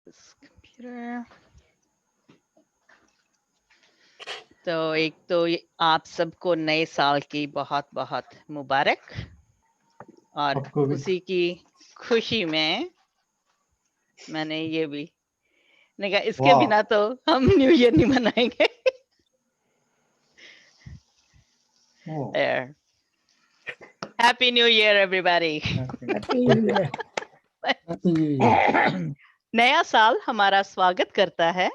This computer. तो एक तो आप सबको नए साल की बहुत बहुत मुबारक और आपको भी उसी की खुशी में मैंने ये भी नहीं कहा इसके वाह बिना तो हम न्यू ईयर नहीं मनाएंगे। ओह There. Happy New Year everybody. Happy new year happy new year नया साल हमारा स्वागत करता है।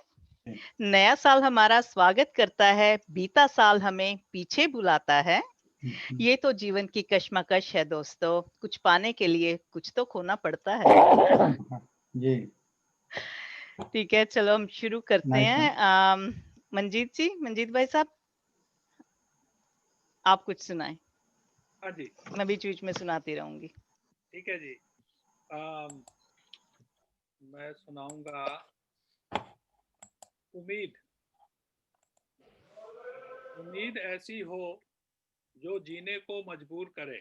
नया साल हमारा स्वागत करता है, बीता साल हमें पीछे बुलाता है। ये तो जीवन की कश्मकश है दोस्तों, कुछ पाने के लिए कुछ तो खोना पड़ता है। जी ठीक है, चलो हम शुरू करते नाइस हैं। मंजीत भाई साहब, आप कुछ सुनाएं। हाँ जी, मैं बीच बीच में सुनाती रहूंगी। ठीक है जी। मैं सुनाऊंगा उम्मीद। उम्मीद ऐसी हो जो जीने को मजबूर करे,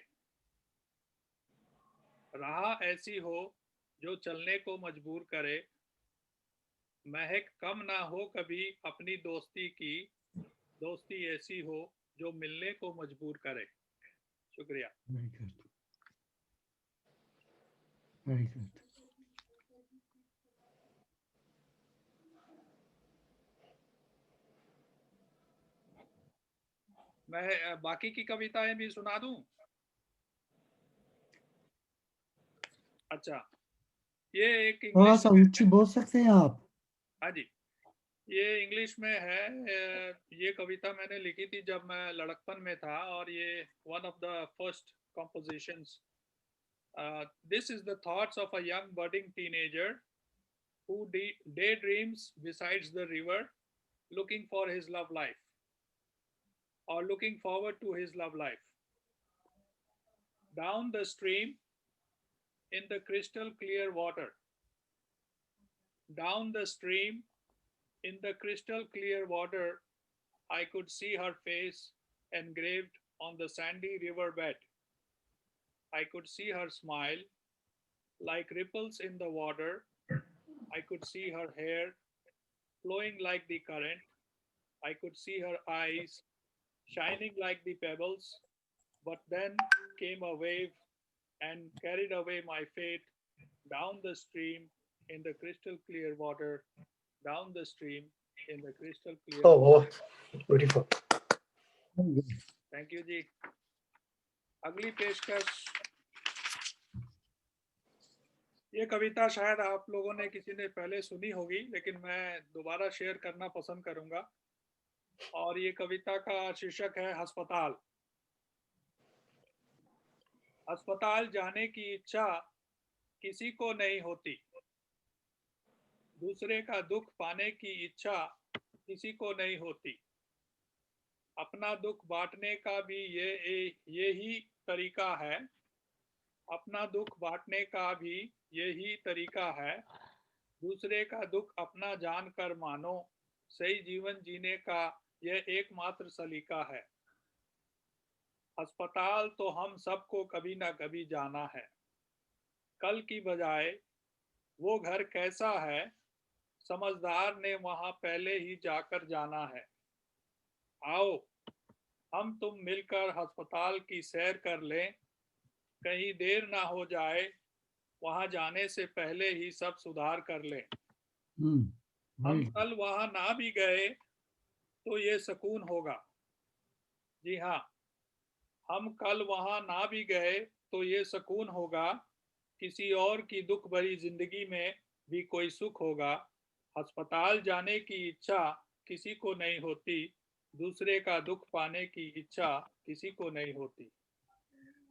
राह ऐसी हो जो चलने को मजबूर करे, महक कम ना हो कभी अपनी दोस्ती की, दोस्ती ऐसी हो जो मिलने को मजबूर करे। शुक्रिया। वेरी गुड मैं बाकी की कविताएं भी सुना दूं? अच्छा, ये एक थोड़ा इंग्लिश सा में, ऊंची बोल सकते हैं आप? हाँ जी, ये इंग्लिश में है। ये कविता मैंने लिखी थी जब मैं लड़कपन में था, और ये one of the first compositions. This is the thoughts of a young budding teenager who daydreams besides the river, looking for his love life, or looking forward to his love life. Down the stream in the crystal clear water, down the stream in the crystal clear water, I could see her face engraved on the sandy river bed. I could see her smile like ripples in the water. I could see her hair flowing like the current. I could see her eyes shining like the pebbles. But then came a wave and carried away my fate down the stream in the crystal clear water, down the stream in the crystal clear Oh, water. beautiful. Thank you जी। अगली पेशकश, ये कविता शायद आप लोगों ने किसी ने पहले सुनी होगी, लेकिन मैं दोबारा शेयर करना पसंद करूंगा। और ये कविता का शीर्षक है अस्पताल। अस्पताल जाने की इच्छा किसी को नहीं होती, दूसरे का दुख पाने की इच्छा किसी को नहीं होती, अपना दुख बांटने का भी ये ही तरीका है, अपना दुख बांटने का भी यही तरीका है, दूसरे का दुख अपना जानकर मानो, सही जीवन जीने का यह एकमात्र सलीका है। अस्पताल तो हम सबको कभी ना कभी जाना है, कल की बजाय वो घर कैसा है, समझदार ने वहां पहले ही जाकर जाना है। आओ हम तुम मिलकर अस्पताल की सैर कर लें, कहीं देर ना हो जाए, वहां जाने से पहले ही सब सुधार कर लें। हम कल वहां ना भी गए तो ये सुकून होगा। जी हाँ, हम कल वहां ना भी गए तो ये सुकून होगा, किसी और की दुख भरी जिंदगी में भी कोई सुख होगा। अस्पताल जाने की इच्छा किसी को नहीं होती, दूसरे का दुख पाने की इच्छा किसी को नहीं होती।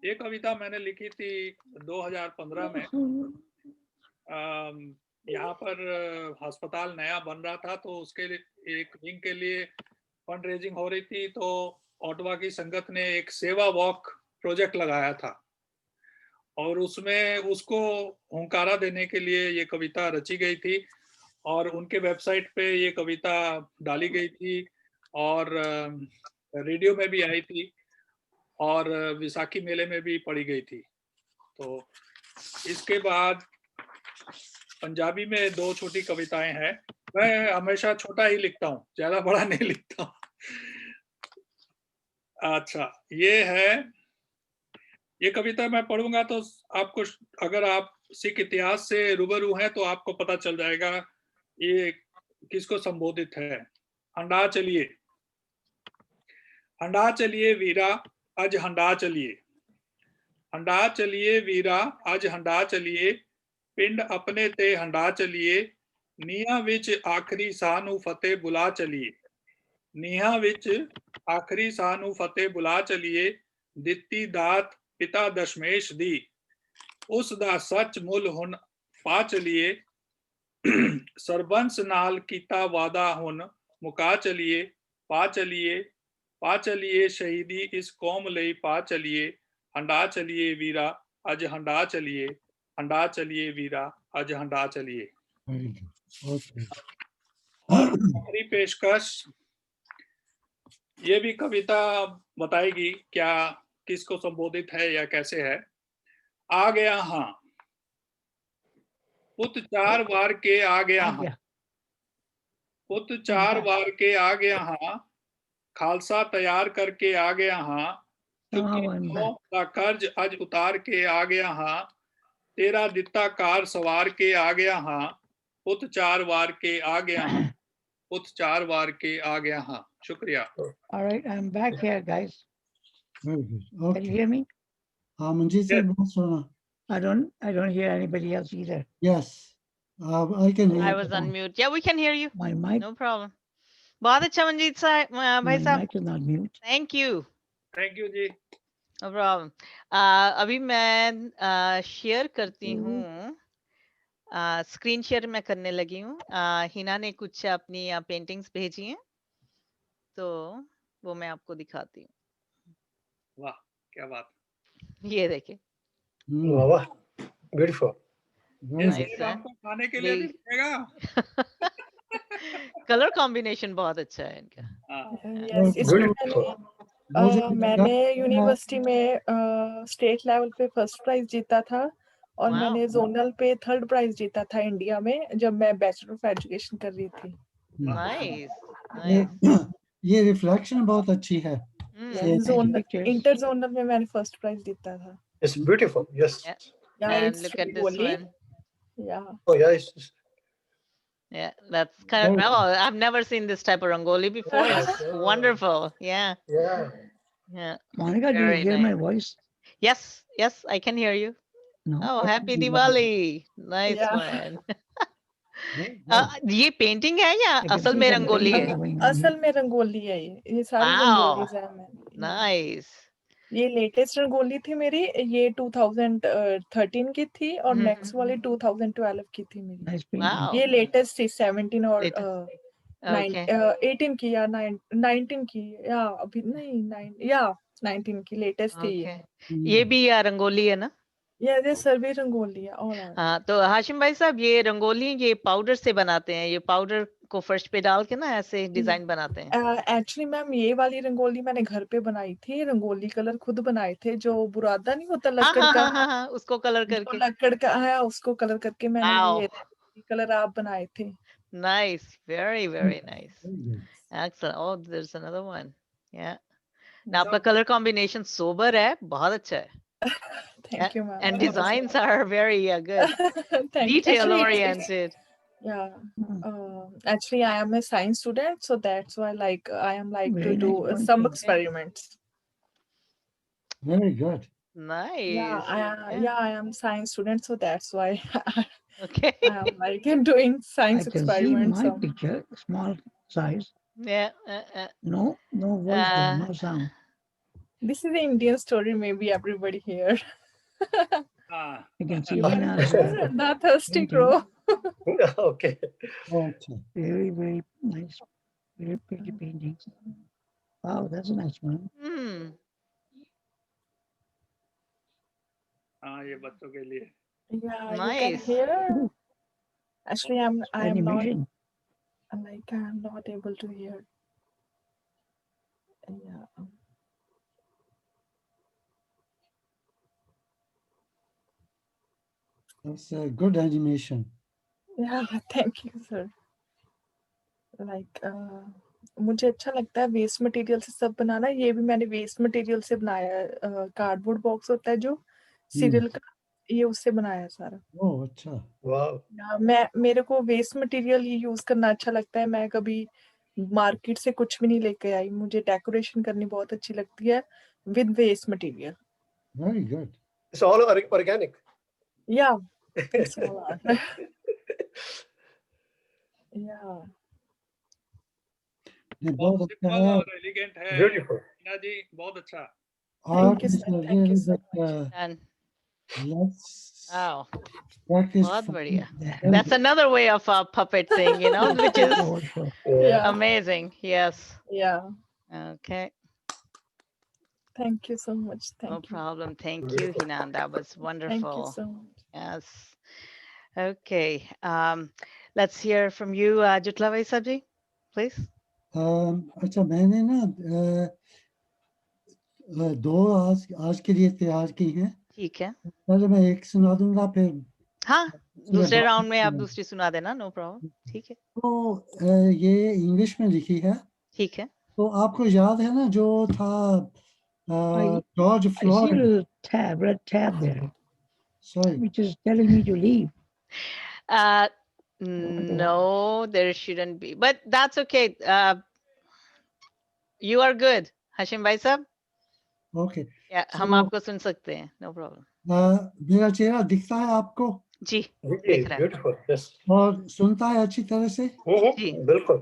ये कविता मैंने लिखी थी 2015 में। यहाँ पर अस्पताल नया बन रहा था, तो उसके लिए एक विंग के लिए फंड रेजिंग हो रही थी, तो ओटावा की संगत ने एक सेवा वॉक प्रोजेक्ट लगाया था, और उसमें उसको हुंकारा देने के लिए ये कविता रची गई थी, और उनके वेबसाइट पे ये कविता डाली गई थी, और रेडियो में भी आई थी, और विसाखी मेले में भी पढ़ी गई थी। तो इसके बाद पंजाबी में 2 छोटी कविताएं हैं। मैं हमेशा छोटा ही लिखता हूँ, ज्यादा बड़ा नहीं लिखता हूँ। अच्छा, ये कविता मैं पढ़ूंगा तो आपको, अगर आप सिख इतिहास से रूबरू हैं तो आपको पता चल जाएगा ये किसको संबोधित है। हंडा चलिए, हंडा चलिए वीरा, अज हंडा चलिए, हंडा चलिए वीरा, अज हंडा चलिए, पिंड अपने ते हंडा चलिए, ਨੀਹਾਂ ਵਿੱਚ ਆਖਰੀ ਸਾਹ ਨੂੰ ਫਤਿਹ ਬੁਲਾ ਚਲੀਏ, ਨੀਹਾਂ ਵਿੱਚ ਆਖਰੀ ਸਾਹ ਨੂੰ ਫਤਿਹ ਬੁਲਾ ਚਲੀਏ, ਦਿੱਤੀ ਦਾਤ ਪਿਤਾ ਦਸ਼ਮੇਸ਼ ਦੀ, ਉਸ ਦਾ ਸੱਚ ਮੁੱਲ ਹੁਣ ਪਾ ਚਲੀਏ, ਸਰਬੰਸ ਨਾਲ ਕੀਤਾ ਵਾਦਾ ਹੁਣ ਮੁਕਾ ਚਲੀਏ, ਪਾ ਚਲੀਏ, ਪਾ ਚਲੀਏ ਸ਼ਹੀਦੀ ਇਸ ਕੌਮ ਲਈ ਪਾ ਚਲੀਏ, ਹੰਡਾ ਚਲੀਏ ਵੀਰਾ ਅੱਜ ਹੰਡਾ ਚਲੀਏ, हंडा चलिए वीरा आज हंडा चलिए। Okay. और आखिरी पेशकश, ये भी कविता बताएगी क्या किसको संबोधित है या कैसे है। आ गया हाँ, पुत 4 वार के आ गया हाँ, पुत 4 वार के आ गया हाँ, खालसा तैयार करके आ गया हाँ, चुकी का कर्ज अज उतार के आ गया हाँ, तेरा दिता कार सवार के आ गया हाँ, पुत 4 वार के आ गया हाँ, पुत 4 वार के आ गया हाँ। शुक्रिया। All right, I'm back here, guys. Very good. Can you Okay. hear me? Manjeet sir, बहुत सुना. I don't hear anybody else either. Yes. I can hear. I was on mute. Yeah, we can hear you. My mic, No problem. बहुत अच्छा मंजीत साहब, my भाई साहब, mic is not mute. Thank you. Thank you जी। No problem. अभी मैं share करती हूँ, स्क्रीन शेयर मैं करने लगी हूँ। हिना ने कुछ अपनी पेंटिंग्स भेजी हैं, तो वो मैं आपको दिखाती हूँ। वाह क्या बात। ये देखिए, वाह वाह, ब्यूटीफुल। ये Nice, सेब है? हमको खाने के लिए भी Big. मिलेगा। कलर कॉम्बिनेशन बहुत अच्छा है इनका। हाँ, यस, इसको ब्यूटीफुल। मैंने यूनिवर्सिटी में स्टेट लेवल पे फर्स्ट प्राइज जीता था और Wow. मैंने जोनल पे थर्ड प्राइज जीता था इंडिया में, जब मैं बैचलर ऑफ एजुकेशन कर रही थी। Nice, nice. ये रिफ्लेक्शन बहुत अच्छी है. इंटर जोनल में मैंने फर्स्ट प्राइज जीता था। It's beautiful. Yes. Yeah. And look at this Rangoli. one. Yeah. Oh yeah. Yeah, that's kind of, Very oh, I've never seen this type of rangoli before. It's Yeah. wonderful. Yeah, Yeah. yeah. Monica, do you Very hear nice. my voice? Yes, yes, I can hear you. No. Oh, happy Diwali. Nice Yeah. one. Very good. ये painting है या I can असल see में some rangoli है? painting going on असल here. में रंगोली है ये सारी Wow. रंगोलीज है मैंने। Nice. ये लेटेस्ट रंगोली थी मेरी, ये 2013 की थी और नेक्स्ट वाली 2012 की थी मेरी। Nice painting. Wow. ये लेटेस्ट थी 17 और Latest. Okay. 18 की या 19 की, या अभी नहीं 19 की लेटेस्ट थी ये। ये भी रंगोली है ना? ये सर्वे रंगोली है और हाँ, तो हाशिम भाई साहब, ये रंगोली ये पाउडर से बनाते हैं, ये पाउडर को फर्श पे डाल के ना ऐसे डिजाइन बनाते हैं। एक्चुअली मैम ये वाली रंगोली मैंने घर पे बनाई थी, रंगोली कलर खुद बनाए थे, जो बुरादा नहीं होता हाँ लकड़ हाँ का, हाँ हाँ, उसको कलर जो करके। लकड़ का है उसको कलर करके मैंने Wow. ये कलर आप बनाए थे। Nice, very very nice. Very good. Excellent. Oh, there's another one. Yeah. ना आपका कलर कॉम्बिनेशन सोबर है, बहुत अच्छा है. Thank you ma'am. And designs are very good. Detail oriented. Yeah. Actually, I am a science student, so that's why I am Very to do nice some painting. experiments. Very good. Nice. I am science student, so that's why Okay. I am doing I science can see experiments. my picture, small size. Yeah. No voice there, no sound. This is the Indian story, maybe everybody here. हाँ, I can see Hina's The thirsty painting. crow. Okay. Okay. Very, very nice. Very pretty paintings. Wow, that's a nice one. Hmm. हाँ ये बच्चों के लिए। Yeah, you can Nice. hear. Actually, I am not Animation. I'm not able to hear. Yeah. That's a good animation. Yeah, thank you, sir. Like, मुझे अच्छा लगता है waste material से सब बनाना. ये भी मैंने वेस्ट मटेरियल से बनाया है. कार्डबोर्ड बॉक्स होता है जो सीरियल का, ये उससे बनाया है सारा. ओह अच्छा. Wow. मेरे को वेस्ट मटेरियल ही यूज करना अच्छा लगता है. मैं कभी मार्केट से कुछ भी नहीं लेके आई. मुझे डेकोरेशन करनी बहुत अच्छी लगती है with waste material. Very good. It's all organic. या इट्स ऑल या ये बहुत बहुत अच्छा सिंपल है. और एलिगेंट है Beautiful. मीना जी, बहुत अच्छा. Art you, is sir. a Thank you little so bit. And Let's wow, practice. बहुत बढ़िया. Yeah. That's another way of a puppet thing, you know, which is Also, Yeah. amazing. Yes. Yeah. Okay. Thank you so much. No Thank you. problem. Thank you, Beautiful. Hinan. That was Thank you wonderful. so much. Yes. Okay. Let's hear from you, Jutlavai Sabji, please. अच्छा मैंने ना दो आज के लिए तैयार की हैं. ठीक है. पहले मैं एक सुना दूंगा फिर हाँ, दूसरे दूसरे बाद राउंड में आप सुना. दूसरी सुना देना. No problem. ठीक है. तो ये इंग्लिश में लिखी है. ठीक है. तो आपको याद है ना जो था George I see a Floyd. little tab, red tab there, sorry. which is telling me to leave. No, there shouldn't be, but that's okay. You are good, Hashim Bhai Sahab. Okay. Yeah, हम So- आपको सुन सकते हैं. No problem. मेरा चेहरा दिखता है आपको जी, Really दिख रहा है. beautiful. Yes. और सुनता है अच्छी तरह से. जी. बिल्कुल.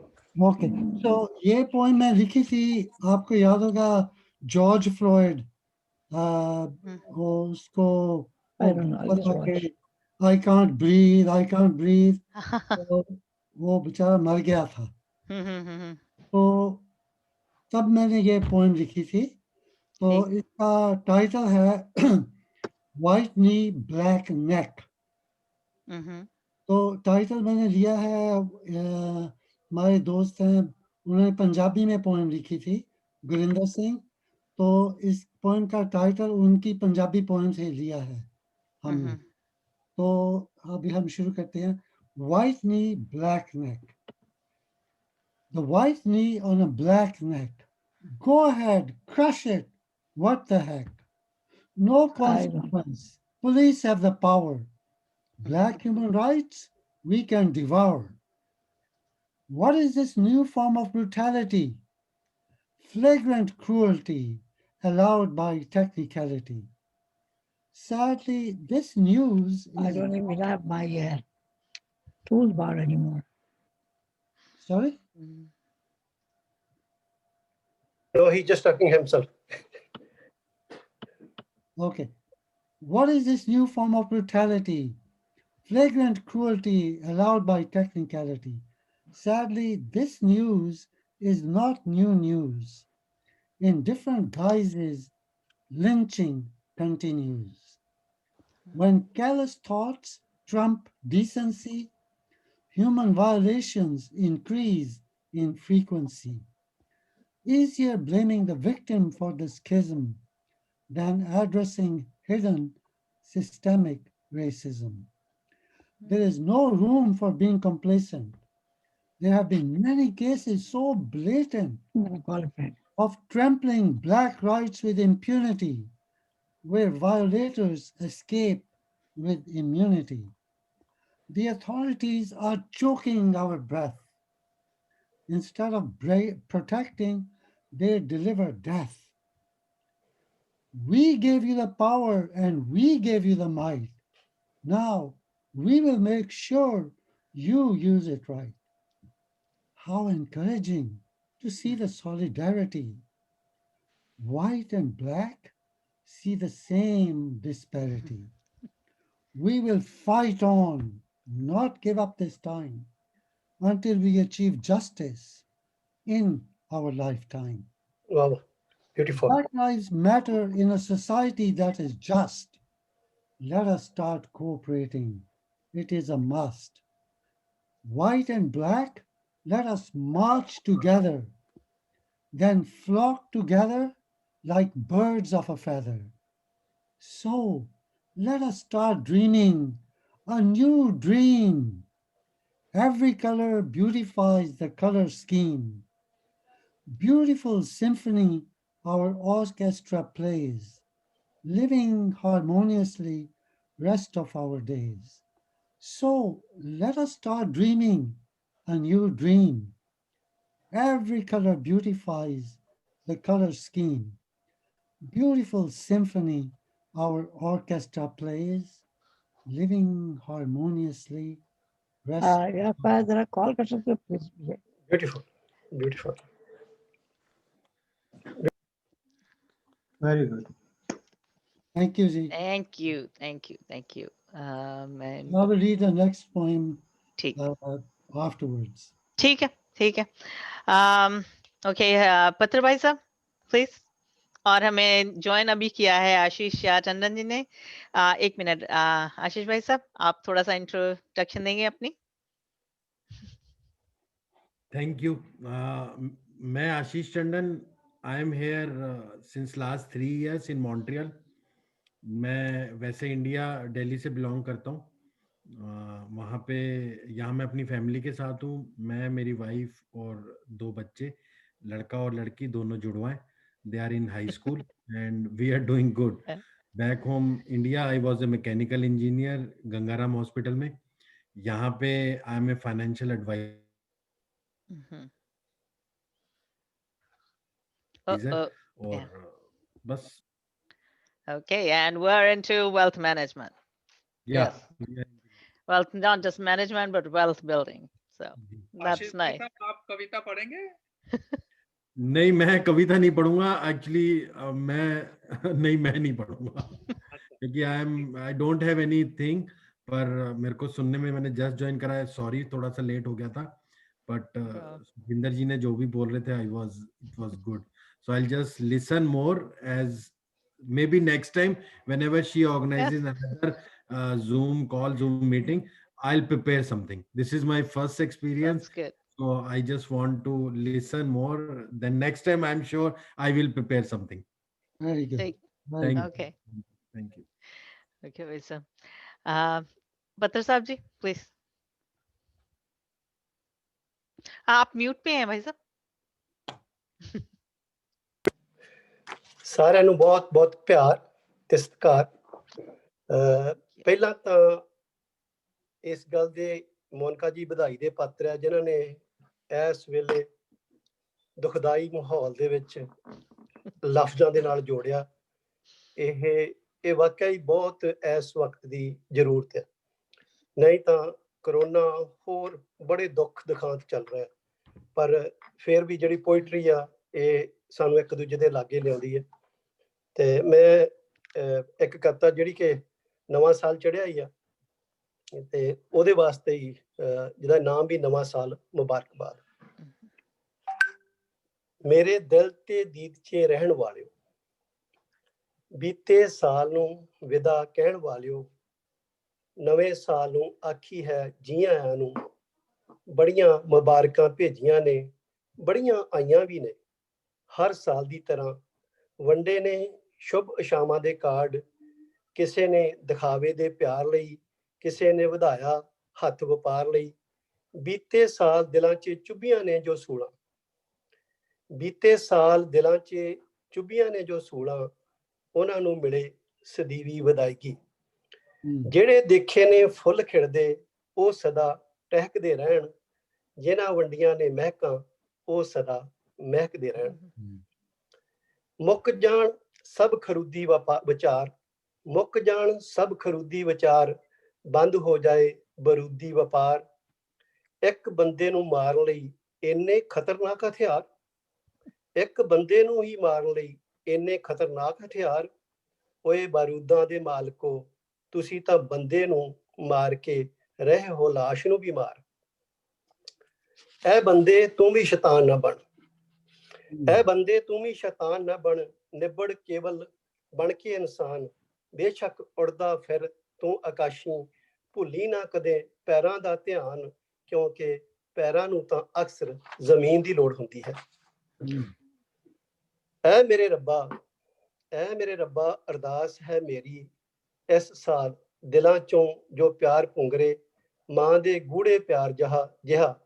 ओके. तो ये पोइम मैं लिखी थी, आपको याद होगा जॉर्ज फ्लॉयड. वो उसको I don't know. I'll just watch. I can't breathe. वो बेचारा मर गया था. हम्म. तो तब मैंने ये पोइम लिखी थी. तो ठीक. इसका टाइटल है वाइट नी ब्लैक नेक. हम्म. तो टाइटल मैंने लिया है, हमारे दोस्त हैं उन्होंने पंजाबी में पोइम लिखी थी, गुरिंदर सिंह. तो इस पोइम का टाइटल उनकी पंजाबी पोइम से लिया है हमने. तो अभी हम शुरू करते हैं. White knee black neck. The white knee on a black neck. Go ahead, crush it. What the heck? No consequence. Police have the power. Black human rights, we can devour. What is this new form of brutality? Flagrant cruelty allowed by technicality. Sadly, this news I is... don't even have my toolbar anymore. Sorry? No, he's just talking himself. Okay. What is this new form of brutality? Flagrant cruelty allowed by technicality. Sadly, this news is not new news. In different guises, lynching continues. When callous thoughts trump decency, human violations increase in frequency. Easier blaming the victim for the schism than addressing hidden systemic racism. There is no room for being complacent. There have been many cases so blatant I'm going to call a friend. of trampling Black rights with impunity, where violators escape with immunity. The authorities are choking our breath. Instead of protecting, they deliver death. We gave you the power and we gave you the might. Now, we will make sure you use it right. How encouraging to see the solidarity. White and black see the same disparity. We will fight on, not give up this time, until we achieve justice in our lifetime. Wow. Beautiful. Black lives matter in a society that is just. Let us start cooperating. It is a must. White and black, let us march together, then flock together like birds of a feather. So let us start dreaming a new dream, Every color beautifies the color scheme. Beautiful symphony our orchestra plays, living harmoniously rest of our days. So let us start dreaming a new dream. Every color beautifies the color scheme. Beautiful symphony our orchestra plays, living harmoniously rest. या पर जरा call कर सकते हो please मुझे. Beautiful. Beautiful. Very good. Thank you, Ji. Thank you, thank you, thank you. And I will read the next poem ठीक afterwards. ठीक है, ठीक है. Okay, पत्र भाई साहब, please. और हमें ज्वाइन अभी किया है आशीष टंडन जी ने. 1 मिनट, आशीष भाई साहब, आप थोड़ा सा इंट्रोडक्शन देंगे अपनी. Thank you. मैं आशीष Tandon. I am here since last 3 years in Montreal. मैं वैसे इंडिया दिल्ली से बिलोंग करता हूँ. वहाँ पे यहाँ मैं अपनी फैमिली के साथ हूँ. मैं, मेरी वाइफ और 2 बच्चे, लड़का और लड़की, दोनों जुड़वा हैं. They are in high school and we are doing good. Back home India, I was a mechanical engineer Gangaram hospital में. यहाँ पे I am a financial advisor. और बस. Okay, and we're into wealth management. Yeah. Wealth, not just management, but wealth building. So that's nice. आप कविता पढ़ेंगे? नहीं, मैं कविता नहीं पढ़ूंगा. एक्चुअली मैं नहीं पढ़ूंगा क्योंकि I don't have anything. पर मेरे को सुनने में, मैंने जस्ट ज्वाइन करा है. सॉरी, थोड़ा सा लेट हो गया था. बट सुखविंदर जी ने जो भी बोल रहे थे, it was good. So I'll just listen more, as maybe next time whenever she organizes another Zoom call, Zoom meeting, I'll prepare something. This is my first experience. That's good. So I just want to listen more. Then next time I'm sure I will prepare something. Very good. Thank Very good. Okay. Thank you. Okay, भाई साहब. बत्तर साहब जी, please. आप mute पे हैं भाई साहब. ਸਾਰਿਆਂ ਨੂੰ ਬਹੁਤ ਬਹੁਤ ਪਿਆਰ ਤੇ ਸਤਿਕਾਰ. ਪਹਿਲਾਂ ਤਾਂ ਇਸ ਗੱਲ ਦੇ ਮੋਨਕਾ ਜੀ ਵਧਾਈ ਦੇ ਪਾਤਰ ਹੈ, ਜਿਨ੍ਹਾਂ ਨੇ ਇਸ ਵੇਲੇ ਦੁਖਦਾਈ ਮਾਹੌਲ ਦੇ ਵਿੱਚ ਲਫ਼ਜ਼ਾਂ ਦੇ ਨਾਲ ਜੋੜਿਆ. ਇਹ ਵਾਕਿਆ ਹੀ ਬਹੁਤ ਇਸ ਵਕਤ ਦੀ ਜ਼ਰੂਰਤ ਹੈ. ਨਹੀਂ ਤਾਂ ਕਰੋਨਾ ਹੋਰ ਬੜੇ ਦੁੱਖ ਦਿਖਾਂਤ ਚੱਲ ਰਿਹਾ, ਪਰ ਫਿਰ ਵੀ ਜਿਹੜੀ ਪੋਇਟਰੀ ਆ ਇਹ ਸਾਨੂੰ ਇੱਕ ਦੂਜੇ ਦੇ ਲਾਗੇ ਲਿਆਉਂਦੀ ਹੈ. ਤੇ ਮੈਂ ਇੱਕ ਕਵਿਤਾ ਜਿਹੜੀ ਕਿ ਨਵਾਂ ਸਾਲ ਚੜ੍ਹਿਆ ਹੀ ਆ, ਤੇ ਉਹਦੇ ਵਾਸਤੇ ਹੀ ਜਿਹਦਾ ਨਾਮ ਵੀ ਨਵਾਂ ਸਾਲ ਮੁਬਾਰਕਬਾਦ. ਮੇਰੇ ਦਿਲ ਤੇ ਦੀਦ 'ਚ ਰਹਿਣ ਵਾਲਿਓ, ਬੀਤੇ ਸਾਲ ਨੂੰ ਵਿਦਾ ਕਹਿਣ ਵਾਲਿਓ, ਨਵੇਂ ਸਾਲ ਨੂੰ ਆਖੀ ਹੈ ਜੀ ਆਇਆਂ ਨੂੰ. ਬੜੀਆਂ ਮੁਬਾਰਕਾਂ ਭੇਜੀਆਂ ਨੇ, ਬੜੀਆਂ ਆਈਆਂ ਵੀ ਨੇ. ਹਰ ਸਾਲ ਦੀ ਤਰ੍ਹਾਂ ਵੰਡੇ ਨੇ ਸ਼ੁਭ ਇਸ਼ਾਵਾਂ ਦੇ ਕਾਰਡ. ਕਿਸੇ ਨੇ ਦਿਖਾਵੇ ਦੇ ਪਿਆਰ ਲਈ, ਕਿਸੇ ਨੇ ਵਧਾਇਆ ਹੱਥ ਵਪਾਰ ਲਈ. ਬੀਤੇ ਸਾਲ ਦਿਲਾਂ 'ਚ ਚੁੱਭੀਆਂ ਨੇ ਜੋ ਸੂਲਾਂ, ਬੀਤੇ ਸਾਲ ਦਿਲਾਂ 'ਚ ਚੁੱਭੀਆਂ ਨੇ ਜੋ ਸੂਲਾਂ, ਉਹਨਾਂ ਨੂੰ ਮਿਲੇ ਸਦੀਵੀ ਵਧਾਈਗੀ. ਜਿਹੜੇ ਦੇਖੇ ਨੇ ਫੁੱਲ ਖਿੜਦੇ ਉਹ ਸਦਾ ਟਹਿਕਦੇ ਰਹਿਣ. ਜਿਨ੍ਹਾਂ ਵੰਡੀਆਂ ਨੇ ਮਹਿਕਾਂ ਉਹ ਸਦਾ ਮਹਿਕਦੇ ਰਹਿਣ. ਮੁੱਕ ਜਾਣ ਸਭ ਖਰੂਦੀ ਵਿਚਾਰ, ਮੁੱਕ ਜਾਣ ਸਭ ਖਰੂਦੀ ਵਿਚਾਰ. ਬੰਦ ਹੋ ਜਾਏ ਬਰੂਦੀ ਵਪਾਰ. ਇੱਕ ਬੰਦੇ ਨੂੰ ਮਾਰਨ ਲਈ ਇੰਨੇ ਖਤਰਨਾਕ ਹਥਿਆਰ, ਇੱਕ ਬੰਦੇ ਨੂੰ ਹੀ ਮਾਰਨ ਲਈ ਇੰਨੇ ਖਤਰਨਾਕ ਹਥਿਆਰ. ਓਏ ਬਾਰੂਦਾਂ ਦੇ ਮਾਲਕੋ, ਤੁਸੀਂ ਤਾਂ ਬੰਦੇ ਨੂੰ ਮਾਰ ਕੇ ਰਹੇ ਹੋ ਲਾਸ਼ ਨੂੰ ਵੀ ਮਾਰ. ਐ ਬੰਦੇ ਤੂੰ ਵੀ ਸ਼ੈਤਾਨ ਨਾ ਬਣ, ਐ ਬੰਦੇ ਤੂੰ ਵੀ ਸ਼ੈਤਾਨ ਨਾ ਬਣ. ਨਿਬੜ ਕੇਵਲ ਬਣ ਕੇ ਇਨਸਾਨ, ਬੇਸ਼ੱਕ ਉੜਦਾ ਫਿਰ ਤੂੰ ਆਕਾਸ਼ੀ. ਭੁੱਲੀ ਨਾ ਕਦੇ ਪੈਰਾਂ ਦਾ ਧਿਆਨ, ਕਿਉਂਕਿ ਪੈਰਾਂ ਨੂੰ ਤਾਂ ਅਕਸਰ ਜ਼ਮੀਨ ਦੀ ਲੋੜ ਹੁੰਦੀ ਹੈ. ਐ ਮੇਰੇ ਰੱਬਾ, ਐ ਮੇਰੇ ਰੱਬਾ, ਅਰਦਾਸ ਹੈ ਮੇਰੀ ਇਸ ਸਾਲ ਦਿਲਾਂ ਚੋਂ ਜੋ ਪਿਆਰ ਪੁੰਗਰੇ. ਮਾਂ ਦੇ ਗੂੜੇ ਪਿਆਰ ਜਿਹਾ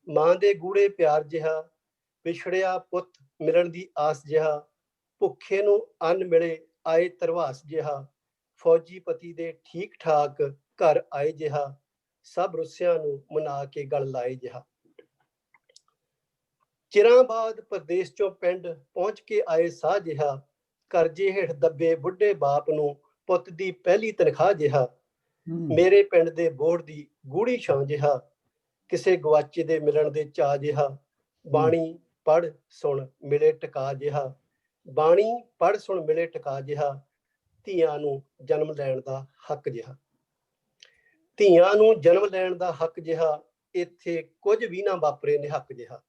ਮਾਂ ਦੇ ਗੂੜੇ ਪਿਆਰ ਜਿਹਾ ਵਿਛੜਿਆ ਪੁੱਤ ਮਿਲਣ ਦੀ ਆਸ ਜਿਹਾ ਭੁੱਖੇ ਨੂੰ ਅੰਨ ਮਿਲੇ ਆਏ ਤਰਵਾਸ ਜਿਹਾ ਫੌਜੀ ਪਤੀ ਦੇ ਠੀਕ ਠਾਕ ਘਰ ਆਏ ਜਿਹਾ ਸਭ ਰੁੱਸਿਆਂ ਨੂੰ ਮਨਾ ਕੇ ਗਲ ਲਾਏ ਜਿਹਾ ਚਿਰਾਂ ਬਾਅਦ ਪ੍ਰਦੇਸ਼ ਚੋਂ ਪਿੰਡ ਪਹੁੰਚ ਕੇ ਆਏ ਸਾਹ ਜਿਹਾ ਕਰਜ਼ੇ ਹੇਠ ਦੱਬੇ ਬੁੱਢੇ ਬਾਪ ਨੂੰ ਪੁੱਤ ਦੀ ਪਹਿਲੀ ਤਨਖਾਹ ਜਿਹਾ ਮੇਰੇ ਪਿੰਡ ਦੇ ਬੋੜ ਦੀ ਗੂੜੀ ਛਾਂ ਜਿਹਾ ਕਿਸੇ ਗਵਾਚੇ ਦੇ ਮਿਲਣ ਦੇ ਚਾਅ ਜਿਹਾ ਬਾਣੀ ਪੜ੍ਹ ਸੁਣ ਮਿਲੇ ਟਿਕਾ ਜਿਹਾ ਬਾਣੀ ਪੜ੍ਹ ਸੁਣ ਮਿਲੇ ਟਿਕਾ ਜਿਹਾ ਧੀਆਂ ਨੂੰ ਜਨਮ ਲੈਣ ਦਾ ਹੱਕ ਜਿਹਾ ਧੀਆਂ ਨੂੰ ਜਨਮ ਲੈਣ ਦਾ ਹੱਕ ਜਿਹਾ ਇੱਥੇ ਕੁਝ ਵੀ ਨਾ ਵਾਪਰੇ ਨਿਹੱਕ ਜਿਹਾ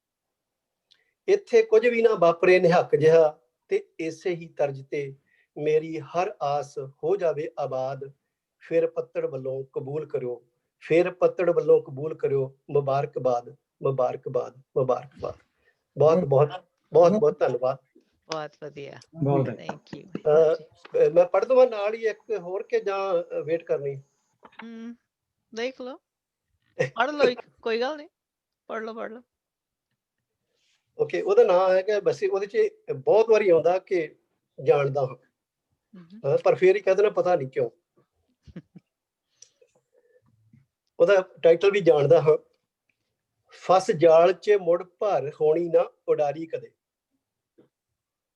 ਇੱਥੇ ਕੁਝ ਵੀ ਨਾ ਵਾਪਰੇ ਨਿਹੱਕ ਜਿਹਾ ਤੇ ਇਸੇ ਹੀ ਤਰਜ਼ ਤੇ ਮੇਰੀ ਹਰ ਆਸ ਹੋ ਜਾਵੇ ਆਬਾਦ ਫਿਰ ਪੱਤੜ ਵੱਲੋਂ ਕਬੂਲ ਕਰਿਓ ਫਿਰ ਪੱਤੜ ਵੱਲੋਂ ਕਬੂਲ ਕਰਿਓ ਮੁਬਾਰਕਬਾਦ ਮੁਬਾਰਕਬਾਦ ਮੁਬਾਰਕਬਾਦ ਬਹੁਤ ਬਹੁਤ ਬਹੁਤ ਬਹੁਤ ਧੰਨਵਾਦ ਬਹੁਤ ਵਧੀਆ ਬਹੁਤ ਥੈਂਕ ਯੂ ਮੈਂ ਪੜ੍ਹ ਦਵਾਂ ਨਾਲ ਹੀ ਇੱਕ ਹੋਰ ਕੇ ਜਾਂ ਵੇਟ ਕਰਨੀ ਦੇਖ ਲਓ ਪੜ੍ਹ ਲਓ ਕੋਈ ਗੱਲ ਨਹੀਂ ਪੜ੍ਹ ਲਓ ਓਕੇ ਉਹਦਾ ਨਾਮ ਹੈ ਕਿ ਬਸ ਉਹਦੇ ਚ ਬਹੁਤ ਵਾਰੀ ਆਉਂਦਾ ਕਿ ਜਾਣਦਾ ਹਾਂ ਪਰ ਫੇਰ ਹੀ ਕਹਿੰਦੇ ਨਾ ਪਤਾ ਨਹੀਂ ਕਿਉਂ ਉਹਦਾ ਟਾਈਟਲ ਵੀ ਜਾਣਦਾ ਹਾਂ ਫਸ ਜਾਲ 'ਚ ਮੁੜ ਭਰ ਹੋਣੀ ਨਾ ਉਡਾਰੀ ਕਦੇ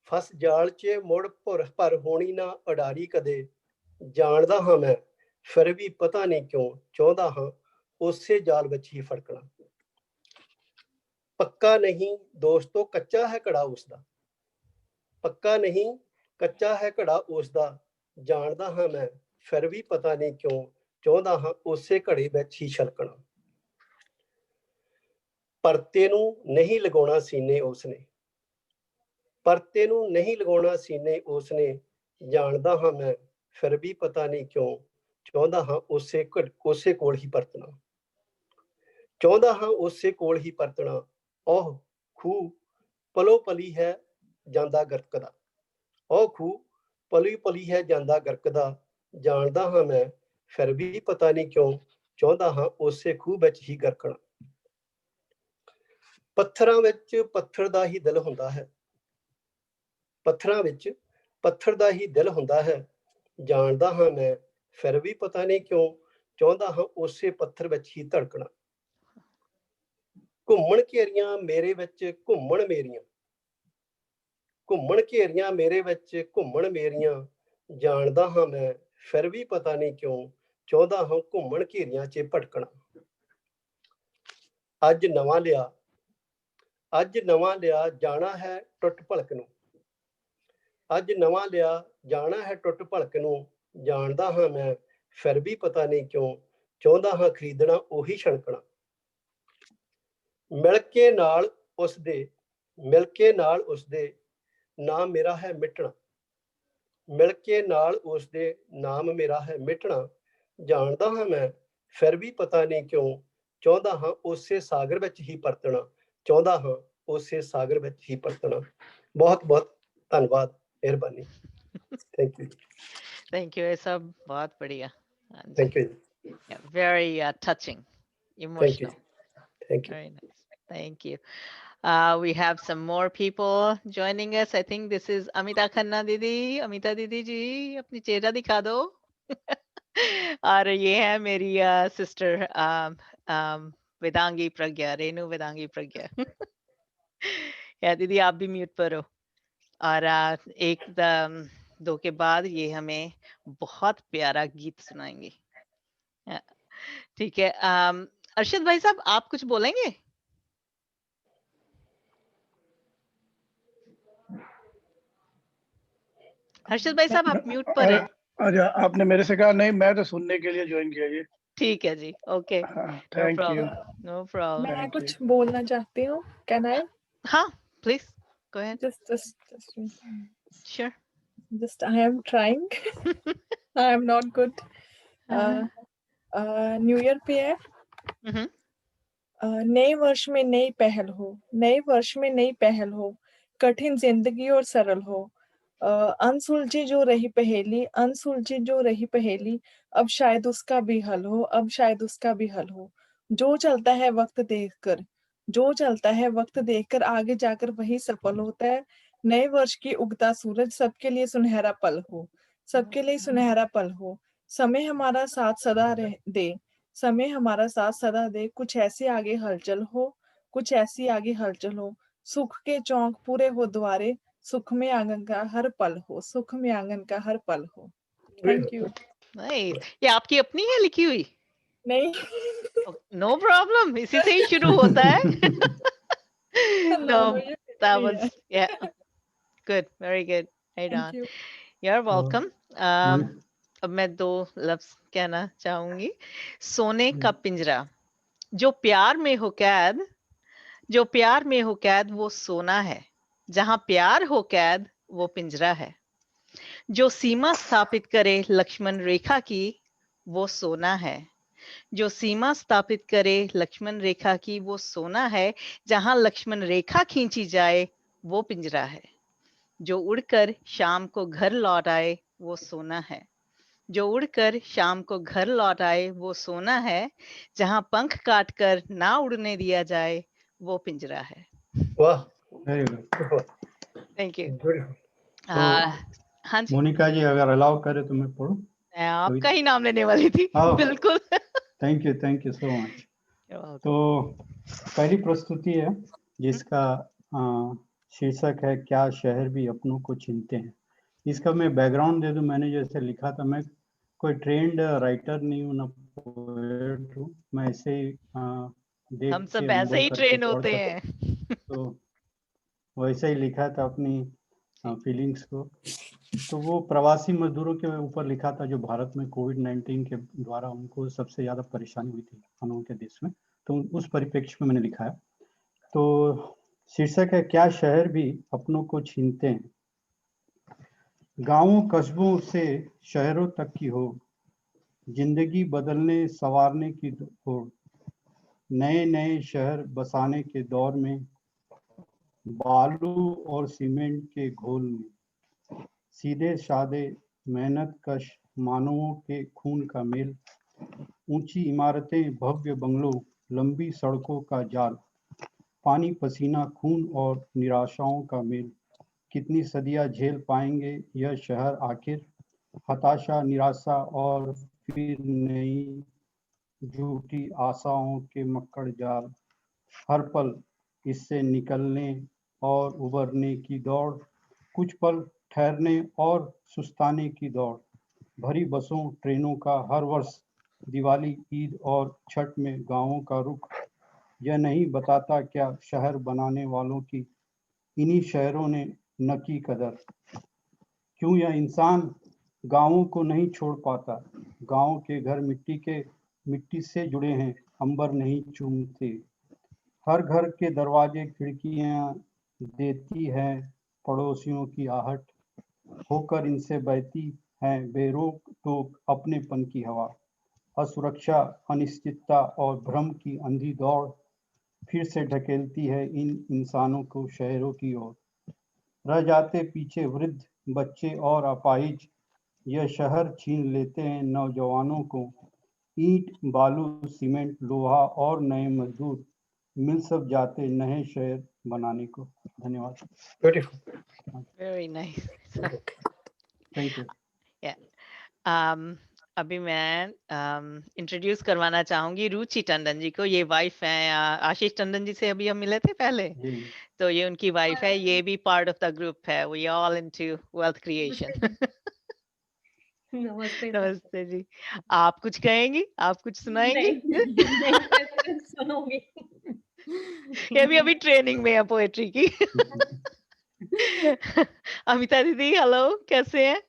ਫਸ ਜਾਲ 'ਚ ਮੁੜ ਭਰ ਹੋਣੀ ਨਾ ਉਡਾਰੀ ਕਦੇ ਜਾਣਦਾ ਹਾਂ ਮੈਂ ਫਿਰ ਵੀ ਪਤਾ ਨਹੀਂ ਕਿਉਂ ਚਾਹੁੰਦਾ ਹਾਂ ਉਸੇ ਜਾਲ ਵਿੱਚ ਹੀ ਫੜਕਣਾ ਪੱਕਾ ਨਹੀਂ ਦੋਸਤੋ ਕੱਚਾ ਹੈ ਘੜਾ ਉਸਦਾ ਪੱਕਾ ਨਹੀਂ ਕੱਚਾ ਹੈ ਘੜਾ ਉਸਦਾ ਜਾਣਦਾ ਹਾਂ ਮੈਂ ਫਿਰ ਵੀ ਪਤਾ ਨਹੀਂ ਕਿਉਂ ਚਾਹੁੰਦਾ ਹਾਂ ਉਸੇ ਘੜੇ ਵਿੱਚ ਹੀ ਛਲਕਣਾ ਪਰਤੇ ਨੂੰ ਨਹੀਂ ਲਗਾਉਣਾ ਸੀਨੇ ਉਸਨੇ ਪਰਤੇ ਨੂੰ ਨਹੀਂ ਲਗਾਉਣਾ ਸੀਨੇ ਉਸਨੇ ਜਾਣਦਾ ਹਾਂ ਮੈਂ ਫਿਰ ਵੀ ਪਤਾ ਨਹੀਂ ਕਿਉਂ ਚਾਹੁੰਦਾ ਹਾਂ ਉਸੇ ਕੋਲ ਹੀ ਪਰਤਣਾ ਚਾਹੁੰਦਾ ਹਾਂ ਉਸੇ ਕੋਲ ਹੀ ਪਰਤਣਾ ਉਹ ਖੂਹ ਪਲੋ ਪਲੀ ਹੈ ਜਾਂਦਾ ਗਰਕਦਾ ਉਹ ਖੂਹ ਪਲੀ ਪਲੀ ਹੈ ਜਾਂਦਾ ਗਰਕਦਾ ਜਾਣਦਾ ਹਾਂ ਮੈਂ ਫਿਰ ਵੀ ਪਤਾ ਨਹੀਂ ਕਿਉਂ ਚਾਹੁੰਦਾ ਹਾਂ ਉਸੇ ਖੂਹ ਵਿੱਚ ਹੀ ਗਰਕਣਾ ਪੱਥਰਾਂ ਵਿੱਚ ਪੱਥਰ ਦਾ ਹੀ ਦਿਲ ਹੁੰਦਾ ਹੈ ਪੱਥਰਾਂ ਵਿੱਚ ਪੱਥਰ ਦਾ ਹੀ ਦਿਲ ਹੁੰਦਾ ਹੈ ਜਾਣਦਾ ਹਾਂ ਮੈਂ ਫਿਰ ਵੀ ਪਤਾ ਨਹੀਂ ਕਿਉਂ ਚਾਹੁੰਦਾ ਹਾਂ ਉਸੇ ਪੱਥਰ ਵਿੱਚ ਹੀ ਧੜਕਣਾ ਘੁੰਮਣ ਘੇਰੀਆਂ ਮੇਰੇ ਵਿੱਚ ਘੁੰਮਣ ਮੇਰੀਆਂ ਘੁੰਮਣ ਘੇਰੀਆਂ ਮੇਰੇ ਵਿੱਚ ਘੁੰਮਣ ਮੇਰੀਆਂ ਜਾਣਦਾ ਹਾਂ ਮੈਂ ਫਿਰ ਵੀ ਪਤਾ ਨਹੀਂ ਕਿਉਂ ਚਾਹੁੰਦਾ ਹਾਂ ਘੁੰਮਣ ਘੇਰੀਆਂ 'ਚ ਭਟਕਣਾ ਅੱਜ ਨਵਾਂ ਲਿਆ ਜਾਣਾ ਹੈ ਟੁੱਟ ਭਲਕ ਨੂੰ ਅੱਜ ਨਵਾਂ ਲਿਆ ਜਾਣਾ ਹੈ ਟੁੱਟ ਭਲਕ ਨੂੰ ਜਾਣਦਾ ਹਾਂ ਮੈਂ ਫਿਰ ਵੀ ਪਤਾ ਨਹੀਂ ਕਿਉਂ ਚਾਹੁੰਦਾ ਹਾਂ ਖਰੀਦਣਾ ਉਹੀ ਛਣਕਣਾ ਮਿਲ ਕੇ ਨਾਲ ਉਸਦੇ ਨਾਮ ਮੇਰਾ ਹੈ ਮਿਟਣਾ ਮਿਲ ਕੇ ਨਾਲ ਉਸਦੇ ਨਾਮ ਮੇਰਾ ਹੈ ਮਿਟਣਾ ਜਾਣਦਾ ਹਾਂ ਮੈਂ ਫਿਰ ਵੀ ਪਤਾ ਨਹੀਂ ਕਿਉਂ ਚਾਹੁੰਦਾ ਹਾਂ ਉਸੇ ਸਾਗਰ ਵਿੱਚ ਹੀ ਪਰਤਣਾ ਚਾਹੁੰਦਾ ਹਾਂ ਉਸੇ ਸਾਗਰ ਵਿੱਚ ਹੀ ਪਰਤਣਾ ਬਹੁਤ ਬਹੁਤ ਧੰਨਵਾਦ ਮਿਹਰਬਾਨੀ ਥੈਂਕ ਯੂ ਇਹ ਸਭ ਬਹੁਤ बढ़िया thank you very touching emotional thank you very nice thank you we have some more people joining us I think this is Amita Khanna Amita didi ji apni chehra dikha do और ये है मेरी sister Vedangi प्रज्ञा रेणु वेदांगी प्रज्ञा या दीदी आप भी mute पर हो और एक दो के बाद ये हमें बहुत प्यारा गीत सुनाएंगे ठीक है अर्शद भाई साहब आप कुछ बोलेंगे हर्षद भाई साहब आप म्यूट पर हैं अच्छा आपने मेरे से कहा नहीं मैं तो सुनने के लिए ज्वाइन किया ये ठीक है जी okay thank you no problem मैं कुछ बोलना चाहती हूँ कैन आई हाँ please go ahead just sure just I am trying I am not good new year पे है नए वर्ष में नई पहल हो नए वर्ष में नई पहल हो कठिन जिंदगी और सरल हो अनसुलझी जो रही पहेली, अनसुलझी जो रही पहेली, अब शायद उसका भी हल हो, अब शायद उसका भी हल हो। जो चलता है वक्त देखकर, जो चलता है वक्त देखकर, आगे जाकर वही सफल होता है। नए वर्ष की उगता सूरज सबके लिए सुनहरा पल हो, सबके लिए सुनहरा पल हो। समय हमारा साथ सदा रह दे, समय हमारा साथ सदा दे, कुछ ऐसी आगे हलचल हो, कुछ ऐसी आगे हलचल हो। सुख के चौक पूरे हो द्वारे, सुख में आंगन का हर पल हो, सुख में आंगन का हर पल हो। Thank you. नाइस। ये आपकी अपनी है लिखी हुई? नहीं। नो प्रॉब्लम, इसी से ही शुरू होता है। नो No, ये that नहीं was, है। yeah, good, very good. Right on. Thank you. You're welcome. मोनि- अब मैं 2 लफ्ज कहना चाहूंगी। सोने का पिंजरा, जो प्यार में हो कैद, जो प्यार में हो कैद वो सोना है, जहां प्यार हो कैद वो पिंजरा है। जो सीमा स्थापित करे लक्ष्मण रेखा की वो सोना है, जो सीमा स्थापित करे लक्ष्मण रेखा की वो सोना है, जहां लक्ष्मण रेखा खींची जाए वो पिंजरा है। जो उड़कर शाम को घर लौट आए वो सोना है, जो उड़कर शाम को घर लौट आए वो सोना है, जहां पंख काटकर ना उड़ने दिया जाए वो पिंजरा है। वाह, very good. Thank you. beautiful. हाँ जी, मोनिका जी अगर अलाउ करे तो मैं पढ़ूं? मैं आपका ही नाम लेने वाली थी। हाँ। बिल्कुल। Thank you so much. You're welcome. तो पहली प्रस्तुति है जिसका शीर्षक है क्या शहर भी अपनों को छीनते हैं। इसका मैं बैकग्राउंड दे दूं। मैंने जैसे लिखा था, मैं कोई ट्रेंड राइटर नहीं हूँ, ना पोएट हूँ। मैं ऐसे ही देख हम के सब ऐसे अनुभव ही करके ट्रेन पढ़ होते कर हैं। तो वैसे ही लिखा था अपनी फीलिंग्स को। तो वो प्रवासी मजदूरों के ऊपर लिखा था जो भारत में कोविड-19 के द्वारा उनको सबसे ज़्यादा परेशानी हुई थी हम के देश में। तो उस परिप्रेक्ष्य में मैंने लिखा है। तो शीर्षक है क्या शहर भी अपनों को छीनते हैं। गांवों कस्बों से शहरों तक की हो, जिंदगी बदलने संवारने की हो, नए नए शहर बसाने के दौर में, बालू और सीमेंट के घोल में, सीधे साधे मेहनत कश मानवों के खून का मेल, ऊंची इमारतें भव्य बंगलों, लंबी सड़कों का जाल, पानी पसीना खून और निराशाओं का मेल। कितनी सदियां झेल पाएंगे यह शहर आखिर, हताशा निराशा और फिर नई झूठी आशाओं के मक्कड़ जाल। हर पल इससे निकलने और उबरने की दौड़, कुछ पल ठहरने और सुस्ताने की दौड़। भरी बसों ट्रेनों का हर वर्ष, दिवाली ईद और छठ में गांवों का रुख, यह नहीं बताता क्या शहर बनाने वालों की इन्हीं शहरों ने न की कदर। क्यों यह इंसान गांवों को नहीं छोड़ पाता। गांव के घर मिट्टी से जुड़े हैं, अंबर नहीं चूमते। हर घर के दरवाजे खिड़कियां देती है पड़ोसियों की आहट, होकर इनसे बहती है बेरोक टोक अपनेपन की हवा। असुरक्षा अनिश्चितता और भ्रम की अंधी दौड़ फिर से ढकेलती है इन इंसानों को शहरों की ओर। रह जाते पीछे वृद्ध बच्चे और अपाहिज, यह शहर छीन लेते हैं नौजवानों को। ईंट बालू सीमेंट लोहा और नए मजदूर मिल सब जाते नए शहर बनाने को। धन्यवाद। Beautiful. Very nice. Thank you. Yeah. अभी मैं इंट्रोड्यूस करवाना चाहूंगी रुचि टंडन जी को। ये वाइफ हैं आशीष टंडन जी से अभी हम मिले थे पहले, तो ये उनकी वाइफ है। ये भी पार्ट ऑफ द ग्रुप है। We all into wealth creation. नमस्ते नमस्ते जी। आप कुछ कहेंगी? आप कुछ सुनाएंगी? नहीं, सुनूंगी। ये भी अभी ट्रेनिंग में है पोएट्री की। अमिता दीदी हेलो, कैसे हैं?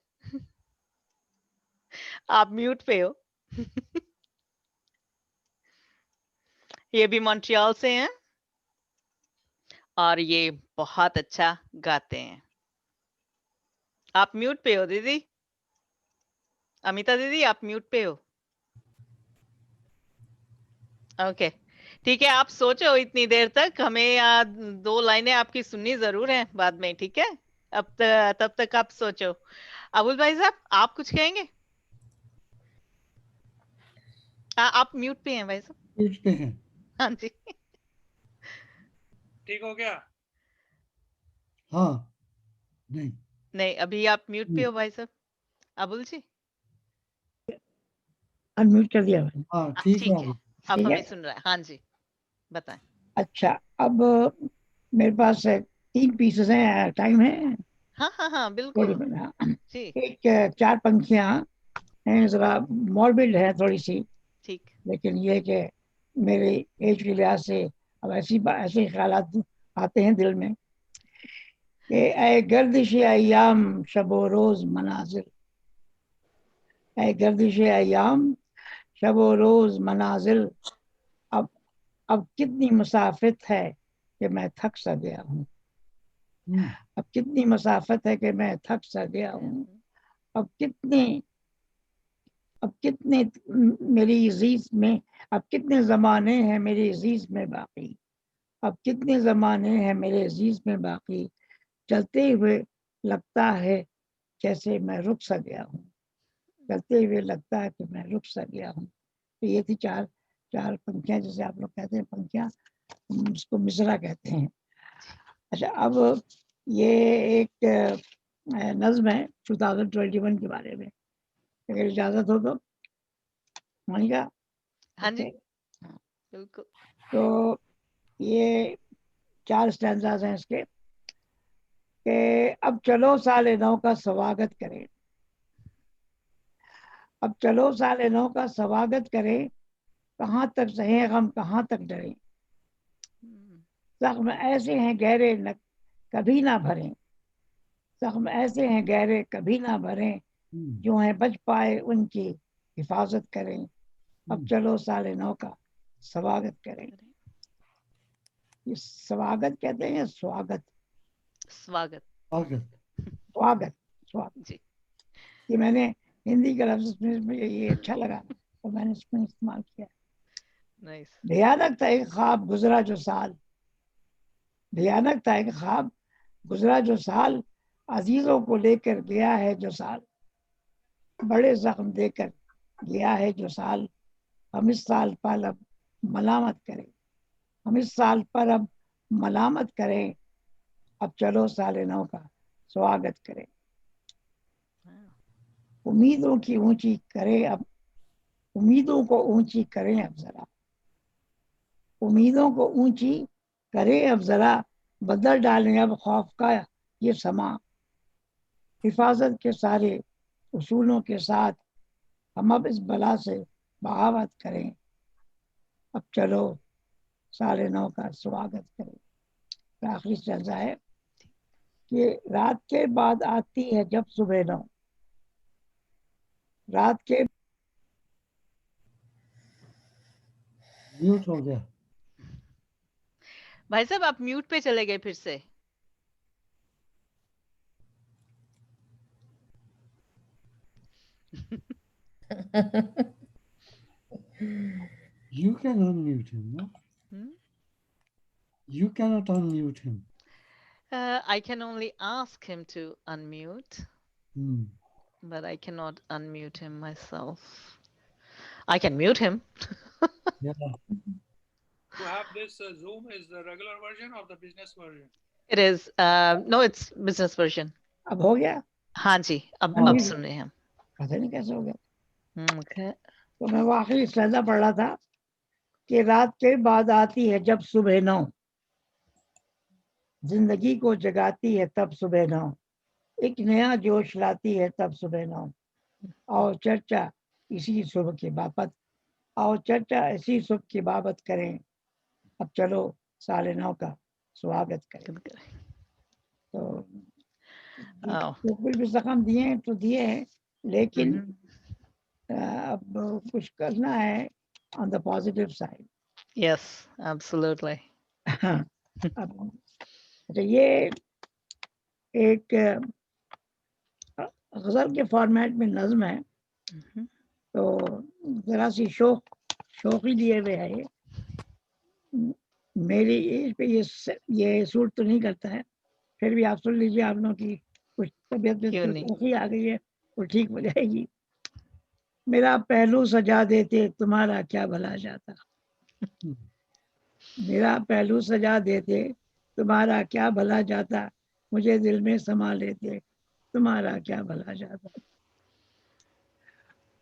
आप म्यूट पे हो। ये भी मॉन्ट्रियल से हैं और ये बहुत अच्छा गाते हैं। आप म्यूट पे हो दीदी। अमिता दीदी आप म्यूट पे हो। ओके ठीक है, आप सोचो इतनी देर तक। हमें 2 लाइनें आपकी सुननी जरूर है बाद में, ठीक है? तब तक आप सोचो। अबुल भाई साहब, आप कुछ कहेंगे? आप म्यूट पे हैं भाई साहब। म्यूट पे हैं। हाँ जी। ठीक हो गया? हाँ, नहीं नहीं, अभी आप म्यूट पे हो भाई साहब। अबुल जी, अनम्यूट कर दिया मैंने। हाँ ठीक है अभी। अब ठीक हमें है। सुन रहा है। हाँ जी, बताएं। अच्छा, अब मेरे पास 3 पीसेस हैं, टाइम है? हाँ हाँ हाँ, थोड़ी बिल्कुल बना। जी। एक 4 पंक्तियां हैं, जरा मॉर्बिड है थोड़ी सी, ठीक। लेकिन ये कि मेरे एज के लिहाज से अब ऐसे ख्यालात आते हैं दिल में कि ऐ गर्दिश अय्याम शबो रोज मनाजिर, ऐ गर्दिश अय्याम शबो रोज मनाजिर, अब कितनी मुसाफत है कि मैं थक सा गया हूँ, अब कितनी मुसाफत है कि मैं थक सा गया हूँ, अब कितने मेरी अजीज में, अब कितने ज़माने हैं मेरी अजीज में बाकी, अब कितने ज़माने हैं मेरे अजीज में बाकी, चलते हुए लगता है जैसे मैं रुक सा गया हूँ, चलते हुए लगता है कि मैं रुक सा गया हूँ। तो ये थी चार पंक्तियाँ, जैसे आप लोग कहते हैं पंक्तियाँ, उसको मिसरा कहते हैं। अच्छा, अब ये एक नज़्म है 2021 के बारे में, अगर इजाज़त हो तो मोनिका। हाँ जी, बिल्कुल। तो ये 4 स्टैंजास हैं इसके कि अब चलो साले नौ का स्वागत करें, अब चलो साले नौ का स्वागत करें, कहाँ तक सहे गम कहाँ तक डरे, जख्म ऐसे हैं गहरे न कभी ना भरें, जख्म ऐसे हैं गहरे कभी ना भरें, जो हैं बच पाए उनकी हिफाजत करें, अब चलो साले नौ का स्वागत करें। ये स्वागत कहते हैं या स्वागत? स्वागत। स्वागत जी। ये मैंने हिंदी का लफ्ज़ में ये अच्छा लगा तो मैंने इसमें इस्तेमाल किया। नाइस। भयानक था एक ख्वाब गुजरा जो साल, भयानक था एक ख्वाब गुजरा जो साल, अजीजों को लेकर गया है जो साल, बड़े जख्म देकर गया है जो साल, हम इस साल पर अब मलामत करें, हम इस साल पर अब मलामत करें, अब चलो साले नौ का स्वागत करें। उम्मीदों की ऊंची करें अब, उम्मीदों को ऊंची करें अब जरा, उम्मीदों को ऊंची करें अब जरा, बदल डालें अब खौफ का ये समा, हिफाजत के सारे उसूलों के साथ हम अब इस बला से बगावत करें, अब चलो साले नौ का स्वागत करें। आखिरी स्टैंजा है कि रात के बाद आती है जब सुबह नौ, रात के म्यूट हो गया भाई साहब, आप म्यूट पे चले गए फिर से। You can unmute him, no? You cannot unmute him. I can only ask him to unmute, but I cannot unmute him myself. I can mute him. Yeah. You have this Zoom is the regular version or the business version? It is. No, it's business version. अब हो गया? हाँ जी, अब सुन रहे हैं हम। पता नहीं कैसे हो गया। Okay. तो मैं वो आखिरी स्टैंजा पढ़ रहा था कि रात के बाद आती है जब सुबह नौ, जिंदगी को जगाती है तब सुबह नौ, एक नया जोश लाती है तब सुबह नौ, और चर्चा इसी सुबह की बाबत, और चर्चा इसी सुबह की बाबत करें, अब चलो साले नौ का स्वागत करें। तो कुछ भी जख्म दिए हैं तो दिए हैं, लेकिन अब कुछ करना है on the positive side. Yes, absolutely. अच्छा, ये एक गजल के फॉर्मेट में नज्म है, तो जरा सी शौक ही दिए हुए है। ये मेरी एज पे ये सूट तो नहीं करता है, फिर भी आप सुन लीजिए, आप लोगों की कुछ तबीयत में क्यों नहीं? ऐसी आ गई है, वो ठीक हो जाएगी। मेरा पहलू सजा देते तुम्हारा क्या भला जाता, मेरा पहलू सजा देते तुम्हारा क्या भला जाता, मुझे दिल में समा लेते तुम्हारा क्या भला जाता।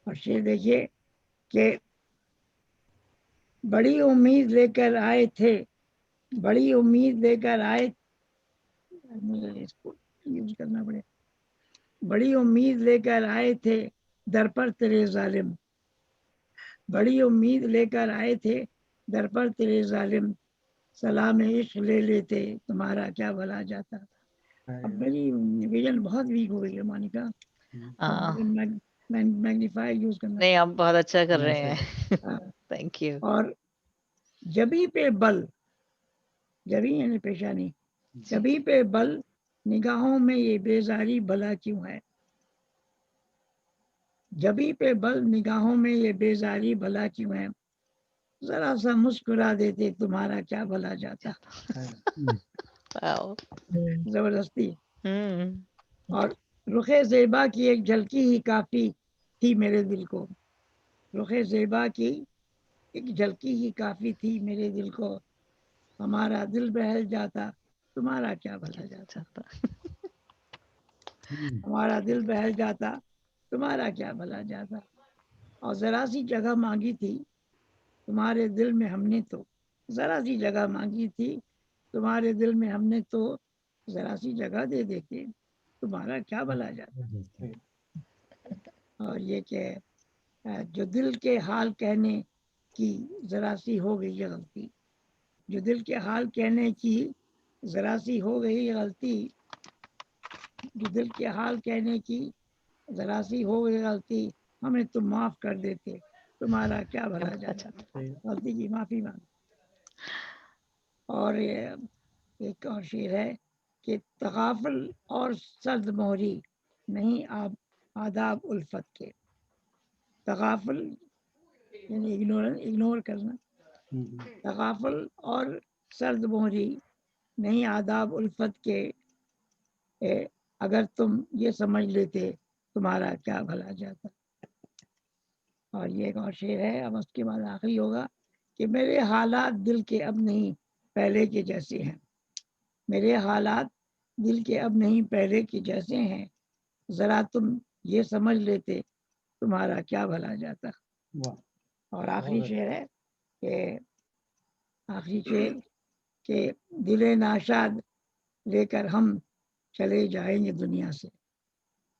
और शेर देखिए कि बड़ी उम्मीद लेकर आए थे, बड़ी उम्मीद लेकर आए, मुझे इसको यूज करना पड़ेगा, बड़ी उम्मीद लेकर आए थे दर पर तेरे जालिम, बड़ी उम्मीद लेकर आए थे दर पर तेरे जालिम, सलाम इश्क ले लेते तुम्हारा क्या भला जाता। अब मेरी विजन बहुत वीक हो गई है मोनिका, मैग्नीफायर यूज करना। नहीं, आप बहुत अच्छा कर रहे हैं। हाँ, थैंक यू। और जबी पे बल, जबी यानी पेशानी, जबी पे बल, निगाहों में ये बेजारी भला क्यों है, जबी पे बल, निगाहों में ये बेजारी भला क्यों है, जरा सा मुस्कुरा देते तुम्हारा क्या भला जाता। वाओ। जबरदस्ती। और रुखे ज़ेबा की एक झलकी ही काफी थी मेरे दिल को, रुखे ज़ेबा की एक झलकी ही काफी थी मेरे दिल को, हमारा दिल बहल जाता तुम्हारा क्या भला जाता, हमारा दिल बहल जाता तुम्हारा क्या भला जाता। और जरा सी जगह मांगी थी तुम्हारे दिल में हमने तो, जरा सी जगह मांगी थी तुम्हारे दिल में हमने तो, जरा सी जगह दे देते तुम्हारा क्या भला जाता। और ये कि जो दिल के हाल कहने की जरा सी हो गई ये गलती, जो दिल के हाल कहने की जरा सी हो गई ये गलती, जो दिल के हाल कहने की जरा सी हो गई गलती, हमें तुम माफ कर देते तुम्हारा क्या भला जाता। गलती की माफी मांग। और ये एक और शेर है कि तगाफल और सर्द मोहरी नहीं आप आदाब उल्फत के, तगाफल यानी इग्नोर करना, तगाफल और सर्द मोहरी नहीं आदाब उल्फत के, अगर तुम ये समझ लेते तुम्हारा क्या भला जाता। और ये एक और शेर है, अब उसके बाद आखिरी होगा कि मेरे हालात दिल के अब नहीं पहले के जैसे हैं, मेरे हालात दिल के अब नहीं पहले के जैसे हैं, जरा तुम ये समझ लेते तुम्हारा क्या भला जाता। और आखिरी शेर है कि आखिरी शेर के दिले नाशाद लेकर हम चले जाएंगे दुनिया से,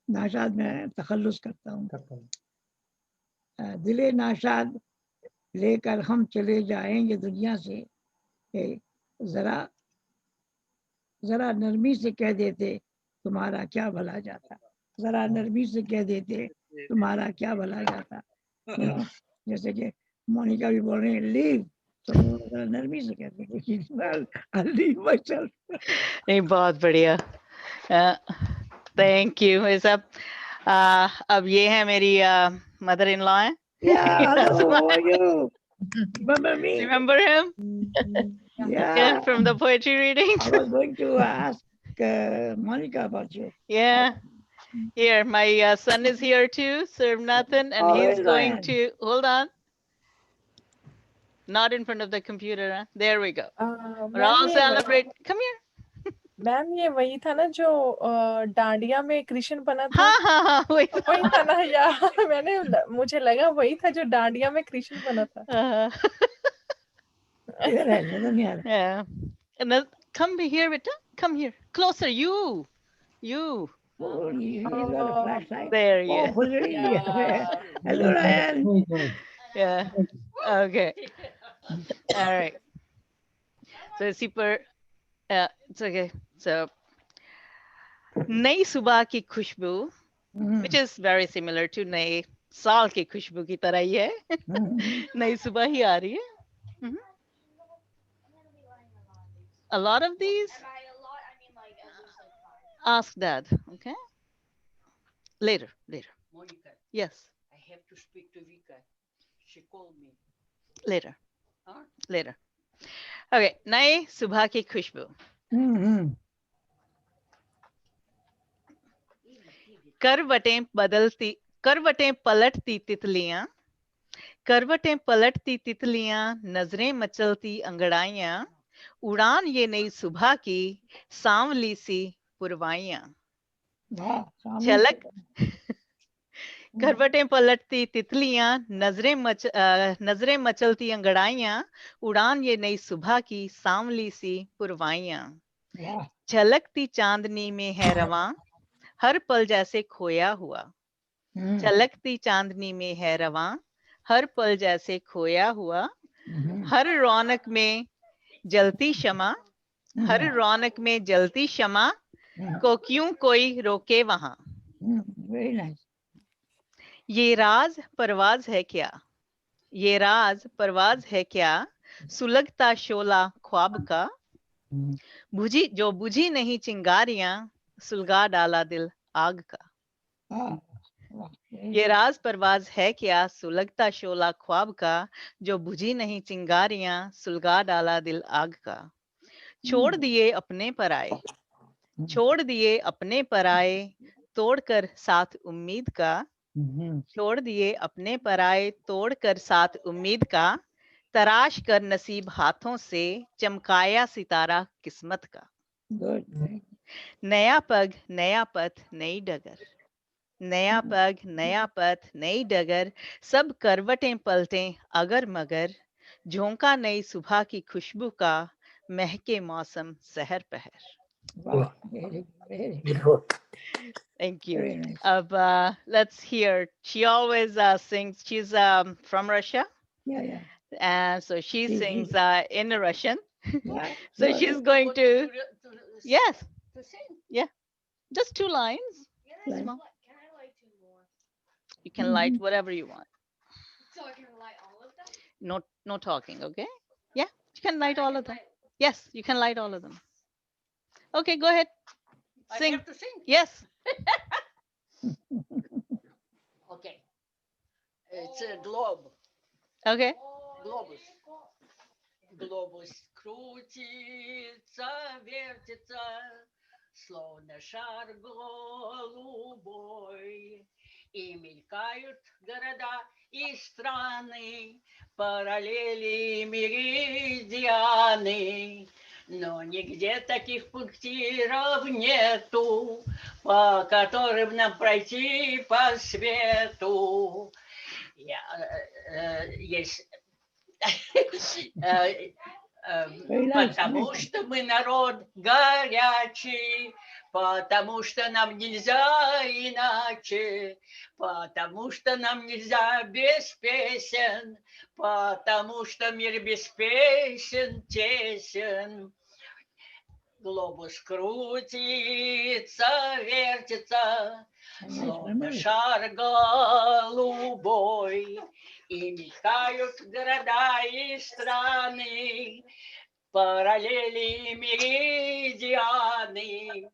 नाशाद में तखल्लुस करता हूँ, दिले नाशाद लेकर हम चले जाएंगे दुनिया से, जरा जरा नरमी से कह देते तुम्हारा क्या भला जाता, जरा नरमी से कह देते तुम्हारा क्या भला जाता। जैसे कि मोनिका भी बोल रही है लीव, तो जरा नरमी से कहते नहीं, बहुत बढ़िया। Thank you. ये सब अब ये है मेरी मदर इन लॉ है। Remember him? Yeah, from the poetry reading. I was going to ask Monica about you. Yeah. Here, my son is here too, Sir Nathan, and he's going to, hold on. Not in front of the computer. Huh? There we go. We're all celebrate. Come here. Ma'am ये वही था ना जो डांडिया में कृष्ण बना था। हाँ, वही था ना यार, मुझे लगा वही था जो डांडिया में कृष्ण बना था। Yeah. And then come here, Vita. Come here. Closer. You. Oh, he's got a flashlight. There you go. Hello, Ryan. Yeah. Okay. All right. So super. It's okay. So नई सुबह की खुशबू, which is very similar to नए साल की खुशबू की तरह ही है। नई सुबह ही आ रही है। A lot of these? Ask Dad, okay? Later. Monica. Yes. I have to speak to Vika. She called me. Later. Huh? Later. Okay. नई सुबह की खुशबू। करवटें पलटती तितलियां, करवटें पलटती तितलियां, नजरें मचलती अंगड़ाइयां, उड़ान ये नई सुबह की सांवली सी पुरवाइयां। झलक करवटें पलटती तितलियां, नजरें मचलती अंगड़ाइयां, उड़ान ये नई सुबह की सांवली सी पुरवाइयां। झलकती चांदनी में है रवां, हर पल जैसे खोया हुआ। झलकती चांदनी में है रवां, हर पल जैसे खोया हुआ। हर रौनक में जलती शमा, हर रौनक में जलती शमा को क्यों कोई रोके वहां। Very nice. ये राज परवाज है क्या, ये राज परवाज है क्या, सुलगता शोला ख्वाब का। बुझी नहीं चिंगारियां, सुलगा डाला दिल आग का। ये राज परवाज है क्या, सुलगता शोला ख्वाब का, जो बुझी नहीं चिंगारियां, सुलगा डाला दिल आग का। छोड़ दिए अपने पराए, छोड़ दिए अपने पराए, तोड़कर साथ उम्मीद का। छोड़ दिए अपने पराए, तोड़कर साथ उम्मीद का। तराश कर नसीब हाथों से, चमकाया सितारा किस्मत का। नया पग नया पथ नई डगर, नया पग नया पथ नई डगर, सब करवटें पलटें अगर मगर। झोंका नई सुबह की खुशबू का, महके मौसम सहर पहर। Thank you. Very nice. Let's hear. She always sings. She's from Russia. Yeah. And so she sings in Russian. Yeah. So she's going to, yes, To sing. yeah, just 2 lines. Can I Small. light 2 more? You can light whatever you want. So I can light all of them? No talking, okay? Yeah, you can light all of them. Yes, you can light all of them. Okay, go ahead. Sing. I have to sing? Yes. Okay. It's a globe. Okay. Глобус. Глобус крутится, вертится, словно шар голубой. И мелькают города и страны, параллели, меридианы. Но нигде таких пунктиров нету, по которым нам пройти по свету. Есть... Потому что мы народ горячий, потому что нам нельзя иначе, потому что нам нельзя без песен, потому что мир без песен тесен. Глобус крутится, вертится, словно шар голубой, и мелькают города и страны, параллели и меридианы.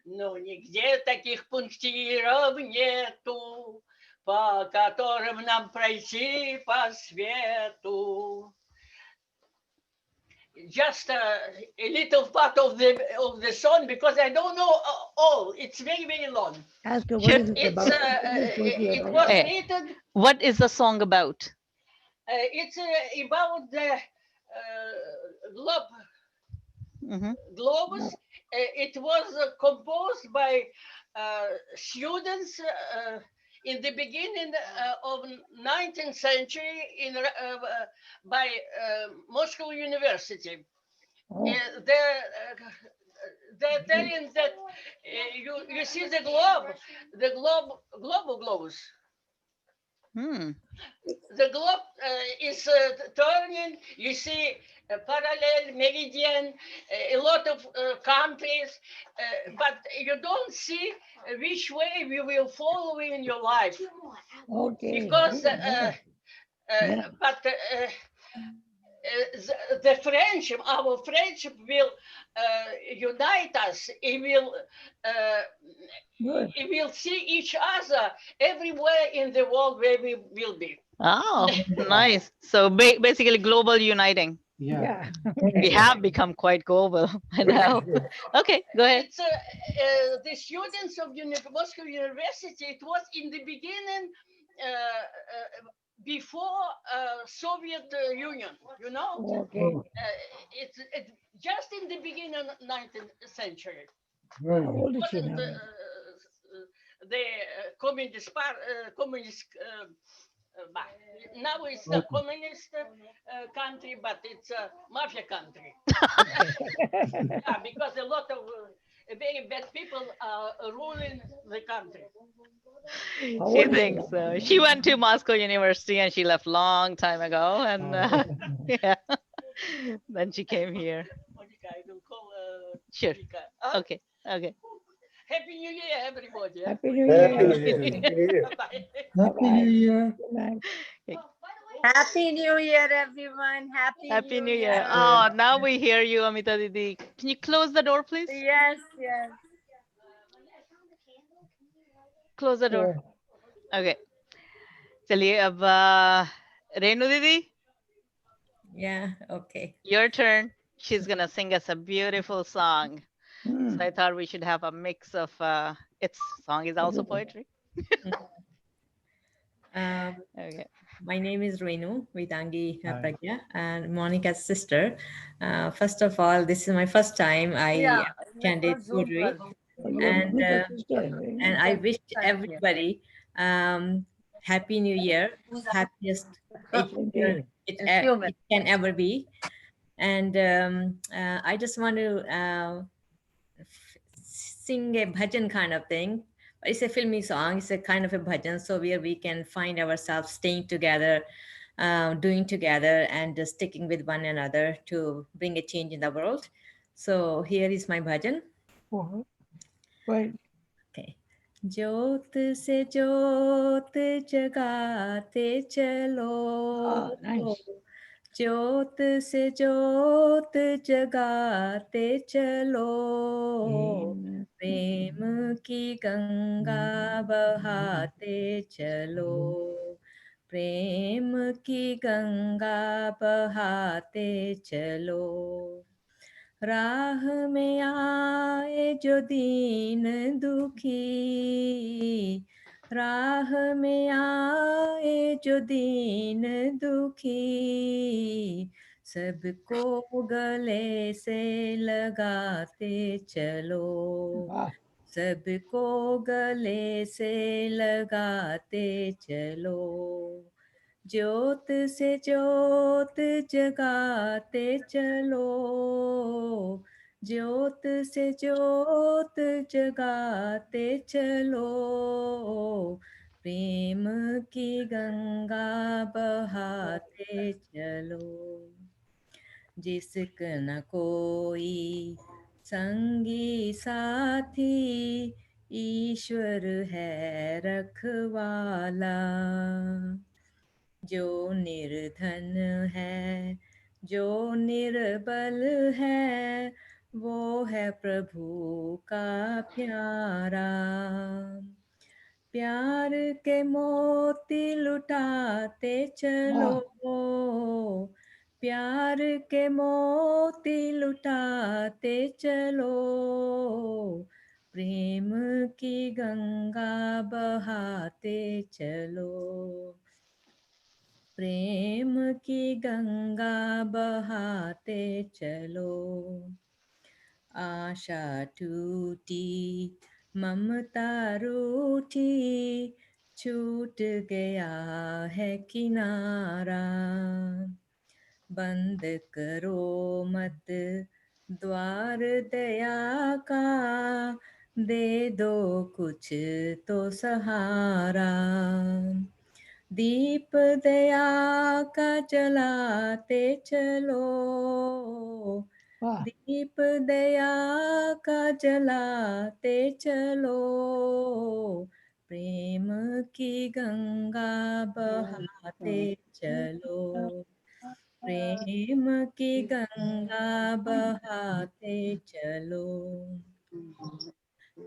Но нигде таких пунктиров нету, по которым нам пройти по свету. Just a little part of the song, because I don't know all. It's very, very long. Ask her what is it about. It was written. What is the song about? It's about the globe. Globus. It was composed by students in the beginning of 19th century by Moscow University. They're telling that you see the globus. The globe is turning. You see parallel, meridian, a lot of countries, but you don't see which way you will follow in your life. Okay. Because, but the friendship, our friendship will unite us. It will see each other everywhere in the world where we will be. Oh, nice. So basically global uniting. Yeah. We have become quite global now. Okay, go ahead. It's the students of Moscow University. It was in the beginning before Soviet Union. You know, Okay. it's just in the beginning of 19th century. Very How good. old is she Wasn't now? the communist but now it's a communist country, but it's a mafia country. Yeah, because a lot of very bad people are ruling the country. How She old is she thinks now? so. She went to Moscow University and she left long time ago, and yeah, then she came here. Monica, I will call Sure. Monica. Okay. Okay. Happy New Year, everybody. Happy New Happy Year. New Year. Happy New Year. Bye. Happy New Year. Good night. Happy New Year, everyone. Happy New Year. Oh, now we hear you, Amita Didi. Can you close the door, please? Yes, yes. Close the door. Sure. Okay. चलिए अब रेनू दीदी, Yeah, okay. your turn. She's gonna sing us a beautiful song. Hmm. So I thought we should have a mix of its song is also poetry. Okay. My name is Renu Vedangi Hi. Pragya and Monica's sister. First of all, this is my first time I attended poetry, Oh, you are and Monica's sister. Very and nice. I wish everybody Happy New Year, happiest Same to you. it can ever be. And I just want to sing a bhajan kind of thing. It's a filmy song. It's a kind of a bhajan, so where we can find ourselves staying together, doing together, and just sticking with one another to bring a change in the world. So here is my bhajan. Right. Okay. ज्योत से ज्योत जगाते चलो, Nice. ज्योत से ज्योत जगाते चलो, प्रेम की गंगा बहाते चलो, प्रेम की गंगा बहाते चलो, राह में आए जो दीन दुखी, राह में आए जो दीन दुखी, सबको गले से लगाते चलो, सबको गले से लगाते चलो, ज्योत से ज्योत जगाते चलो, ज्योत से ज्योत जगाते चलो, प्रेम की गंगा बहाते चलो, जिसक न कोई संगी साथी, ईश्वर है रखवाला, जो निर्धन है, जो निर्बल है, वो है प्रभु का प्यारा, प्यार के मोती लुटाते चलो, प्यार के मोती लुटाते चलो, प्रेम की गंगा बहाते चलो, प्रेम की गंगा बहाते चलो, आशा टूटी ममता रूठी, छूट गया है किनारा, बंद करो मत द्वार दया का, दे दो कुछ तो सहारा, दीप दया का जलाते चलो, दीप दया का जलाते चलो, प्रेम की गंगा बहाते चलो, प्रेम की गंगा बहाते चलो,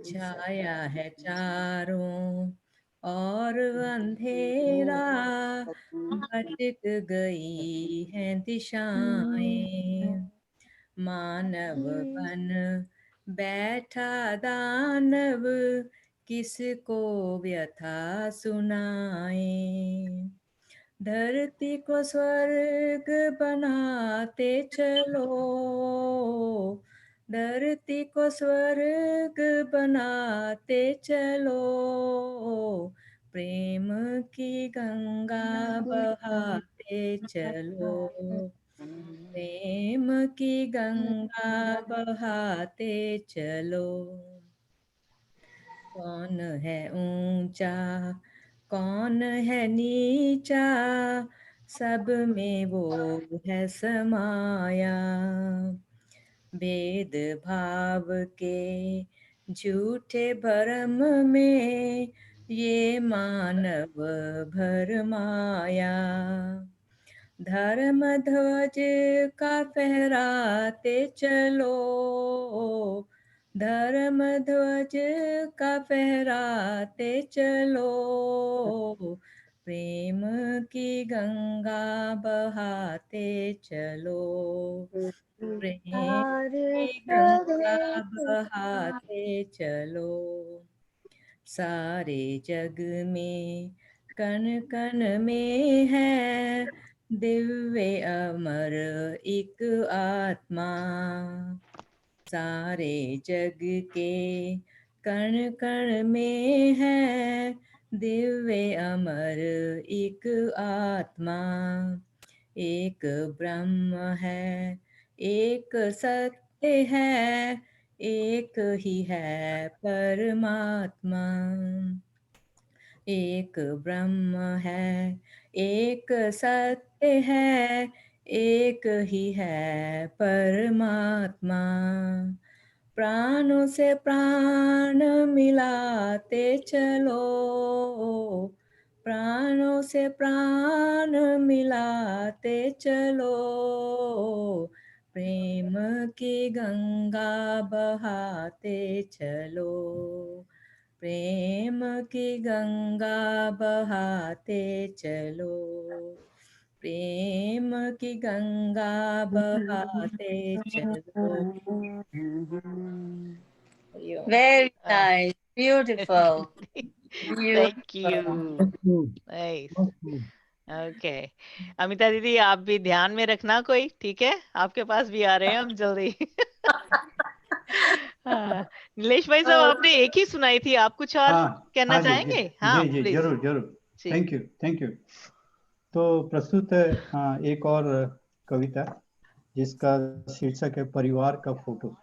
छाया है चारों और अंधेरा भटक गई हैं दिशाएं। मानव बन बैठा दानव, किसको व्यथा सुनाए। धरती को स्वर्ग बनाते चलो, धरती को स्वर्ग बनाते चलो। प्रेम की गंगा बहाते चलो, प्रेम की गंगा बहाते चलो। कौन है ऊंचा कौन है नीचा, सब में वो है समाया। भेद भाव के झूठे भरम में ये मानव भरमाया। धर्म ध्वज का फहराते चलो, धर्म ध्वज का फहराते चलो। प्रेम की गंगा बहाते चलो, प्रेम की गंगा बहाते चलो। सारे जग में कण कण में है दिव्य अमर एक आत्मा। सारे जग के कण कण में है दिव्य अमर एक आत्मा। एक ब्रह्म है, एक सत्य है, एक ही है परमात्मा। एक ब्रह्म है, एक सत्य है, एक ही है परमात्मा। प्राणों से प्राण मिलाते चलो, प्राणों से प्राण मिलाते चलो। प्रेम की गंगा बहाते चलो, प्रेम की गंगा बहाते चलो, प्रेम की गंगा बहाते चलो। Very nice, beautiful. Thank you. Nice. Okay. Amita दीदी, आप भी ध्यान में रखना कोई, ठीक है? आपके पास भी आ रहे हैं हम जल्दी। हाँ, नीलेश भाई साहब, आपने एक ही सुनाई थी, आप कुछ और कहना चाहेंगे? हाँ, जी प्लीज। जरूर जरूर। Thank you. तो प्रस्तुत है एक और कविता जिसका शीर्षक है परिवार का फोटो।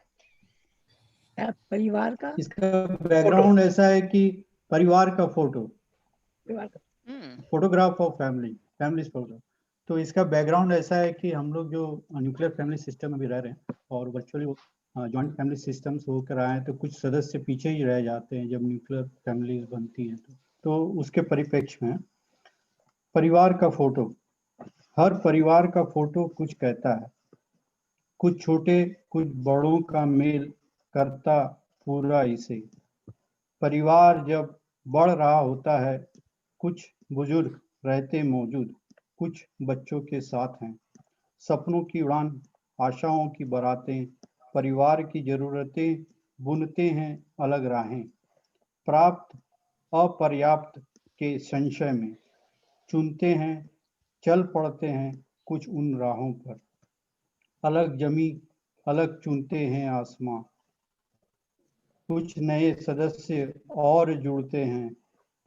परिवार का इसका बैकग्राउंड ऐसा है कि परिवार का photo, photograph of family photo. तो इसका बैकग्राउंड ऐसा है कि हम लोग जो न्यूक्लियर फैमिली सिस्टम में भी रह रहे हैं और वर्चुअली जॉइंट फैमिली सिस्टम्स होकर आए हैं, तो कुछ सदस्य पीछे ही रह जाते हैं जब न्यूक्लियर फैमिलीज बनती हैं। तो उसके परिप्रेक्ष्य में परिवार का फोटो। हर परिवार का फोटो कुछ कहता है, कुछ छोटे कुछ बड़ों का मेल करता पूरा इसे। परिवार जब बढ़ रहा होता है, कुछ बुजुर्ग रहते मौजूद, कुछ बच्चों के साथ हैं। सपनों की उड़ान, आशाओं की बारातें, परिवार की जरूरतें बुनते हैं अलग राहें। प्राप्त अपर्याप्त के संशय में चुनते हैं, चल पड़ते हैं कुछ उन राहों पर। अलग जमी अलग चुनते हैं आसमां, कुछ नए सदस्य और जुड़ते हैं,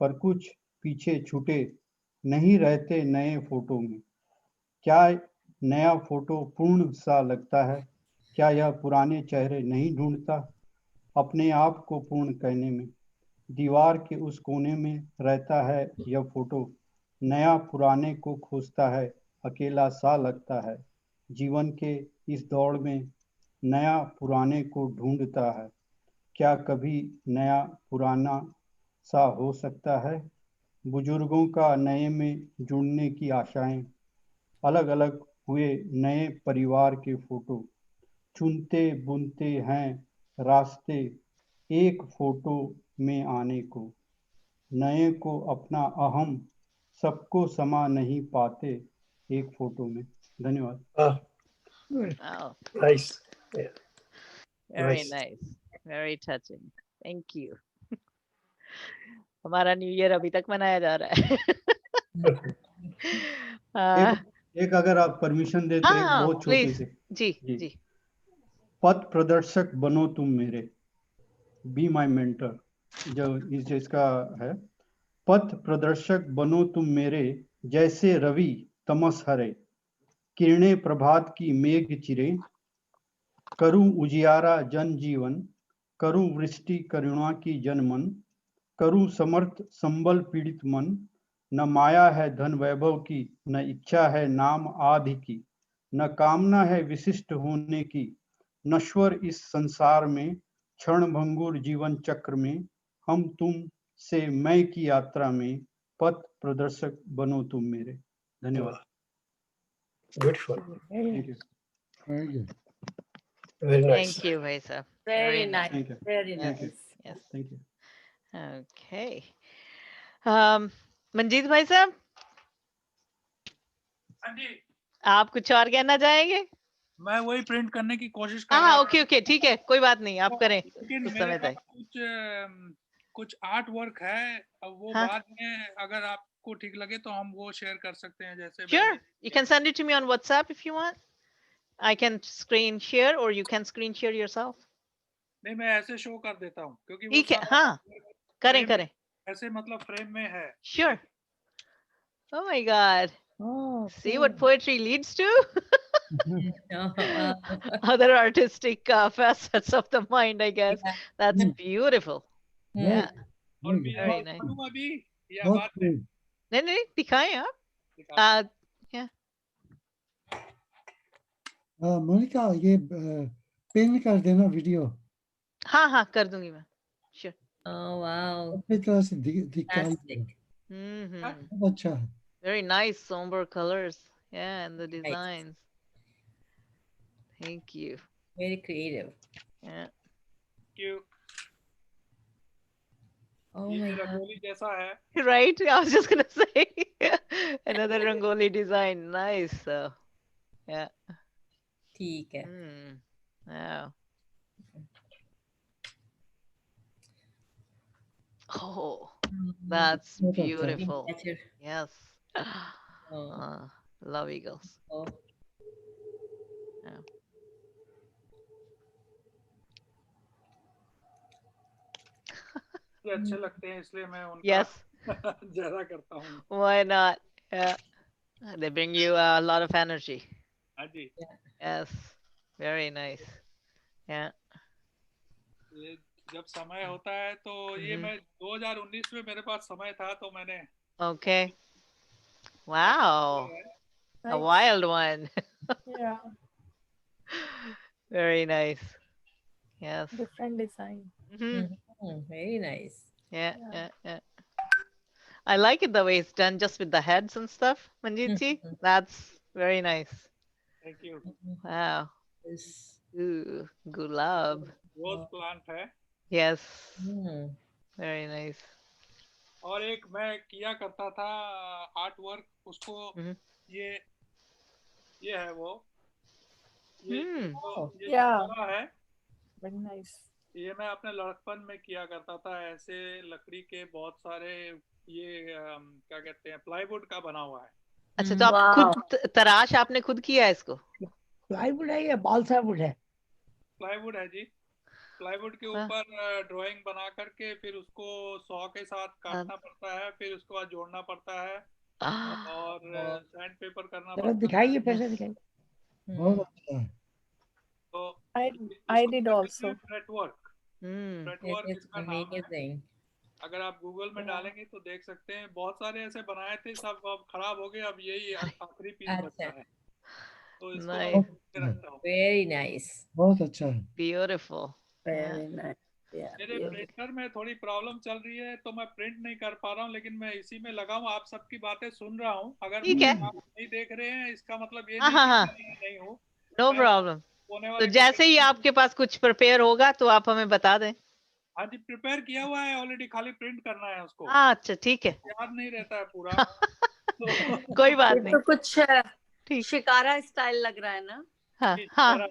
पर कुछ पीछे छूटे नहीं रहते नए फोटो में। क्या नया फोटो पूर्ण सा लगता है? क्या यह पुराने चेहरे नहीं ढूंढता अपने आप को पूर्ण कहने में? दीवार के उस कोने में रहता है यह फोटो, नया पुराने को खोजता है, अकेला सा लगता है। जीवन के इस दौड़ में नया पुराने को ढूंढता है। क्या कभी नया पुराना सा हो सकता है? बुजुर्गों का नए में जुड़ने की आशाएं, अलग अलग हुए नए परिवार के फोटो, चुनते बुनते हैं रास्ते एक फोटो में आने को। नए को अपना अहम, सबको समा नहीं पाते एक फोटो में। धन्यवाद। Wow, nice very nice, very touching. Thank you. हमारा न्यू ईयर अभी तक मनाया जा रहा है। एक अगर आप परमिशन देते हैं, हाँ, बहुत छोटी प्लीज। सी। जी। पथ प्रदर्शक बनो तुम मेरे, बी माई मेंटर, जो इसका है। पथ प्रदर्शक बनो तुम मेरे, जैसे रवि तमस हरे, किरणें प्रभात की मेघ चिरे, करूं उजियारा जन जीवन, करूं वृष्टि करुणा की जनमन, करूं समर्थ संबल पीड़ित मन, न माया है धन वैभव की, न इच्छा है नाम आदि की, न कामना है विशिष्ट होने की, नश्वर इस संसार में, क्षण भंगुर जीवन चक्र में, हम तुम से मैं की यात्रा में, पथ प्रदर्शक बनो तुम मेरे। धन्यवाद। Beautiful, thank you. Very good. Very nice. Thank you, भाई साहब। Very nice. Thank you. Very Yes, nice. yes. Thank you. Okay. Manjeet भाई साहब, हाँ जी, आप कुछ और कहना चाहेंगे? मैं वही प्रिंट करने की कोशिश कर रहा हाँ, था। ओके, ठीक है, कोई बात नहीं, आप करें लेकिन कुछ मेरे समय पास तक। कुछ आर्ट वर्क है, अब वो हाँ। बाद में अगर आपको ठीक लगे तो हम वो शेयर कर सकते हैं। जैसे Sure, you can send it to me on WhatsApp if you want. I can screen share or you can screen share yourself. नहीं, मैं ऐसे शो कर देता हूँ क्योंकि वो ठीक है, सारा हाँ, करें। ऐसे मतलब फ्रेम में है। Sure. Oh my God. Oh, See what poetry leads to? Oh, Other artistic facets of the mind, I guess. Yeah. That's beautiful. Yeah. और Very भी good. Very और nice. करूँ अभी या बहुत बाद में? good. नहीं, दिखाएं आप। दिखाता Yeah. मोनिका, ये पिन कर देना वीडियो, हाँ, कर दूंगी मैं। Sure. oh wow. अच्छी तरह से दिखा। Fantastic. बहुत अच्छा है। Very nice somber colors. Yeah, and the Nice. designs. Thank you. Very creative. Yeah. क्यों? Oh ये my भी God. रंगोली जैसा है। Right. I was just gonna say another Rangoli design. Nice. Yeah. ठीक है. Wow. Oh, that's बहुत अच्छा है। beautiful. Better. Yes. Oh. Love eagles. Oh. Yeah. ये अच्छे लगते हैं इसलिए मैं उनका Yes. ज्यादा करता हूँ। Why not? Yeah. They bring you a lot of energy. हाँ जी। Yes. Very nice. Yeah. ये जब समय होता है तो ये मैं 2019 में मेरे पास समय था तो मैंने Okay. Wow. A Nice. wild one. Yeah, Very nice. Yes. different design. Very nice. Yeah. I like it the way it's done just with the heads and stuff, Manjeet ji. That's very nice. Thank you. Wow. Yes. Ooh, gulab. Rose plant है। Yes. Very nice. और एक मैं किया करता था art work, उसको ये है वो ये Yeah. है। Very nice. ये मैं अपने लड़कपन में किया करता था। ऐसे लकड़ी के बहुत सारे ये क्या कहते हैं, प्लाईवुड का बना हुआ है। अच्छा, तो आप खुद तराश आपने खुद किया है इसको? प्लाईवुड है या बालसा वुड है? प्लाईवुड है जी। प्लाईवुड के ऊपर ड्राइंग बना करके फिर उसको सॉ के साथ काटना पड़ता है, फिर उसके बाद जोड़ना पड़ता है और सैंड पेपर करना पड़ता है। दिखाइए, पैसे दिखाइए। बहुत अच्छा है। तो I did also. फ्रेटवर्क इसका नाम है। अगर आप गूगल में डालेंगे तो देख सकते हैं। बहुत सारे ऐसे बनाए थे, सब अब खराब हो गए। अब यही आखिरी पीस बचा है, तो इसको रखता हूँ। Very nice. बहुत अच्छा है। Beautiful. Very nice. Yeah. मेरे प्रिंटर में थोड़ी प्रॉब्लम चल रही है तो मैं प्रिंट नहीं कर पा रहा हूँ, लेकिन मैं इसी में लगा हूँ। आप सबकी बातें सुन रहा हूँ। अगर आप नहीं देख रहे हैं इसका मतलब ये नहीं हूँ। No problem. तो जैसे ही आपके पास कुछ प्रिपेयर होगा तो आप हमें बता दें। हाँ जी, प्रिपेयर किया हुआ है ऑलरेडी, खाली प्रिंट करना है उसको। अच्छा ठीक है। याद नहीं रहता है पूरा। तो कोई बात ये नहीं। तो कुछ ठीक। शिकारा स्टाइल लग रहा है ना? हाँ हाँ,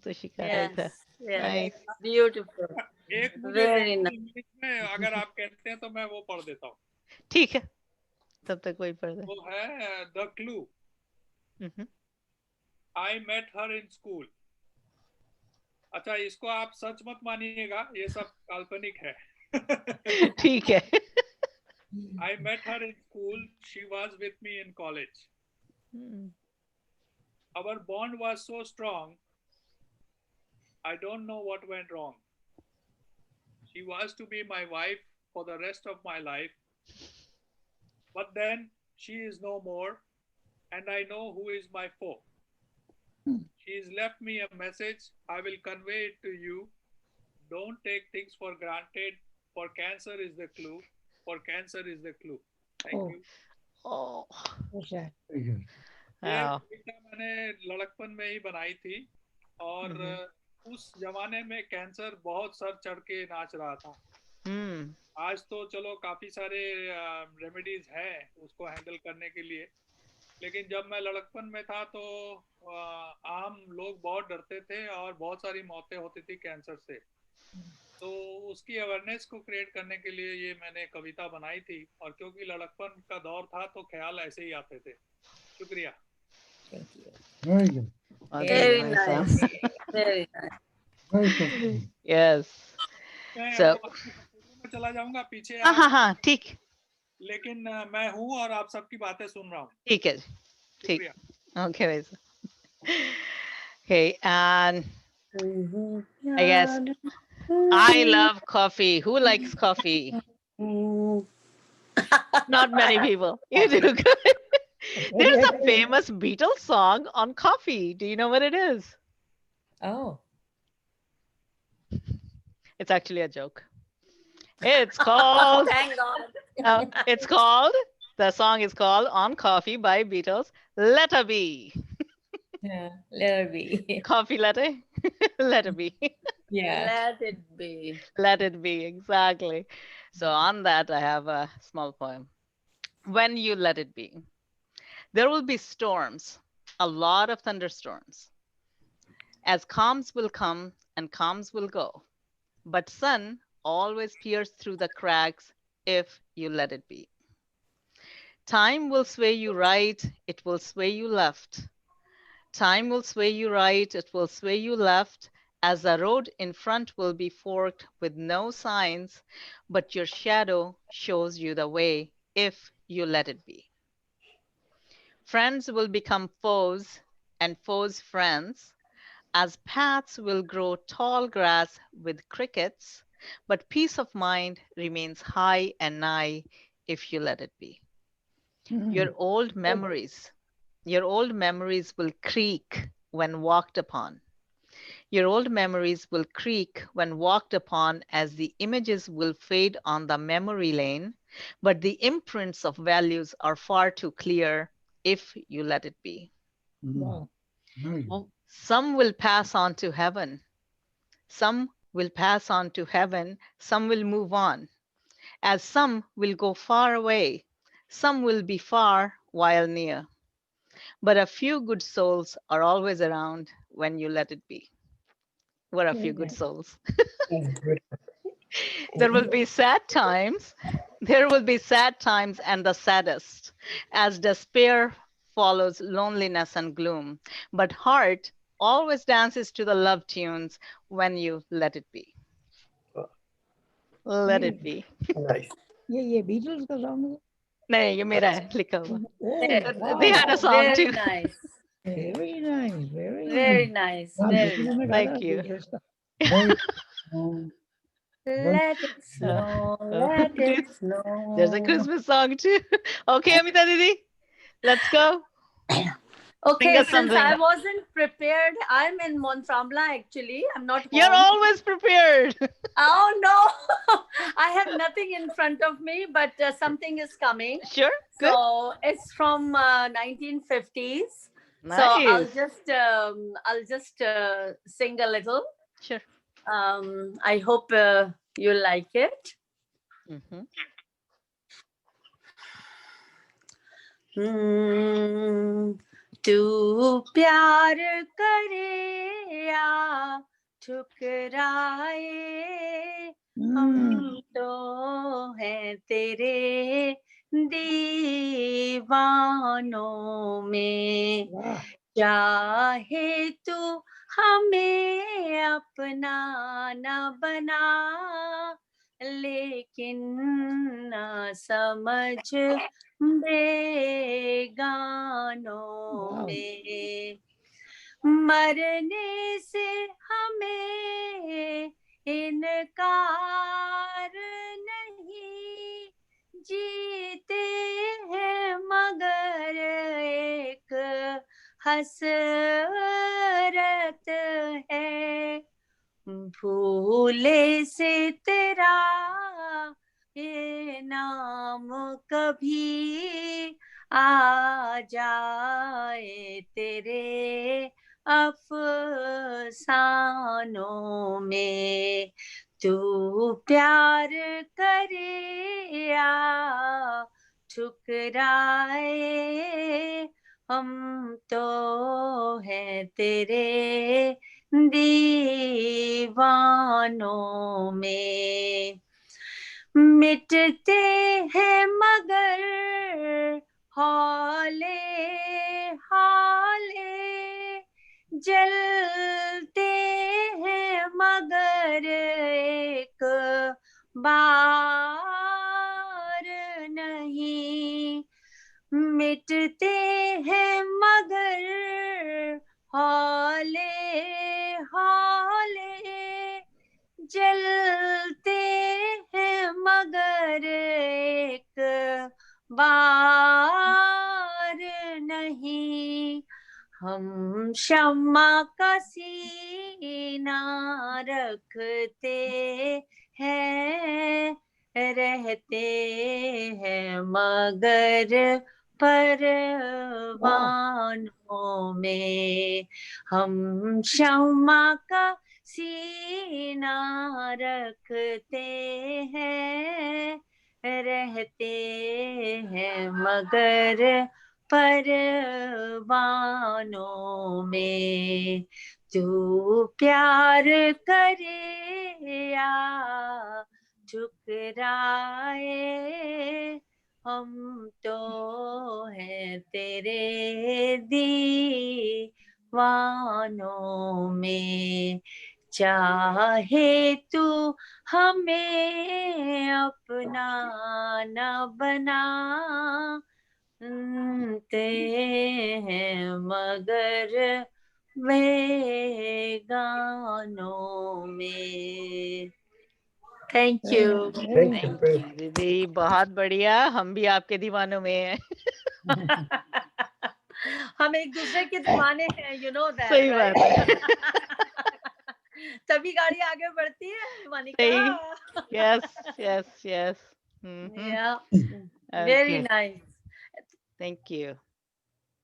तो शिकारा ही था। Yes, yes, Nice. beautiful, एक मुझे very nice. इंग्लिश में अगर आप कहते हैं तो मैं वो पढ़ देता हूँ। ठीक है, तब तक वही पढ़ दे। वो है the clue. I met her in school. अच्छा, इसको आप सच मत मानिएगा, ये सब काल्पनिक है। ठीक है। I met her in school. She was with me in college. Our bond was so strong. I don't know what went wrong. She was to be my wife for the rest of my life. But then she is no more, and I know who is my foe. She's left me a message. I will convey it to you. Don't take things for granted, for cancer is the clue. For cancer is the clue. Thank you. Oh. ये कविता मैंने लड़कपन में ही बनाई थी, और उस जमाने में कैंसर बहुत सर चढ़ के नाच रहा था। आज तो चलो काफी सारे रेमेडीज हैं उसको हैंडल करने के लिए, लेकिन जब मैं लड़कपन में था तो आम लोग बहुत डरते थे और बहुत सारी मौतें होती थी कैंसर से। तो उसकी अवेयरनेस को क्रिएट करने के लिए ये मैंने कविता बनाई थी, और क्योंकि लड़कपन का दौर था तो ख्याल ऐसे ही आते थे। शुक्रिया। Very good. Very nice. Very nice. Very good. Yes. मैं मैं चला जाऊंगा पीछे। हाँ ठीक। लेकिन मैं हूँ और आप सबकी बातें सुन रहा हूँ। ठीक है, ठीक। Okay, वैसे। Okay, and I guess I love coffee. Who likes coffee? Not many people. You do good. There's a famous Beatles song on coffee. Do you know what it is? Oh. It's actually a joke. It's called. Thank God. It's called. The song is called "On Coffee" by Beatles. Letter B. Yeah, letter B. Coffee latte. Letter B. Yeah. Let it be. Let it be, exactly. So on that, I have a small poem. When you let it be. There will be storms, a lot of thunderstorms. As calms will come and calms will go. But sun always peers through the cracks if you let it be. Time will sway you right, it will sway you left. Time will sway you right, it will sway you left, as the road in front will be forked with no signs, but your shadow shows you the way if you let it be. Friends will become foes and foes friends, as paths will grow tall grass with crickets, but peace of mind remains high and nigh if you let it be. Your old memories will creak when walked upon. Your old memories will creak when walked upon, as the images will fade on the memory lane, but the imprints of values are far too clear if you let it be. Wow. Some will pass on to heaven. Some will pass on to heaven. Some will move on. As some will go far away, some will be far while near. But a few good souls are always around when you let it be. What a few good souls. There will be sad times. There will be sad times and the saddest, as despair follows loneliness and gloom. But heart always dances to the love tunes when you let it be. Let it be. Nice. ये Beatles का song है? नहीं, ये मेरा है लिखा हुआ. Oh, They had a song Very too. nice. Very nice. Very nice. Very nice. Thank you. Let it snow. Let it snow. There's a Christmas song too. Okay, Amita Didi, let's go. Okay, Sing us since something. I wasn't prepared, I'm in Montramla actually. I'm not home. You're always prepared. Oh no, I have nothing in front of me, but something is coming. Sure, good. So it's from 1950s. Nice. So I'll just sing a little. Sure. I hope You like it? तू प्यार करे या ठुकराए, हम तो हैं तेरे दीवानों में। चाहे तू हमें अपना न बना, लेकिन ना समझ बेगानों में। मरने से हमें इनकार नहीं, जीते हैं मगर एक हसरत है। भूले से तेरा ये नाम कभी आ जाए तेरे अफसानों में। तू प्यार करे या ठुकराए, हम तो हैं तेरे दीवानों में। मिटते हैं मगर हौले हौले, जलते हैं मगर एक बार नहीं। मिटते हैं मगर हौले हौले, जलते हैं मगर एक बार नहीं। हम शम्मा का सीना रखते हैं, रहते हैं मगर परवानों में। हम शम्मा का सीना रखते हैं, रहते हैं मगर परवानों में। तू प्यार करे या ठुकराए, हम तो हैं तेरे दीवानों में। चाहे तू हमें अपना न बना, ते हैं मगर वे गानों में। Thank you. Thank you. दीदी बहुत बढ़िया, हम भी आपके दीवानों में हैं। हम एक दूसरे के दीवाने हैं, यू नो दैट। सही बात है। तभी गाड़ी आगे बढ़ती है Monica. Yes yes yes. Yeah, very nice. Thank you.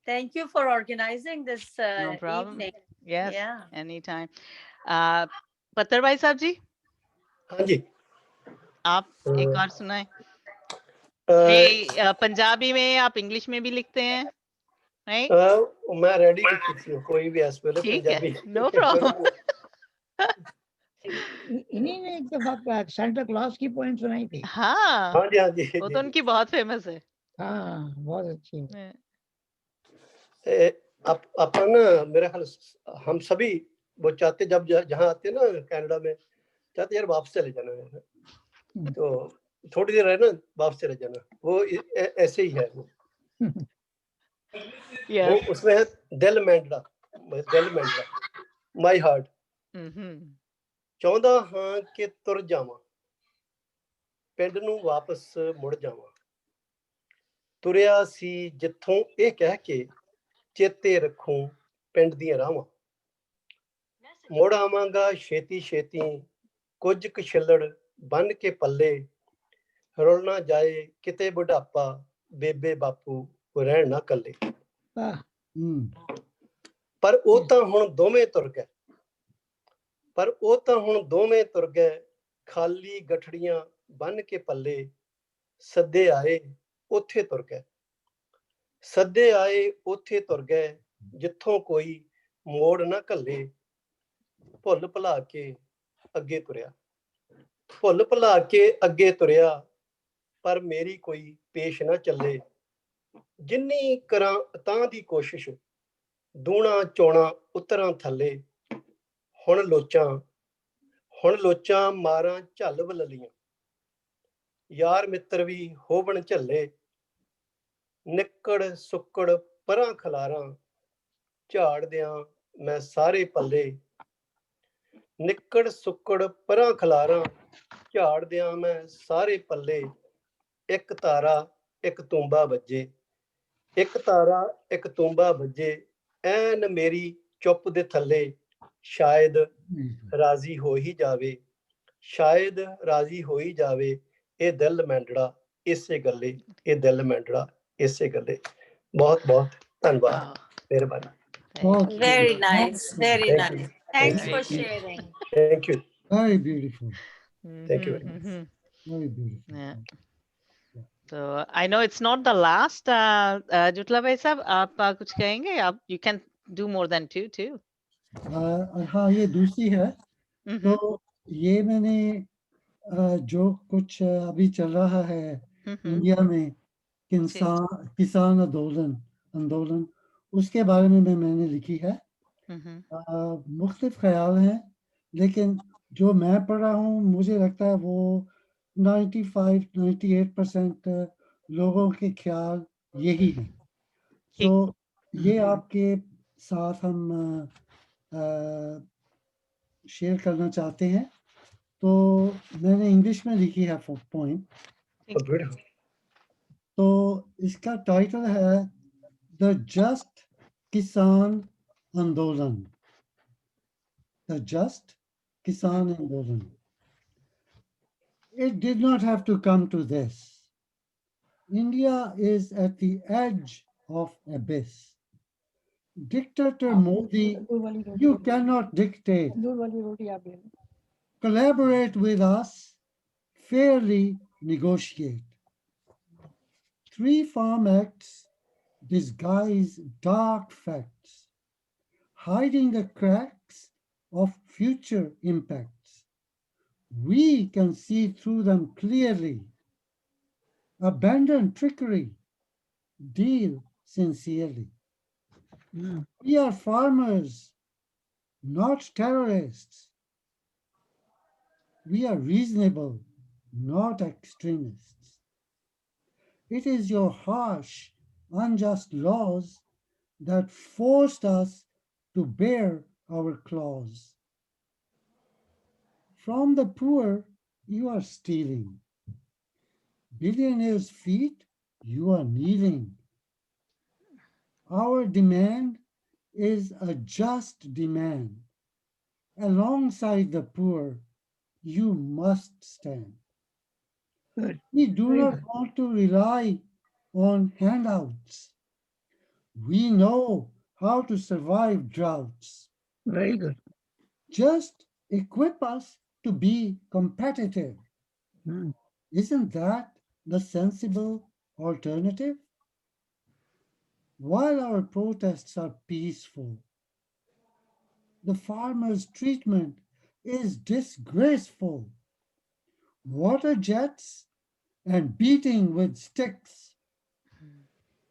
Thank you for organizing this No problem. evening. Yes, Yeah. anytime. पत्तर भाई साहब जी, हाँ जी, आप एक और सुनाएं। पंजाबी में, आप इंग्लिश में भी लिखते हैं, राइट? मैं रेडी लिखती हूँ कोई भी एस्पेक्ट पंजाबी। No problem. इन्हीं ने एक दफा सेंटा क्लॉज की पोएम सुनाई थी। हाँ हाँ जी हाँ जी, वो तो उनकी बहुत फेमस है। हाँ बहुत अच्छी है। अपन ना मेरे ख्याल हम सभी वो चाहते, जब जहाँ आते हैं ना कनाडा में, चाहते यार वापस चले जाना है, तो थोड़ी देर है ना वापस चले जाना, वो ऐसे ही है वो। वो उसमें है दिल मैंडा माई हार्ट। चाहता हाँ कि तुर जावां, पिंड नूं वापस मुड़ जावां, तुरिया सी जिथों ये कह के चेते रखूं पिंड ਦੀਆਂ ਰਾਵਾਂ। ਮੁੜ ਆਵਾਂਗਾ ਛੇਤੀ ਛੇਤੀ ਕੁਝ ਕੁ ਛਿੱਲੜ ਬੰਨ ਕੇ ਪੱਲੇ, ਰੁਲ ਨਾ ਜਾਏ ਕਿਤੇ ਬੁਢਾਪਾ ਬੇਬੇ ਬਾਪੂ ਰਹਿਣ ਨਾ ਕੱਲੇ। ਪਰ ਉਹ ਤਾਂ ਹੁਣ ਦੋਵੇਂ ਤੁਰ ਗਏ, ਖਾਲੀ ਗਠੜੀਆਂ ਬੰਨ ਕੇ ਪੱਲੇ ਸੱਦੇ ਆਏ ਉੱਥੇ ਤੁਰ ਗਏ ਸੱਦੇ ਆਏ ਉੱਥੇ ਤੁਰ ਗਏ ਜਿੱਥੋਂ ਕੋਈ ਮੋੜ ਨਾ ਘੱਲੇ ਭੁੱਲ ਭੁਲਾ ਕੇ ਅੱਗੇ ਤੁਰਿਆ ਭੁੱਲ ਭੁਲਾ ਕੇ ਅੱਗੇ ਤੁਰਿਆ ਪਰ ਮੇਰੀ ਕੋਈ ਪੇਸ਼ ਨਾ ਚੱਲੇ ਜਿੰਨੀ ਕਰਾਂ ਤਾਂ ਦੀ ਕੋਸ਼ਿਸ਼ ਦੂਣਾ ਚੋਣਾ ਉਤਰਾਂ ਥੱਲੇ ਹੁਣ ਲੋਚਾਂ ਮਾਰਾਂ ਝੱਲ ਬਲਲੀਆਂ ਯਾਰ ਮਿੱਤਰ ਵੀ ਹੋਵਣ ਝੱਲੇ ਨਿੱਕੜ ਸੁੱਕੜ ਪਰਾਂ ਖਲਾਰਾਂ ਝਾੜ ਦਿਆਂ ਮੈਂ ਸਾਰੇ ਪੱਲੇ ਨਿੱਕੜ ਸੁੱਕੜ ਪਰਾਂ ਖਲਾਰਾਂ ਝਾੜ ਦਿਆਂ ਮੈਂ ਸਾਰੇ ਪੱਲੇ ਇੱਕ ਤਾਰਾ ਇੱਕ ਤੂੰਬਾ ਵੱਜੇ ਇੱਕ ਤਾਰਾ ਇੱਕ ਤੂੰਬਾ ਵੱਜੇ ਐਨ ਮੇਰੀ ਚੁੱਪ ਦੇ ਥੱਲੇ ਸ਼ਾਇਦ ਰਾਜ਼ੀ ਹੋ ਹੀ ਜਾਵੇ ਸ਼ਾਇਦ ਰਾਜ਼ੀ ਹੋ ਹੀ ਜਾਵੇ ਇਹ ਦਿਲ ਮੈਂਡੜਾ ਇਸੇ ਗੱਲੇ ਇਹ ਦਿਲ ਮੈਂਡੜਾ ਇਸੇ ਗੱਲੇ ਬਹੁਤ ਬਹੁਤ ਧੰਨਵਾਦ ਮਿਹਰਬਾਨੀ Very nice. Very Thank nice. you. Thanks Thank for you. sharing. Thank you. Very beautiful. Thank you very much. Very beautiful. Yeah. So I know it's not the last. Jutla bhai sahab, आप कुछ कहेंगे? आप you can do more than two too. हाँ, ये दूसरी है। तो ये मैंने जो कुछ अभी चल रहा है इंडिया में किसान आंदोलन उसके बारे में मैंने लिखी है। मुख्तलिफ ख्याल हैं, लेकिन जो मैं पढ़ रहा हूँ मुझे लगता है वो 95-98% लोगों के ख्याल यही है। तो ये आपके साथ हम शेयर करना चाहते हैं। तो मैंने इंग्लिश में लिखी है पॉइंट। तो इसका टाइटल है द जस्ट किसान आंदोलन। द जस्ट किसान आंदोलन। It did not have to come to this. India is at the edge of abyss. Dictator Modi, you cannot dictate. Collaborate with us, fairly negotiate. 3 farm acts disguise dark facts, hiding the cracks of future impacts. We can see through them clearly. Abandon trickery, deal sincerely. We are farmers, not terrorists. We are reasonable, not extremists. It is your harsh, unjust laws that forced us to bear our claws. From the poor, you are stealing. Billionaires' feet, you are kneeling. Our demand is a just demand. Alongside the poor, you must stand. We do not want to rely on handouts. We know how to survive droughts. Very good. Just equip us to be competitive. Isn't that the sensible alternative? While our protests are peaceful, the farmers' treatment is disgraceful. Water jets and beating with sticks.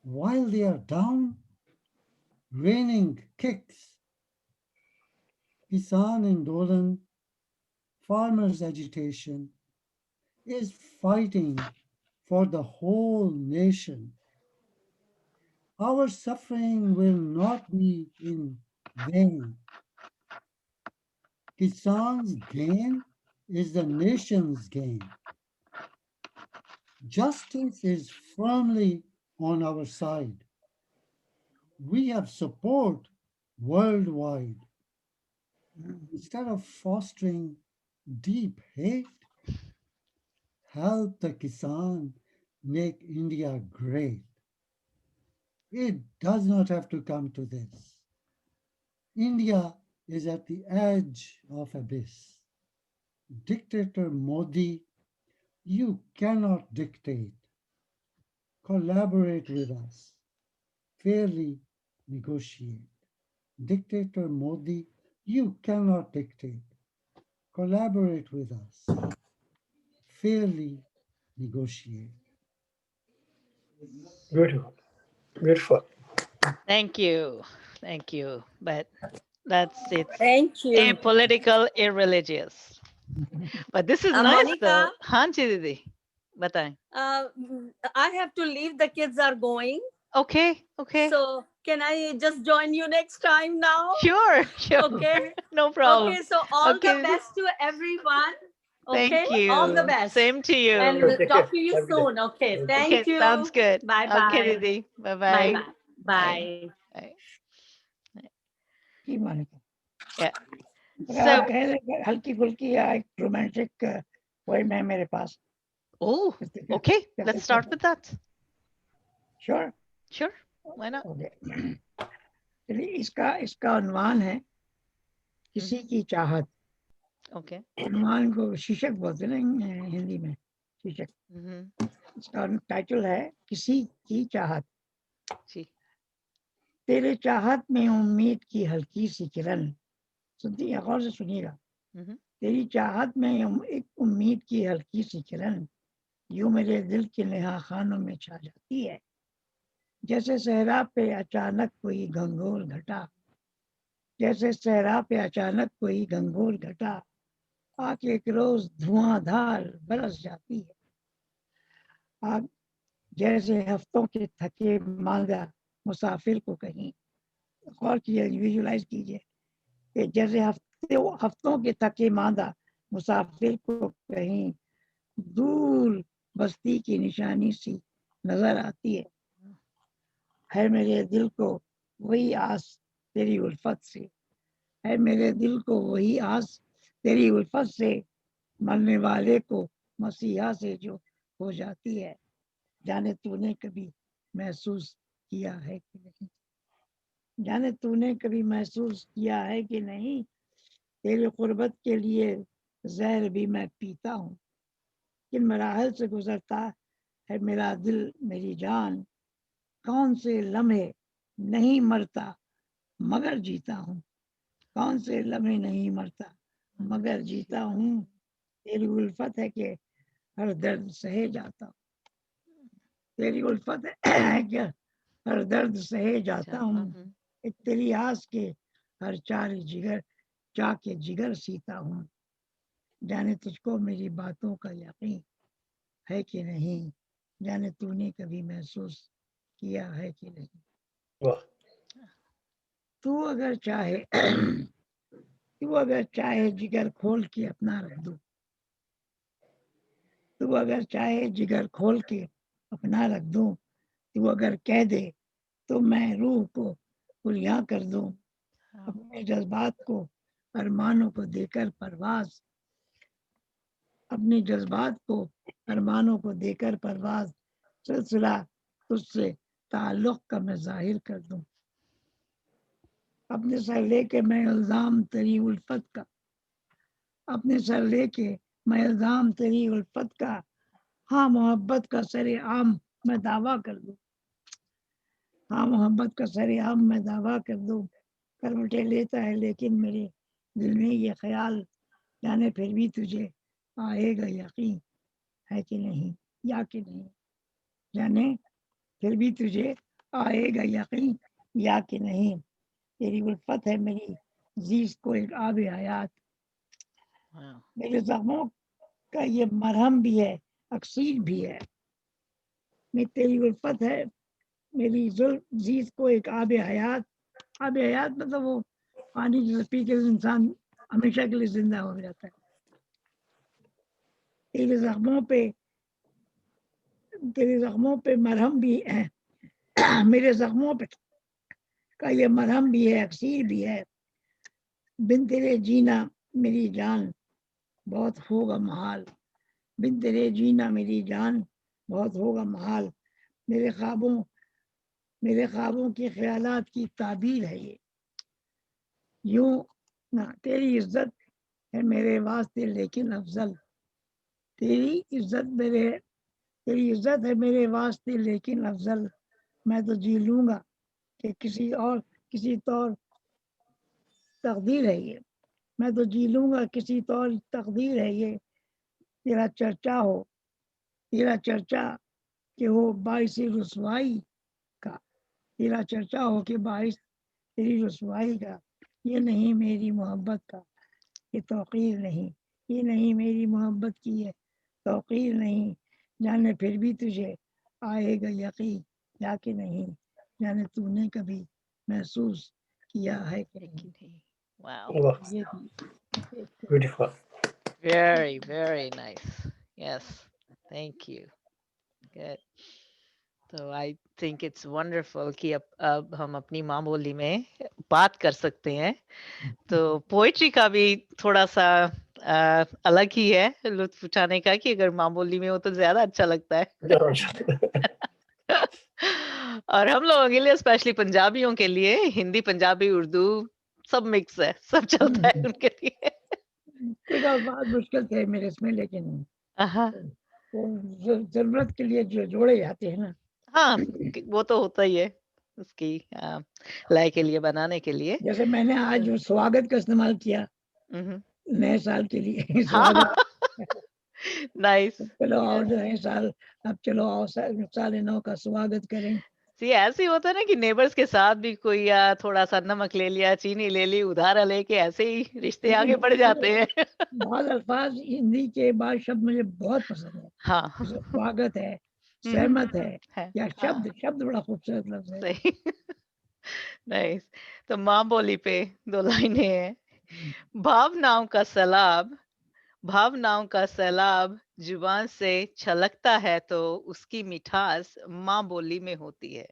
While they are down, raining kicks. Kisan Andolan, farmers' agitation, is fighting for the whole nation. Our suffering will not be in vain. Kisan's gain is the nation's gain. Justice is firmly on our side. We have support worldwide. Instead of fostering deep hate, help the Kisan make India great. It does not have to come to this. India is at the edge of abyss. Dictator Modi, you cannot dictate. Collaborate with us. Fairly negotiate. Dictator Modi, you cannot dictate. Collaborate with us. Fairly negotiate. Beautiful. Beautiful. Thank you. Thank you. But that's it. Thank you. Apolitical, irreligious. But this is nice Monica? though. हाँ जी दीदी बताएं. I have to leave. The kids are going. Okay, okay. So can I just join you next time now? Sure, sure. Okay. No problem. Okay. So all Okay. the best to everyone. Okay. Thank you. All the best. Same to you. And Okay, talk to you have a good day. soon. Okay. Okay. Thank Okay, you. sounds good. Bye bye. Okay, Didi. Bye Bye bye. bye. Bye. की मानेगा Yeah. अगर आप So, कह रहे हल्की फुल्की या एक रोमांटिक पोएम है मेरे पास oh, okay. Let's start with that. Sure Sure. Why not? Okay चलिए इसका उन्वान है किसी की चाहत Okay. उन्वान को शीर्षक बोलते हैं ना हिंदी में शीर्षक इसका टाइटल है किसी की चाहत जी. तेरे चाहत में उम्मीद की हल्की सी किरण सुनती गौर से सुनिएगा तेरी चाहत में एक उम्मीद की हल्की सी किरण यूं मेरे दिल के नेहा खानों में छा जाती है जैसे सहरा पे अचानक कोई घंघोर घटा जैसे सहरा पे अचानक कोई घंघोर घटा आके एक रोज धुआंधार बरस जाती है आग जैसे हफ्तों के थके मांदा मुसाफिर को कहीं गौर कीजिए विजुलाइज कीजिए कि जैसे हफ्तों के थके मांदा मुसाफिर को कहीं दूर बस्ती की निशानी सी नजर आती है मेरे दिल को वही आस तेरी उल्फत से है मेरे दिल को वही आस तेरी उल्फत से मरने वाले को मसीहा से जो हो जाती है जाने तूने कभी महसूस किया है कि नहीं जाने तूने कभी महसूस किया है कि नहीं तेरी कुर्बत के लिए जहर भी मैं पीता हूँ किन मराहल से गुजरता है मेरा दिल मेरी जान कौन से लम्हे नहीं मरता मगर जीता हूँ कौन से लम्हे नहीं मरता मगर जीता हूँ तेरी उल्फत है कि हर दर्द सहे जाता हूँ तेरी उल्फत है कि हर दर्द सहे जाता हूँ तेरी आस के हर चाह के जिगर सीता हूँ जाने तुझको मेरी बातों का यकीन है कि नहीं जाने तूने कभी महसूस किया है कि नहीं वाह तू अगर चाहे जिगर खोल के अपना रख दो तू अगर चाहे जिगर खोल के अपना रख दूं तू अगर कह दे तो मैं रूह को कुरिया कर दूं अपने जज्बात को अरमानों को देकर परवाज अपने जज्बात को अरमानों को देकर परवाज सिलसिला तुझसे ताल्लुक का मैं जाहिर कर दूं अपने सर लेके मैं इल्जाम तेरी उल्फत का अपने सर लेके मैं इल्जाम तेरी उल्फत का हाँ मोहब्बत का सरे आम मैं दावा कर दूं हाँ मोहब्बत का सरे आम मैं दावा कर दूं करवटें लेता है लेकिन मेरे दिल में ये ख्याल जाने फिर भी तुझे आएगा यकीन है कि नहीं या कि नहीं जाने फिर भी तुझे आएगा यकीन या कि नहीं तेरी उल्फत है मेरी जीज को एक आब हयात मेरे जख्मों का ये मरहम भी है अक्सीर भी है मैं तेरी उल्फत है मेरी जीज को एक आब हयात मतलब वो पानी जिसे पी के इंसान हमेशा के लिए जिंदा हो जाता है तेरे जख्मों पे मरहम भी है मेरे जख्मों पे का ये मरहम भी है अक्सीर भी है बिन तेरे जीना मेरी जान बहुत होगा महाल बिन तेरे जीना मेरी जान बहुत होगा महाल मेरे ख्वाबों की ख्यालात की ताबीर है ये यूं ना तेरी इज्जत है मेरे वास्ते लेकिन अफजल, तेरी इज्जत है मेरे वास्ते लेकिन अफजल, मैं तो जी लूंगा कि किसी तौर तकदीर है ये, मैं तो जी लूंगा किसी तौर तकदीर है ये, तेरा चर्चा कि हो बाइस रुसवाई का, तेरा चर्चा हो कि बाइस तेरी रुसवाई का, ये नहीं मेरी मोहब्बत का ये तौकीर नहीं, ये नहीं मेरी मोहब्बत की है तौकीर नहीं, जाने फिर भी तुझे आएगा यकीन या कि नहीं, जाने तूने कभी महसूस किया है कि नहीं। Wow. वाह, ये थी beautiful. Very, very nice. Yes. Thank you. Good. तो आई थिंक इट्स वंडरफुल कि अब हम अपनी माँ बोली में बात कर सकते हैं। तो पोएट्री का भी थोड़ा सा अलग ही है लुत्फ उठाने का, कि अगर माँ बोली में हो तो ज्यादा अच्छा लगता है। और हम लोगों के लिए, स्पेशली पंजाबियों के लिए, हिंदी, पंजाबी, उर्दू सब मिक्स है, सब चलता है उनके लिए। कुछ अल्फाज मुश्किल थे मेरे इसमें, लेकिन वो जरूरत के लिए जो जोड़े जाते हैं ना, हाँ, वो तो होता ही है उसकी लय के लिए, बनाने के लिए। जैसे मैंने आज जो स्वागत का इस्तेमाल किया नए साल के लिए स्वागत। नाइस। चलो और जो है साल, अब चलो और साल नौ का स्वागत करें। ऐसे ही होता है ना कि नेबर्स के साथ भी कोई थोड़ा सा नमक ले लिया, चीनी ले ली, उधार लेके ऐसे ही रिश्ते आगे बढ़ जाते हैं। बहुत अल्फाज हिंदी के बाद शब्द मुझे बहुत पसंद है। हाँ, जैसे स्वागत है, सहमत है, या शब्द बड़ा खूबसूरत लफ्ज है। सही। नाइस। तो माँ बोली पे 2 लाइनें हैं। भावनाओं का सैलाब जुबान से छलकता है तो उसकी मिठास माँ बोली में होती है।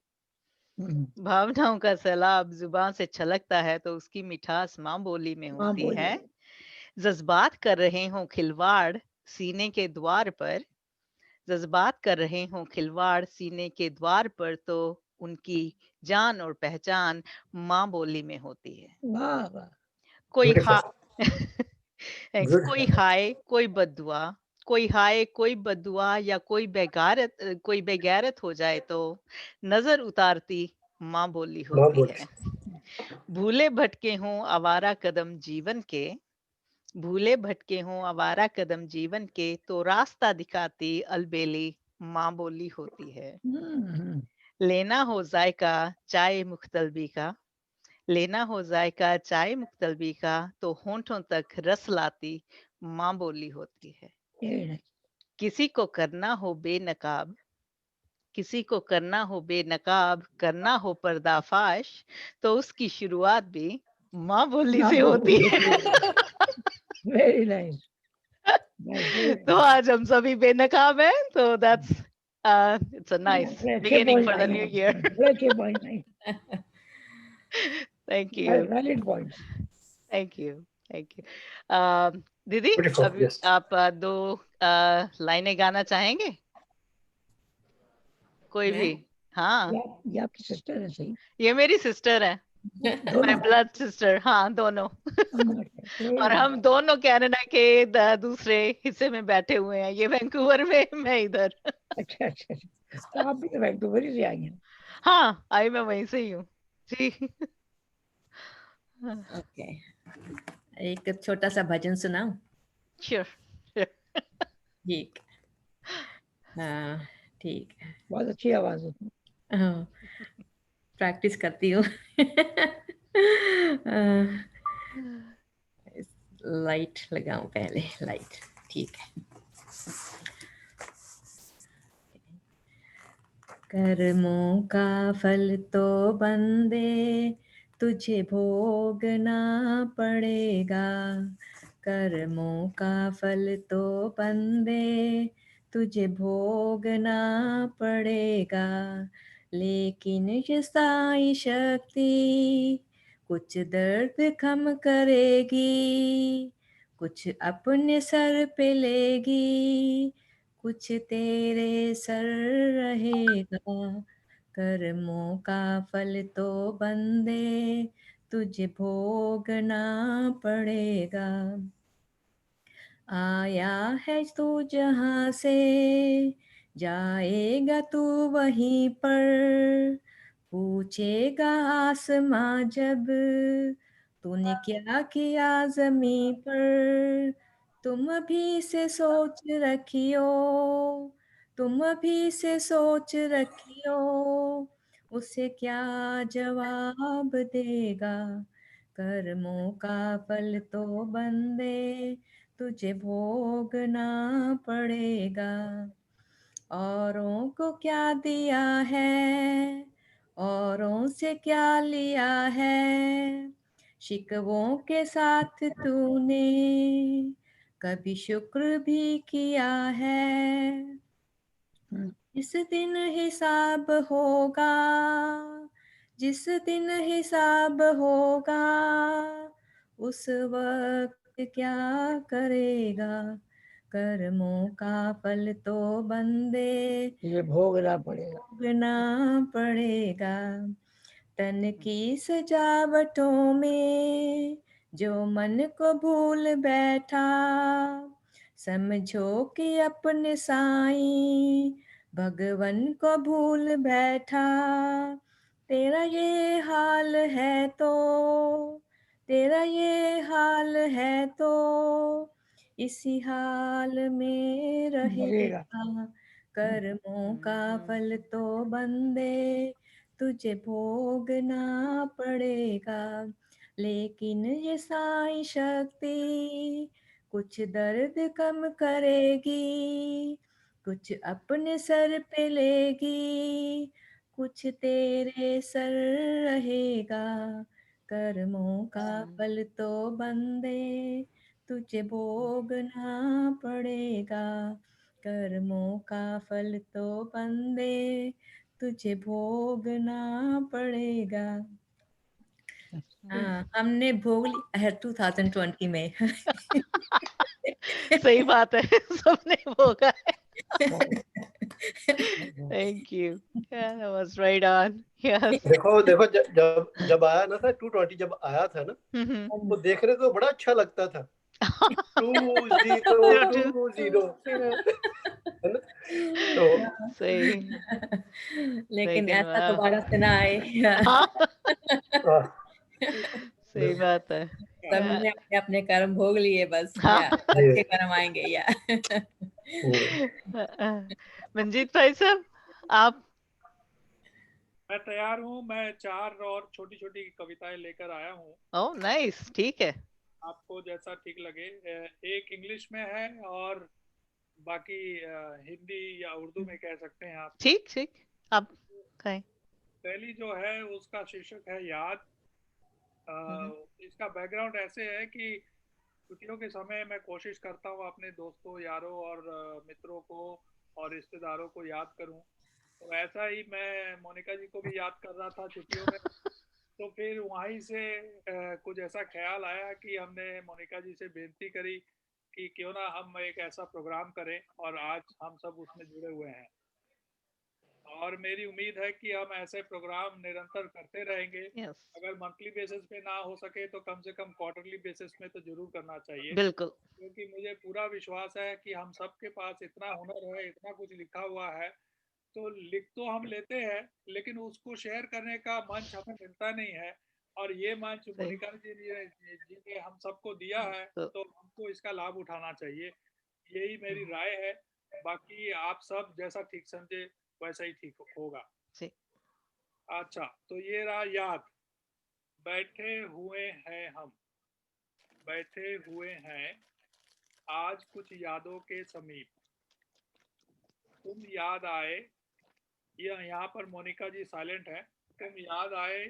भावनाओं का सैलाब जुबान से छलकता है तो उसकी मिठास माँ बोली में होती है। जज्बात कर रहे हों खिलवाड़ सीने के द्वार पर, जज्बात कर रहे हों खिलवाड़ सीने के द्वार पर, तो उनकी जान और पहचान माँ बोली में होती है। वाह वाह। कोई कोई हाय कोई बद्दुआ, कोई हाय कोई बद्दुआ, या कोई बेगैरत हो जाए तो नजर उतारती माँ बोली होती है। भूले भटके हों आवारा कदम जीवन के, भूले भटके हों आवारा कदम जीवन के, तो रास्ता दिखाती अलबेली माँ बोली होती है। लेना हो जायका चाय मुख्तलबी का, लेना हो जायका चाय मुख्तलबी का, तो होंठों तक रस लाती माँ बोली होती है। किसी को करना हो बेनकाब, किसी को करना हो बेनकाब, करना हो पर्दाफाश, तो उसकी शुरुआत भी माँ बोली से होती है। Very nice. तो आज हम सभी बेनकाब हैं, तो that's it's a nice beginning for the new year. Thank you. Valid points. Thank you. Thank you. दीदी, अभी आप 2 लाइनें गाना चाहेंगे? कोई भी? हाँ, ये आपकी सिस्टर है? सही, ये मेरी सिस्टर है, माय ब्लड सिस्टर। हाँ, दोनों। और हम दोनों कनाडा के दूसरे हिस्से में बैठे हुए हैं, ये वैंकूवर में, मैं इधर। अच्छा अच्छा, तो आप भी तो वैंकूवर ही से आई हैं? हाँ, आई मैं वहीं से ही हूँ जी। ओके, एक छोटा सा भजन सुनाऊं? श्योर। ठीक, हाँ ठीक है। बहुत अच्छी आवाज है। हाँ, प्रैक्टिस करती हूँ। लाइट लगाऊं पहले, लाइट, ठीक है। कर्मों का फल तो बंदे तुझे भोगना पड़ेगा, कर्मों का फल तो बंदे तुझे भोगना पड़ेगा, लेकिन ये साई शक्ति कुछ दर्द कम करेगी, कुछ अपने सर पे लेगी, कुछ तेरे सर रहेगा, कर्मों का फल तो बंदे तुझे भोगना पड़ेगा। आया है तू जहाँ से जाएगा तू वहीं पर, पूछेगा आसमां जब तूने क्या किया ज़मीं पर। तुम भी से सोच रखियो, तुम भी से सोच रखियो, उसे क्या जवाब देगा। कर्मों का फल तो बंदे तुझे भोगना पड़ेगा। औरों को क्या दिया है, औरों से क्या लिया है, शिकवों के साथ तूने कभी शुक्र भी किया है। जिस दिन हिसाब होगा, जिस दिन हिसाब होगा, उस वक्त क्या करेगा। कर्मों का फल तो बंदे ये भोगना पड़ेगा। भोगना पड़ेगा। तन की सजावटों में जो मन को भूल बैठा, समझो कि अपने साईं भगवन को भूल बैठा। तेरा ये हाल है तो, तेरा ये हाल है तो इसी हाल में मरेगा। रहेगा। कर्मों का फल तो बंदे तुझे भोगना पड़ेगा। लेकिन ये साईं शक्ति कुछ दर्द कम करेगी, कुछ अपने सर पे लेगी, कुछ तेरे सर रहेगा। कर्मों का फल तो बंदे तुझे भोगना पड़ेगा। कर्मों का फल तो बंदे तुझे भोगना पड़ेगा। हाँ, हमने भोग लिया है 2020 में। सही बात है, सबने भोगा है। Thank you. Yeah, that was right on. Yes. देखो देखो जब जब आया ना था 220, जब आया था ना, Mhm. तो देखने को बड़ा अच्छा लगता था। 20 है ना, तो सही लेकिन लेकिन ऐसा वाह, दोबारा से ना आए। सही बात है। सबने अपने अपने कर्म भोग लिए बस, हाँ। या अच्छे कर्म आएंगे या। मंजीत भाई साहब, आप? मैं तैयार हूँ। मैं 4 और छोटी छोटी कविताएं लेकर आया हूँ। ओह नाइस, ठीक है। आपको जैसा ठीक लगे। एक इंग्लिश में है और बाकी हिंदी या उर्दू में कह सकते हैं आप। ठीक ठीक, आप कहें। पहली जो है उसका शीर्षक है याद। इसका बैकग्राउंड ऐसे है कि छुट्टियों के समय मैं कोशिश करता हूँ अपने दोस्तों, यारों और मित्रों को और रिश्तेदारों को याद करूँ। तो ऐसा ही मैं मोनिका जी को भी याद कर रहा था छुट्टियों में। तो फिर वहीं से कुछ ऐसा ख्याल आया कि हमने मोनिका जी से बेनती करी कि क्यों ना हम एक ऐसा प्रोग्राम करें, और आज हम सब उसमें जुड़े हुए हैं। और मेरी उम्मीद है कि हम ऐसे प्रोग्राम निरंतर करते रहेंगे। Yes. अगर मंथली बेसिस पे ना हो सके तो कम से कम क्वार्टरली बेसिस में तो जरूर करना चाहिए। बिल्कुल। क्योंकि मुझे पूरा विश्वास है कि हम सबके पास इतना हुनर है, इतना कुछ लिखा हुआ है। तो लिख तो हम लेते हैं, लेकिन उसको शेयर करने का मंच हमें मिलता नहीं है। और ये मंच मोनिका जी ने हम सबको दिया है, तो हमको इसका लाभ उठाना चाहिए। यही मेरी राय है। बाकी आप सब जैसा ठीक समझे वैसा ही ठीक होगा। अच्छा, तो ये रहा याद। बैठे हुए हैं हम, बैठे हुए हैं आज कुछ यादों के समीप, तुम याद आए। ये यहाँ पर मोनिका जी साइलेंट है। तुम याद आए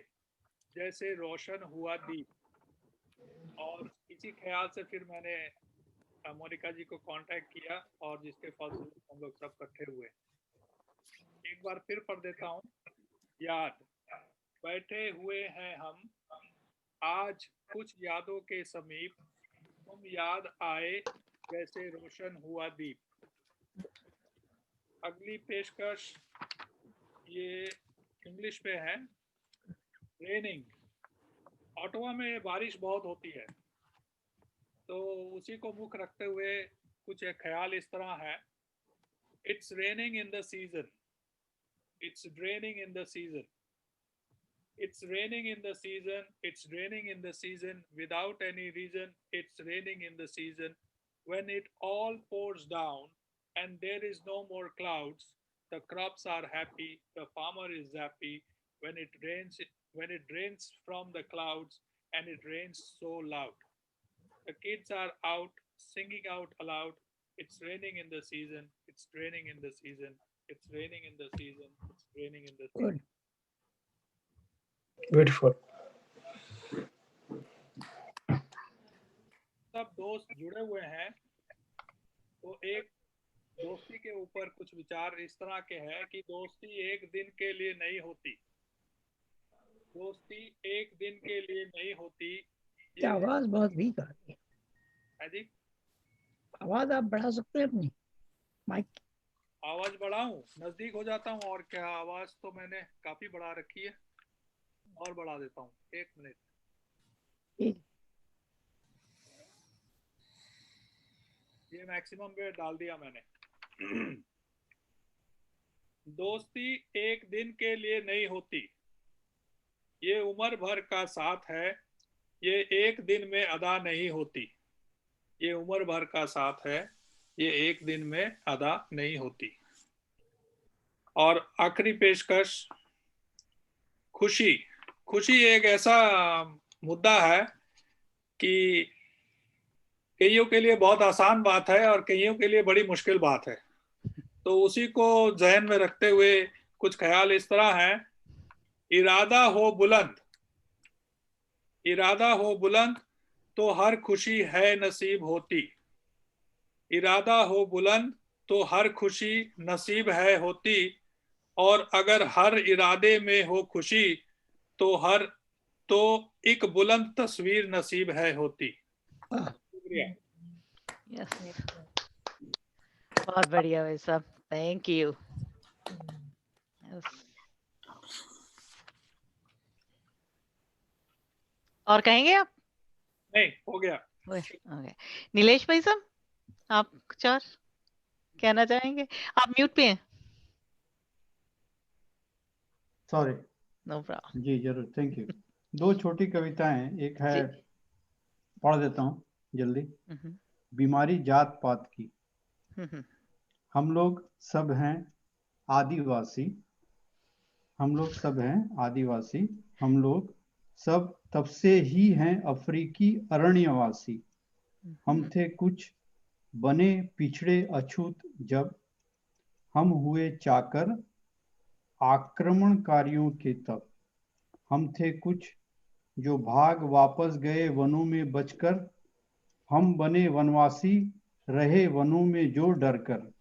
जैसे रोशन हुआ दीप। और इसी ख्याल से फिर मैंने मोनिका जी को कांटेक्ट किया और जिसके फलस्वरूप हम लोग सब इकट्ठे हुए। एक बार फिर पढ़ देता हूँ। याद। बैठे हुए हैं हम आज कुछ यादों के समीप, तुम याद आए जैसे रोशन हुआ दीप। अगली पेशकश ये इंग्लिश में है। रेनिंग। ऑटोवा में बारिश बहुत होती है। तो उसी को मुख्य रखते हुए कुछ एक ख्याल इस तरह है, it's raining in the season, it's draining in the season, it's raining in the season, it's raining in the season without any reason, it's raining in the season. When it all pours down and there is no more clouds, the crops are happy, the farmer is happy. When it rains from the clouds and it rains so loud, the kids are out singing out aloud, it's raining in the season, it's raining in the season, it's raining in the season, it's raining in the season. Beautiful. सब दोस्त जुड़े हुए हैं, तो एक दोस्ती के ऊपर कुछ विचार इस तरह के हैं कि दोस्ती एक दिन के लिए नहीं होती, दोस्ती एक दिन के लिए नहीं होती। क्या आवाज बहुत वीक आ रही है जी, आवाज आप बढ़ा सकते हैं अपनी माइक? आवाज बढ़ाऊं? नजदीक हो जाता हूं। और क्या, आवाज तो मैंने काफी बढ़ा रखी है, और बढ़ा देता हूँ, 1 मिनट। ये मैक्सिमम पे डाल दिया मैंने। दोस्ती एक दिन के लिए नहीं होती, ये उम्र भर का साथ है, ये एक दिन में अदा नहीं होती, ये उम्र भर का साथ है, ये एक दिन में अदा नहीं होती। और आखिरी पेशकश, खुशी। खुशी एक ऐसा मुद्दा है कि कईयों के लिए बहुत आसान बात है और कईयों के लिए बड़ी मुश्किल बात है। तो उसी को जहन में रखते हुए कुछ ख्याल इस तरह है, इरादा हो बुलंद, इरादा हो बुलंद तो हर खुशी है नसीब होती, इरादा हो बुलंद तो हर खुशी नसीब है होती, और अगर हर इरादे में हो खुशी तो एक बुलंद तस्वीर नसीब है होती। शुक्रिया। यस, बहुत बढ़िया भाई साहब, थैंक यू। और कहेंगे आप? नहीं, हो गया। ओके, नीलेश भाई साहब, आप कुछ और कहना चाहेंगे? आप म्यूट पे हैं। सॉरी। No problem. जी जरूर, थैंक यू। 2 छोटी कविताएं, एक है पढ़ देता हूँ जल्दी। बीमारी जात पात की। हम लोग सब हैं आदिवासी, हम लोग सब हैं आदिवासी, हम लोग सब तब से ही हैं अफ्रीकी अरण्यवासी। हम थे कुछ बने पिछड़े अछूत जब, हम हुए चाकर आक्रमणकारियों के तब। हम थे कुछ जो भाग वापस गए वनों में बचकर, हम बने वनवासी रहे वनों में जो डरकर।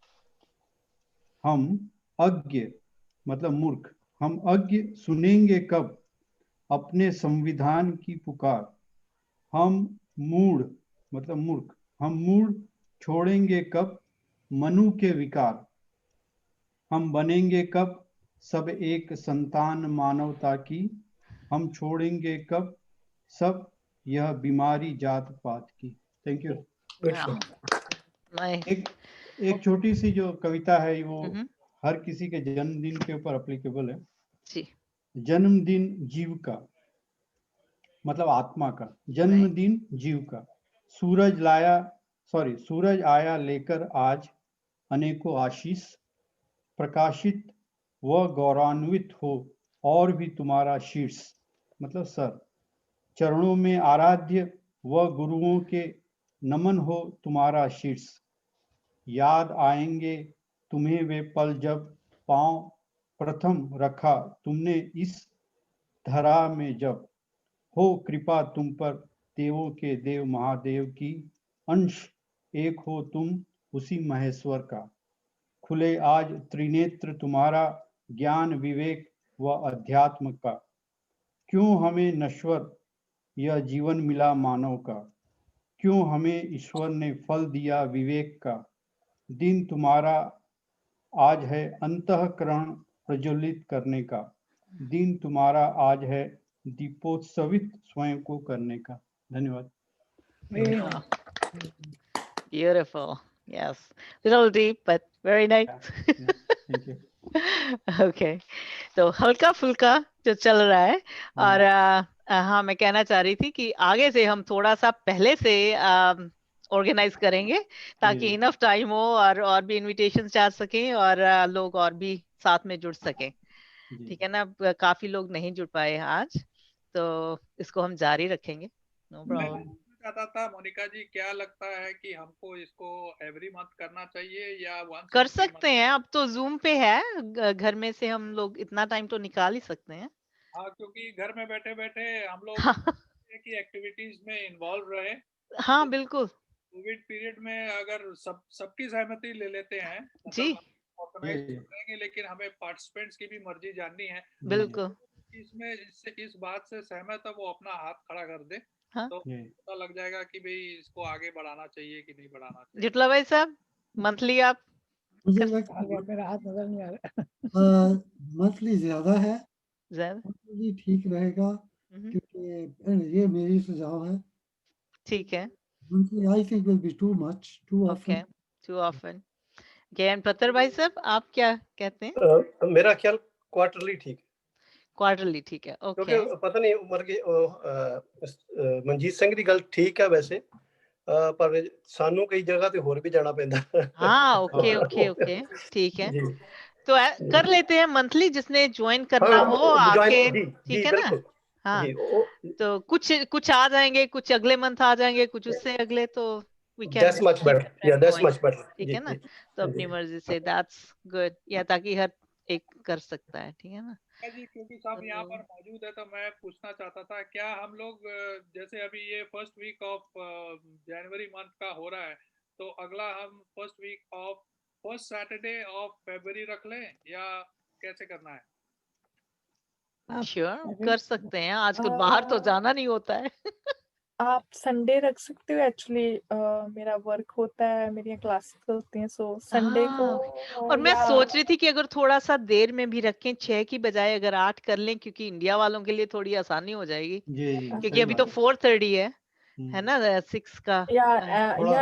हम अज्ञ मतलब मूर्ख, हम अज्ञ सुनेंगे कब अपने संविधान की पुकार। हम मूढ़ मतलब मूर्ख, हम मूढ़ छोड़ेंगे कब मनु के विकार। हम बनेंगे कब सब एक संतान मानवता की, हम छोड़ेंगे कब सब यह बीमारी जात पात की। Thank you. एक छोटी सी जो कविता है वो हर किसी के जन्मदिन के ऊपर एप्लीकेबल है। जन्मदिन जीव का मतलब आत्मा का, जन्मदिन जीव का। सूरज आया लेकर आज अनेकों आशीष, प्रकाशित व गौरवान्वित हो और भी तुम्हारा शीर्ष मतलब सर। चरणों में आराध्य व गुरुओं के नमन हो तुम्हारा शीर्ष। याद आएंगे तुम्हें वे पल जब पांव प्रथम रखा तुमने इस धरा में जब। हो कृपा तुम पर देवों के देव महादेव की, अंश एक हो तुम उसी महेश्वर का। खुले आज त्रिनेत्र तुम्हारा ज्ञान विवेक व अध्यात्म का। क्यों हमें नश्वर यह जीवन मिला मानव का, क्यों हमें ईश्वर ने फल दिया विवेक का। दिन तुम्हारा आज है अंतःकरण प्रज्वलित करने का, दिन तुम्हारा आज है दीपोत्सवित स्वयं को करने का। धन्यवाद। Beautiful. Yes. Little deep, but very nice. Yes, thank you. Okay. तो हल्का फुल्का जो चल रहा है और हाँ मैं कहना चाह रही थी कि आगे से हम थोड़ा सा पहले से ऑर्गेनाइज करेंगे ताकि इनफ टाइम हो और भी इनविटेशन जा सकें और लोग और भी साथ में जुड़ सकें। ठीक है ना, काफी लोग नहीं जुड़ पाए आज, तो इसको हम जारी रखेंगे। No problem. चाहता था मोनिका जी, क्या लगता है कि हमको इसको एवरी मंथ करना चाहिए या वंस कर सकते हैं, अब तो जूम पे है, घर में से हम लोग इतना टाइम तो निकाल ही सकते हैं। हाँ, क्योंकि घर में बैठे बैठे हम लोग की एक्टिविटीज में इन्वॉल्व रहे। हाँ बिल्कुल। कोविड पीरियड में अगर सबकी सहमति ले लेते हैं जी ऑर्गेनाइज करेंगे, लेकिन हमें पार्टिसिपेंट्स की भी मर्जी जाननी है। बिल्कुल। इसमें इस बात से सहमत है वो अपना हाथ खड़ा कर दे। हाँ? तो पता लग जाएगा कि भाई इसको आगे बढ़ाना चाहिए कि नहीं बढ़ाना चाहिए। जितला भाई साहब, मंथली आप मुझे मेरा हाथ नजर नहीं आ रहा। मंथली ज्यादा है, मंथली ठीक रहेगा, क्योंकि ये मेरी सुझाव है। ठीक है। Monthly I think will be too much, too often. Too often. ज्ञान पत्थर भाई साहब, आप क्या कहते हैं? मेरा ख्याल क्वार्टरली ठीक है। क्वार्टरली ठीक है। ओके। क्योंकि पता नहीं उम्र के मनजीत ਸਿੰਘ ਦੀ ਗੱਲ ਠੀਕ ਹੈ वैसे, पर सानू कई जगह ते होर भी जाना पैंदा। हाँ ओके ओके ओके ठीक है। तो कर लेते हैं मंथली, जिसने ज्वाइन करना हो आके, ठीक है ना। हाँ तो कुछ आ जाएंगे, कुछ अगले मंथ आ जाएंगे, कुछ उससे अगले, तो we can That's much better. Yeah, that's much better. ठीक है ना। तो अपनी मर्जी से, दैट्स गुड, या ताकि हर एक कर सकता है, ठीक है ना जी। क्योंकि सब यहाँ पर मौजूद है तो मैं पूछना चाहता था, क्या हम लोग जैसे अभी ये फर्स्ट वीक ऑफ जनवरी मंथ का हो रहा है, तो अगला हम first week of first Saturday of फरवरी रख लें या कैसे करना है? श्योर कर सकते हैं, आजकल बाहर तो जाना नहीं होता है। आप संडे रख सकते हो। एक्चुअली मेरा वर्क होता है, मेरी क्लासेस होती हैं, सो संडे को। और मैं सोच रही थी कि अगर थोड़ा सा देर में भी रखें, 6 की बजाय अगर 8 कर लें, क्योंकि इंडिया वालों के लिए थोड़ी आसानी हो जाएगी। क्योंकि अभी तो 4:30 है ना 6 का। या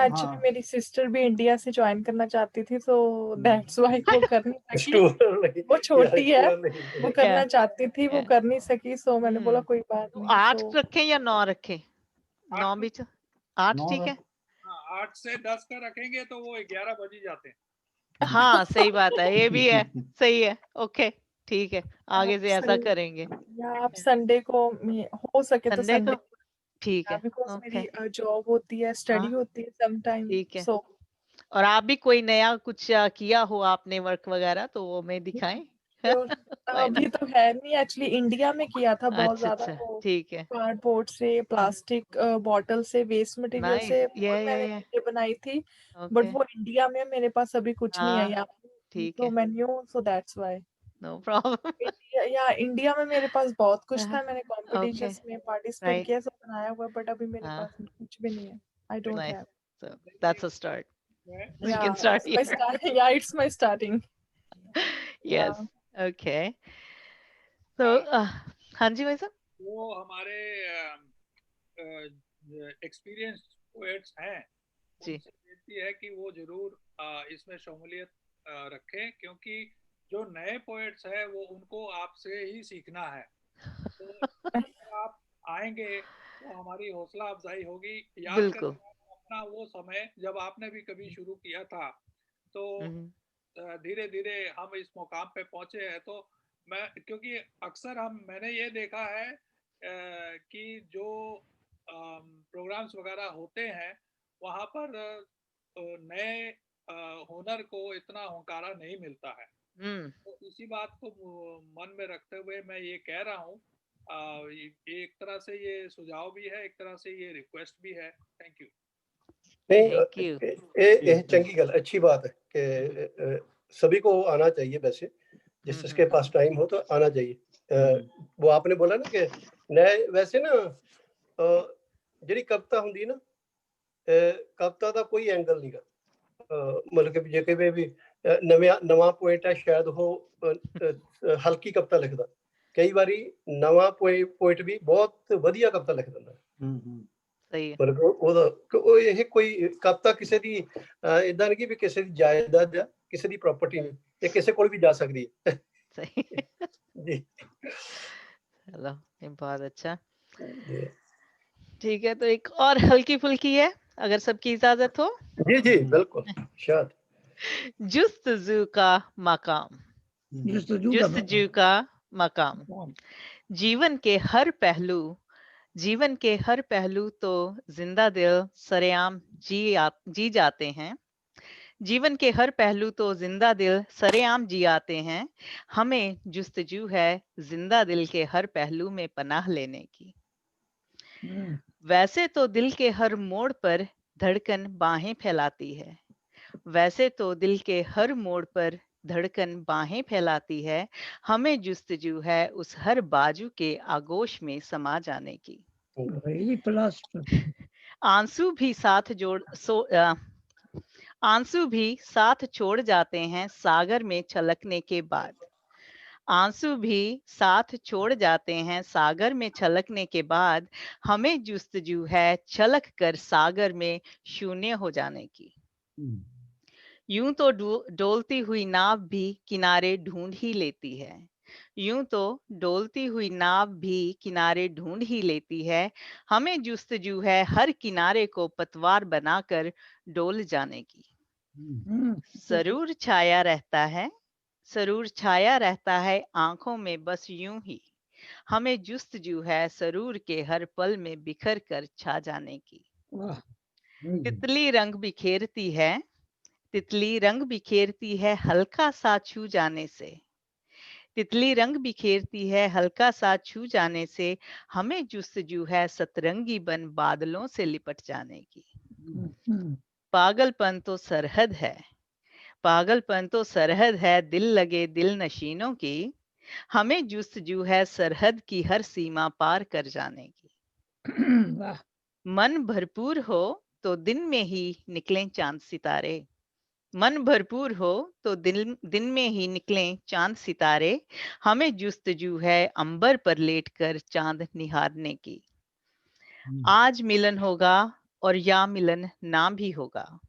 एक्चुअली मेरी सिस्टर भी इंडिया से ज्वाइन करना चाहती थी, सो दैट्स व्हाई वो कर नहीं सकी। वो छोटी है, वो करना चाहती थी, वो कर नहीं सकी, सो मैंने बोला कोई बात नहीं। 8 रखें या 9 रखें? 9 भी 8 ठीक है। 8 से 10 का रखेंगे तो वो 11 बज ही जाते हैं। हाँ सही बात है, ये भी है, सही है। ओके ठीक है, आगे से ऐसा करेंगे। या आप संडे को हो सके तो संडे को, ठीक है। बिकॉज़ मेरी जॉब होती है, स्टडी होती है सम टाइम। ठीक है। और आप भी कोई नया कुछ किया हो आपने वर्क वगैरह, तो वो मैं दिखाएं। अभी तो है नहीं, एक्चुअली इंडिया में किया था बहुत ज्यादा। ठीक है। कार्डबोर्ड से, प्लास्टिक बॉटल से, वेस्ट मटेरियल से मैंने चीजें बनाई थी, बट वो इंडिया में मेरे पास अभी कुछ नहीं है यहाँ। ठीक है menu, so that's why. No problem. या इंडिया में मेरे पास बहुत कुछ था, मैंने कॉम्पिटिशंस में पार्टिसिपेट किया, सब बनाया हुआ, बट अभी मेरे पास कुछ भी नहीं है। I don't have. So that's a start. We Yeah, can start. Yeah, it's my starting. Yes. Okay. So हाँ जी भाई साहब, वो हमारे एक्सपीरियंस पोएट्स हैं, उनसे बेनती है कि वो जरूर इसमें शमूलियत रखें, क्योंकि जो नए पोएट्स हैं वो उनको आपसे ही सीखना है। तो आप आएंगे तो हमारी हौसला अफजाई होगी। याद करें अपना वो समय जब आपने भी कभी शुरू किया था, तो धीरे धीरे हम इस मुकाम पे पहुंचे हैं। तो मैं, क्योंकि अक्सर मैंने ये देखा है कि जो प्रोग्राम्स वगैरह होते हैं वहाँ पर नए हुनर को इतना हुंकारा नहीं मिलता है। तो इसी बात को मन में रखते हुए मैं ये कह रहा हूँ, एक तरह से ये सुझाव भी है, एक तरह से ये रिक्वेस्ट भी है। Thank you. नहीं, चंगी गल, अच्छी बात है कि सभी को आना चाहिए। वैसे जिसके पास टाइम हो तो आना चाहिए। वो आपने बोला ना कि नए, वैसे ना ਜਿਹੜੀ ਕਵਿਤਾ ਹੁੰਦੀ ਨਾ, ਕਵਿਤਾ ਦਾ ਕੋਈ ਐਂਗਲ ਨਹੀਂਗਾ, ਮਤਲਬ ਕਿ ਜੇ ਕਿਵੇਂ ਵੀ ਨਵਾਂ ਪੋਇਟ ਹੈ, ਸ਼ਾਇਦ ਉਹ ਹਲਕੀ ਕਵਿਤਾ ਲਿਖਦਾ, ਕਈ ਵਾਰੀ ਨਵਾਂ ਪੋਇਟ ਵੀ ਬਹੁਤ ਵਧੀਆ ਕਵਿਤਾ ਲਿਖ ਦਿੰਦਾ। ਸਹੀ ਹੈ। ਮਤਲਬ ਉਹ ਇਹ ਕੋਈ ਕਵਿਤਾ ਕਿਸੇ ਦੀ ਇਦਾਂ ਨਹੀਂ ਕਿ ਵੀ ਕਿਸੇ ਦੀ ਜਾਇਦਾਦ ਜਾਂ ਕਿਸੇ ਦੀ प्रॉपर्टी ਨਹੀਂ, ਇਹ ਕਿਸੇ ਕੋਲ ਵੀ ਜਾ ਸਕਦੀ ਹੈ। सही जी चलो ये बहुत अच्छा। ठीक है, तो एक और हल्की फुल्की है, अगर सबकी इजाजत हो। जी जी बिल्कुल शायद। जुस्तजू का मकाम। जुस्तजू का मकाम। जीवन के हर पहलू तो जिंदा दिल सरेआम जी जाते हैं। जीवन के हर पहलू तो जिंदा दिल सरेआम जी आते हैं। हमें जुस्तजू है जिंदा दिल के हर पहलू में पनाह लेने की। वैसे तो दिल के हर मोड़ पर धड़कन बाहें फैलाती है। वैसे तो दिल के हर मोड़ पर धड़कन बाहें फैलाती है। हमें जुस्तजू है उस हर बाजू के आगोश में समा जाने की। आंसू भी साथ छोड़ जाते हैं सागर में छलकने के बाद। आंसू भी साथ छोड़ जाते हैं सागर में छलकने के बाद। हमें जुस्तजू है छलक कर सागर में शून्य हो जाने की। यूं तो डोलती हुई नाव भी किनारे ढूंढ ही लेती है। यूं तो डोलती हुई नाव भी किनारे ढूंढ ही लेती है। हमें जुस्तजू है हर किनारे को पतवार बनाकर डोल जाने की। सरूर छाया रहता है आंखों में बस यूं ही। हमें जुस्तजू है सरूर के हर पल में बिखर कर छा जाने की। तितली रंग बिखेरती है हल्का सा छू जाने से। तितली रंग बिखेरती है हल्का सा छू जाने से। हमें जुस्तजू है सतरंगी बन बादलों से लिपट जाने की। पागलपन तो सरहद है दिल लगे दिल नशीनों की। हमें जुस्तजू है सरहद की हर सीमा पार कर जाने की। मन भरपूर हो तो दिन में ही निकलें चांद सितारे। मन भरपूर हो तो दिन में ही निकलें चांद सितारे। हमें जुस्तजू है अंबर पर लेटकर चांद निहारने की। आज मिलन होगा और या मिलन ना भी होगा।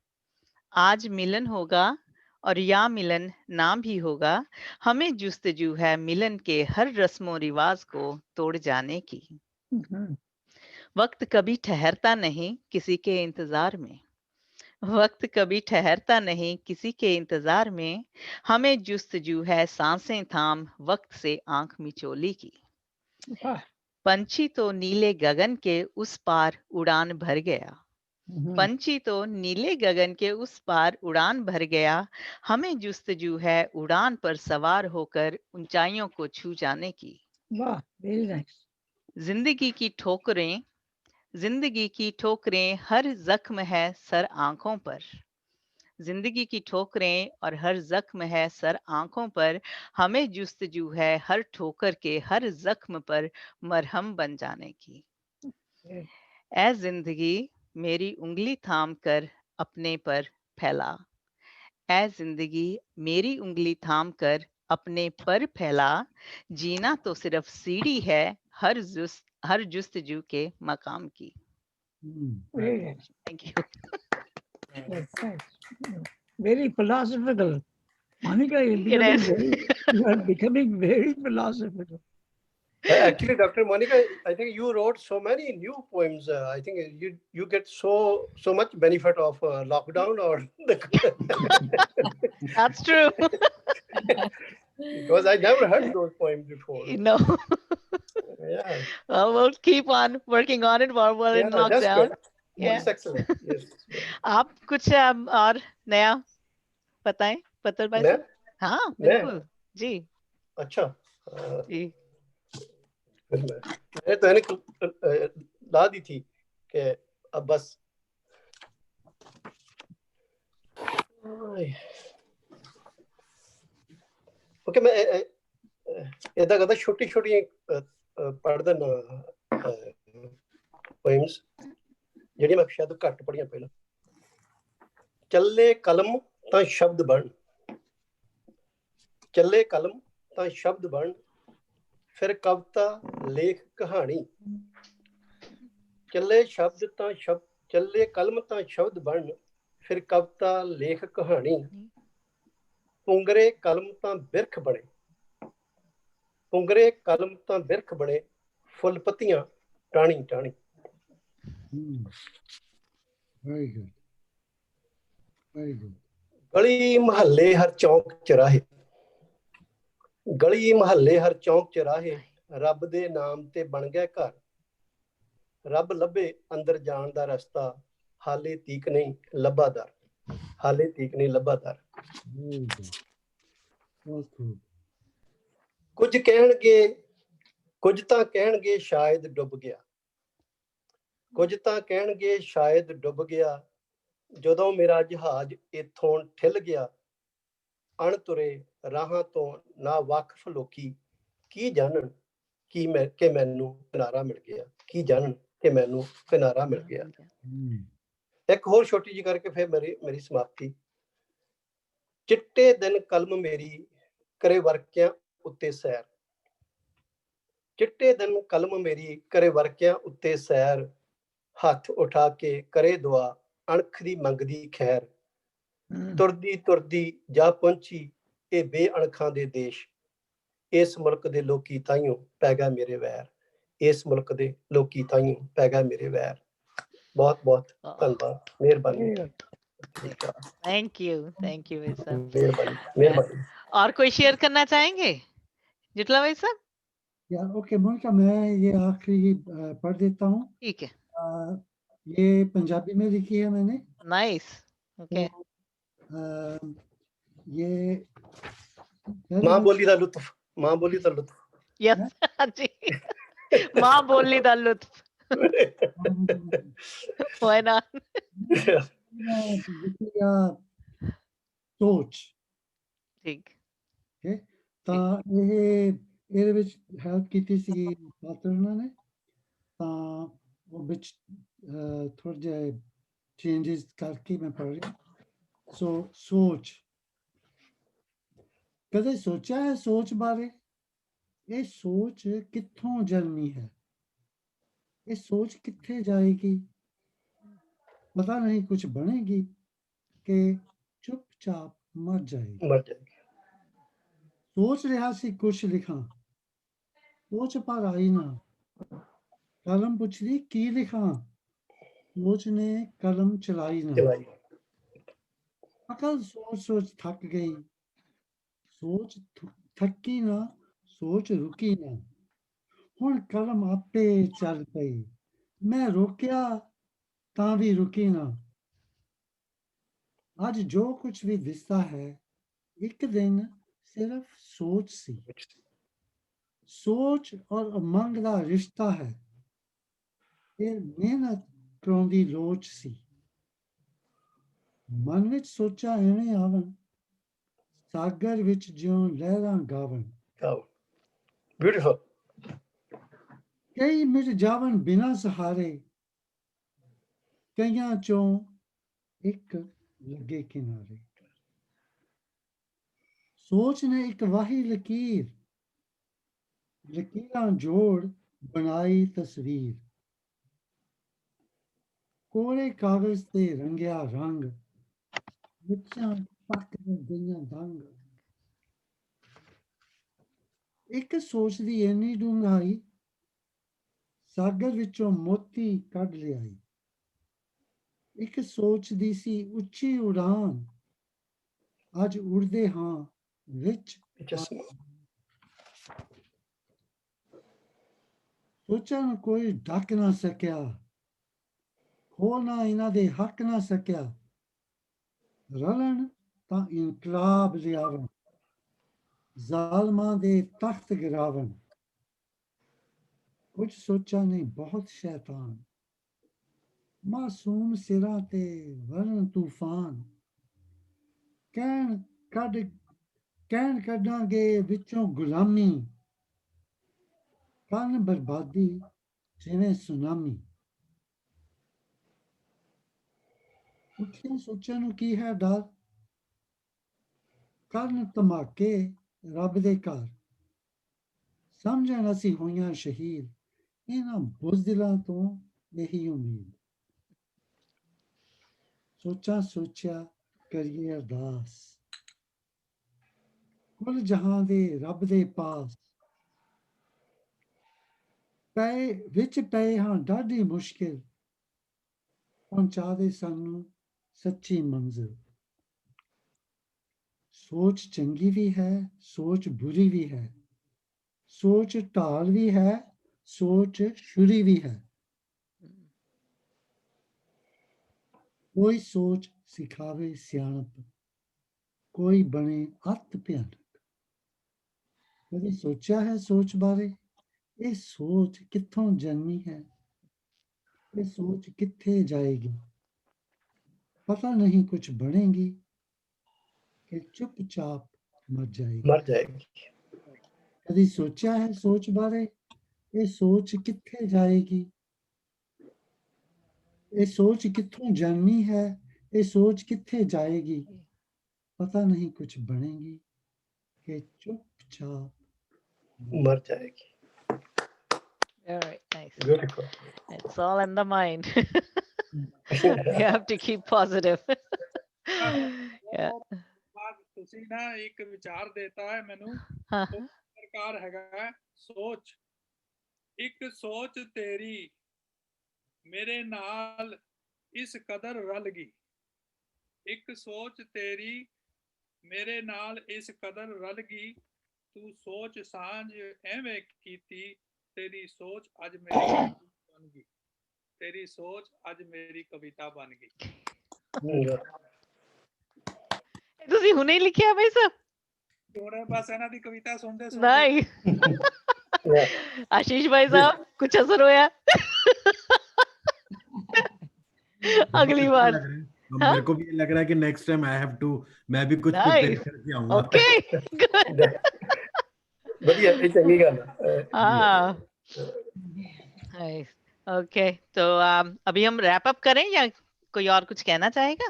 आज मिलन होगा और या मिलन ना भी होगा। हमें जुस्तजू है मिलन के हर रस्मों रिवाज को तोड़ जाने की। वक्त कभी ठहरता नहीं किसी के इंतजार में। वक्त कभी ठहरता नहीं किसी के इंतजार में। हमें जुस्तजू है सांसें थाम वक्त से आंख मिचोली की। पंछी तो नीले गगन के उस पार उड़ान भर गया। पंछी तो नीले गगन के उस पार उड़ान भर गया। हमें जुस्तजू है उड़ान पर सवार होकर ऊंचाइयों को छू जाने की। वाह, वेरी नाइस। जिंदगी की ठोकरें हर जख्म है सर आंखों पर। जिंदगी की ठोकरें और हर जख्म है सर आंखों पर। हमें जुस्तजू है हर ठोकर के हर जख्म पर मरहम बन जाने की। ऐ जिंदगी मेरी उंगली थाम कर अपने पर फैला। ऐ जिंदगी मेरी उंगली थाम कर अपने पर फैला। जीना तो सिर्फ सीढ़ी है हर जुस्तजू के मकाम की। Thank you. Very philosophical. Monica, you are becoming very philosophical. Actually, Dr. Monica, I think you wrote so many new poems. I think you get so much benefit of lockdown or That's true. Because I never heard those poems before. No. Yeah. Well, we'll keep on working on it while we're in That's lockdown. good. That's excellent. Yes. आप कुछ और नया बताएं पत्थर भाई साहब? हाँ बिल्कुल जी। अच्छा जी मैंने तो ला दी थी कि अब बस ओके मैं इदा करदा छोटी छोटी पढ़ देना पोएम्स ਜਿਹੜੀ ਮੈਂ ਸ਼ਾਇਦ ਘੱਟ ਪੜੀਆਂ ਪਹਿਲਾਂ। ਚੱਲੇ ਕਲਮ ਤਾਂ ਸ਼ਬਦ ਬਣ। ਚੱਲੇ ਕਲਮ ਤਾਂ ਸ਼ਬਦ ਬਣ। ਫਿਰ ਕਵਿਤਾ ਲੇਖ ਕਹਾਣੀ। ਚੱਲੇ ਸ਼ਬਦ ਤਾਂ ਸ਼ਬਦ, ਚੱਲੇ ਕਲਮ ਤਾਂ ਸ਼ਬਦ ਬਣ, ਫਿਰ ਕਵਿਤਾ ਲੇਖ ਕਹਾਣੀ। ਪੁੰਗਰੇ ਕਲਮ ਤਾਂ ਬਿਰਖ ਬਣੇ, ਪੁੰਗਰੇ ਕਲਮ ਤਾਂ ਬਿਰਖ ਬਣੇ, ਫੁੱਲ ਪੱਤੀਆਂ ਟਾਣੀ ਟਾਣੀ। Very good. Very good. ਗਲੀ ਮਹੱਲੇ ਹਰ ਚੌਂਕ ਚਰਾਹੇ, ਗਲੀ ਮਹੱਲੇ ਹਰ ਚੌਂਕ ਚਰਾਹੇ, ਰੱਬ ਦੇ ਨਾਮ ਤੇ ਬਣ ਗਿਆ ਘਰ। ਰੱਬ ਲੱਭੇ ਅੰਦਰ ਜਾਣ ਦਾ ਰਸਤਾ, ਹਾਲੇ ਤੀਕ ਨਹੀਂ ਲੱਭਾ ਦਰ, ਹਾਲੇ ਤੀਕ ਨਹੀਂ ਲੱਭਾ ਦਰ। ਕੁਝ ਕਹਿਣਗੇ, ਕੁਝ ਤਾਂ ਕਹਿਣਗੇ ਸ਼ਾਇਦ ਡੁੱਬ ਗਿਆ, ਕੁਝ ਤਾਂ ਕਹਿਣਗੇ ਸ਼ਾਇਦ ਡੁੱਬ ਗਿਆ, ਜਦੋਂ ਮੇਰਾ ਜਹਾਜ਼ ਇੱਥੋਂ ਠਿੱਲ ਗਿਆ। ਅਣਤੁਰੇ ਰਾਹਾਂ ਤੋਂ ਨਾ ਵਾਕਫ ਲੋਕੀ, ਕੀ ਜਾਣਨ ਕਿ ਮੈਨੂੰ ਕਿਨਾਰਾ ਮਿਲ ਗਿਆ, ਕੀ ਜਾਣਨ ਕਿ ਮੈਨੂੰ ਕਿਨਾਰਾ ਮਿਲ ਗਿਆ। ਇੱਕ ਹੋਰ ਛੋਟੀ ਜਿਹੀ ਕਰਕੇ ਫਿਰ ਮੇਰੀ ਸਮਾਪਤੀ। ਚਿੱਟੇ ਦਿਨ ਕਲਮ ਮੇਰੀ ਕਰੇ ਵਰਕਿਆਂ ਉੱਤੇ ਸੈਰ, ਚਿੱਟੇ ਦਿਨ ਕਲਮ ਮੇਰੀ ਕਰੇ ਵਰਕਿਆਂ ਉੱਤੇ ਸੈਰ, ਹੱਥ ਉਠਾ ਕੇ ਕਰੇ ਦੁਆ ਅਣਖ ਦੀ ਮੰਗਦੀ ਖੈਰ। ਤੁਰਦੀ ਤੁਰਦੀ ਜਾ ਪਹੁੰਚੀ ਇਹ ਬੇਅਣਖਾਂ ਦੇ ਦੇਸ਼, ਇਸ ਮੁਲਕ ਦੇ ਲੋਕੀ ਤਾਈਓ ਪੈ ਗਿਆ ਮੇਰੇ ਵੈਰ, ਇਸ ਮੁਲਕ ਦੇ ਲੋਕੀ ਤਾਈਓ ਪੈ ਗਿਆ ਮੇਰੇ ਵੈਰ। बहुत बहुत धन्यवाद, मेहरबानी। थैंक यू भाई साहब। मेहरबानी। और कोई शेयर करना चाहेंगे जितला भाई साहब? या ओके मोनिका, मैं ये आखिरी पढ़ देता हूँ। ठीक है। ये पंजाबी में लिखी है मैंने। नाइस। ओके। ये माँ बोली दा लुत्फ, माँ बोली दा लुत्फ। यस जी, माँ बोली दा लुत्फ। Why not? सोच। ठीक। ਤਾਂ ਇਹਦੇ ਵਿੱਚ ਹੈਲਪ ਕੀਤੀ ਸੀ ਪਾਤਰਨਾ ਨੇ, ਤਾਂ ਉਹ ਵਿੱਚ ਥੋੜੇ ਜਿਹੇ ਚੇਂਜਸ ਕਰਕੇ ਮੈਂ ਪੜ੍ਹ ਰਿਹਾ। ਸੋ ਸੋਚ, ਕਦੇ ਸੋਚਿਆ ਹੈ ਸੋਚ ਬਾਰੇ? ਇਹ ਸੋਚ ਕਿੱਥੋਂ ਜਨਮੀ ਹੈ? ਇਹ ਸੋਚ ਕਿੱਥੇ ਜਾਏਗੀ? ਪਤਾ ਨਹੀਂ ਕੁਝ ਬਣੇਗੀ ਕਿ ਚੁੱਪਚਾਪ ਮਰ ਜਾਏਗੀ। सोच रहा सी कुछ लिखा, सोच पर आई ना, कलम पुछदी की लिखा, सोच ने कलम चलाई ना। अकल सोच सोच थक गई, सोच थकी ना, सोच रुकी ना, हुण कलम आपे चल पई, मैं रोकिया तां भी रुकी ना। आज जो कुछ भी दिसता है एक दिन सिर्फ सोच सी, सोच और उमंग का रिश्ता है, ये मेहनत कराउंदी लोच सी। मन विच सोचा एवें आवन, सागर विच ज्यों लहरां गावन। ब्यूटीफुल। कई मिट जावन बिना सहारे, कईयां चों एक लगे किनारे। सोच ने एक वाही लकीर, लकीरां जोड़ बनाई तस्वीर। कोरे कागज ते रंगया रंग, विचां पक गईयां दंग। एक सोच दी इन्नी डूंघाई, सागर विचों मोती कढ लियाई। एक सोच दी सी उच्ची उड़ान, अज उड़दे हां विच सोचा न कोई ढक ना सकिया, खोना इन्हां दे हक ना सकिया। रलन तां इनकलाब लियावन, जालमां दे तख्त गिरावन। कुछ सोचा नहीं बहुत शैतान, मासूम सिरां ते वरन तूफान। कहन कढांगे विचों गुलामी, कन बर्बादी जिवें सुनामी। उठियां सोचां नूं की है डर, करन धमाके रब दे घर। समझण असीं होइयां शहीद, इन्हां बुज़दिलां तों यही उम्मीद। सोचा सोचा करिए अरदास, कुल जहां दे रब दे पास। पए विच पए हां डाढी मुश्किल, पहुंचा दे सानू सच्ची मंजिल। सोच चंगी भी है, सोच बुरी भी है, सोच ढाल भी है, सोच छुरी भी है। कोई सोच सिखावे सियाणप, कोई बने अत भयानक। कभी सोचा है सोच बारे, ये सोच कित्थों जन्मी है, ये सोच कित्थे जाएगी। पता नहीं कुछ बनेगी कि चुपचाप मर जाएगी। मर जाएगी। कभी सोचा है सोच बारे, ये सोच कित्थे जाएगी। ये सोच कित्थों जन्मी है, ये सोच कित्थे जाएगी। पता नहीं कुछ बनेगी कि चुपचाप मर जाएगी। All right, nice. Beautiful. It's all in the mind. You have to keep positive. Yeah. ਤੁਸੀਂ ਨਾ ਇੱਕ ਵਿਚਾਰ ਦੇਤਾ ਹੈ ਮੈਨੂੰ, हाँ, ਉਹ ਪ੍ਰਕਾਰ ਹੈਗਾ ਸੋਚ। ਇੱਕ ਸੋਚ ਤੇਰੀ ਮੇਰੇ ਨਾਲ ਇਸ ਕਦਰ ਰਲ ਗਈ, ਇੱਕ ਸੋਚ ਤੇਰੀ ਮੇਰੇ ਨਾਲ ਇਸ ਕਦਰ ਰਲ ਗਈ, ਤੂੰ ਸੋਚ ਸਾਂਝ ਐਵੇਂ ਕੀਤੀ, ਤੇਰੀ ਸੋਚ ਅੱਜ ਮੇਰੀ ਬਣ ਗਈ, ਤੇਰੀ ਸੋਚ ਅੱਜ ਮੇਰੀ ਕਵਿਤਾ ਬਣ ਗਈ। ਤੁਸੀਂ ਹੁਣੇ ਹੀ ਲਿਖਿਆ ਬਈ ਸਭ? ਥੋੜੇ ਬਸ ਇਹਨਾਂ ਦੀ ਕਵਿਤਾ ਸੁਣਦੇ नहीं आशीष भाई साहब कुछ असर होया? अगली बार अब मेरे को भी ये लग रहा है कि next time I have to, मैं भी कुछ प्रिपेयर करके आऊंगा। Okay good. बढ़िया, ये चंगी गल है। हाँ ओके, तो अभी हम रैप अप करें या कोई और कुछ कहना चाहेगा?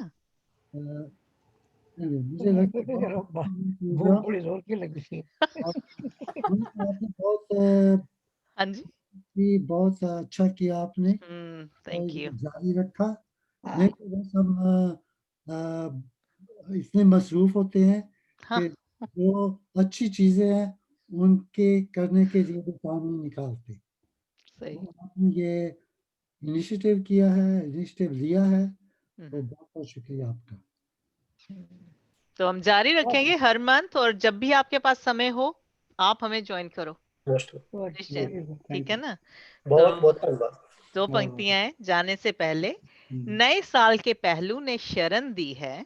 मुझे लगता है भूख बड़ी जोर की लगी थी। आपने बहुत हाँ जी, बहुत अच्छा किया आपने, थैंक यू। जारी रखा। नहीं तो बस हम इतने मसरूफ होते हैं कि जो अच्छी चीजें हैं उनके करने के लिए भी टाइम नहीं निकालते। सही। आपने ये इनिशिएटिव किया है, इनिशिएटिव लिया है, तो बहुत बहुत शुक्रिया आपका। तो हम जारी रखेंगे हर मंथ, और जब भी आपके पास समय हो आप हमें ज्वाइन करो। निश्चित, ठीक है ना? बहुत बहुत धन्यवाद। दो पंक्तियां हैं जाने से पहले। नए साल के पहलू ने शरण दी है,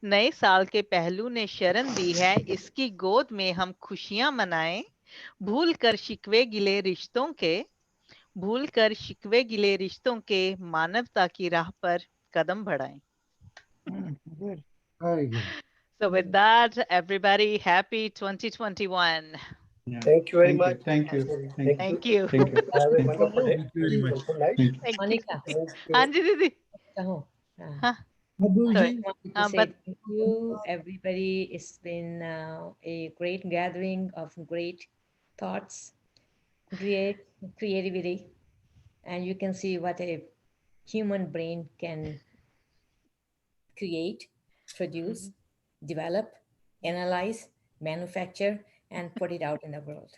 नए साल के पहलू ने शरण दी है, इसकी गोद में हम खुशियां मनाएं, भूल कर शिकवे गिले रिश्तों के, भूल कर शिकवे गिले रिश्तों के, मानवता की राह पर कदम बढ़ाएं। Very good. So with that, everybody, happy 2021. Yeah. Thank you very much. Thank you. Thank you. Have a wonderful day. Thank you very much. Wonderful night. Thank you. Monica, हाँ जी दीदी। हाँ जी to say thank you, everybody. It's been a great gathering of great thoughts, great creativity, and you can see what a human brain can create, produce, develop, analyze, manufacture, and put it out in the world.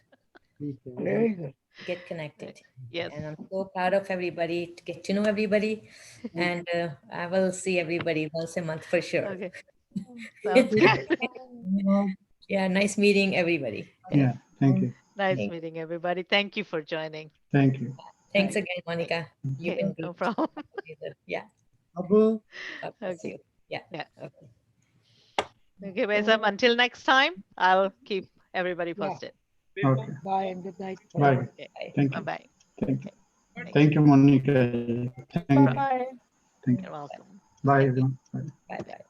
Very good. Get connected. Yes. And I'm so proud of everybody to get to know everybody, and I will see everybody once a month for sure. Okay. Sounds good. Yeah, nice meeting everybody. Yeah, thank you. Nice meeting everybody. Thank you for joining. Thank you. Thanks again, Monica. You've Okay, been no great. problem. Yeah. Abu. God bless Okay. you. Yeah. Yeah. Okay. Okay, Baisam, until next time, I'll keep everybody posted. Okay. Bye and good night. Bye. Okay. Thank you. Bye-bye. Thank you. Thank Thank you, Monica. Thank you. Bye. Thank You're you. welcome. Bye, everyone. Bye. Bye-bye.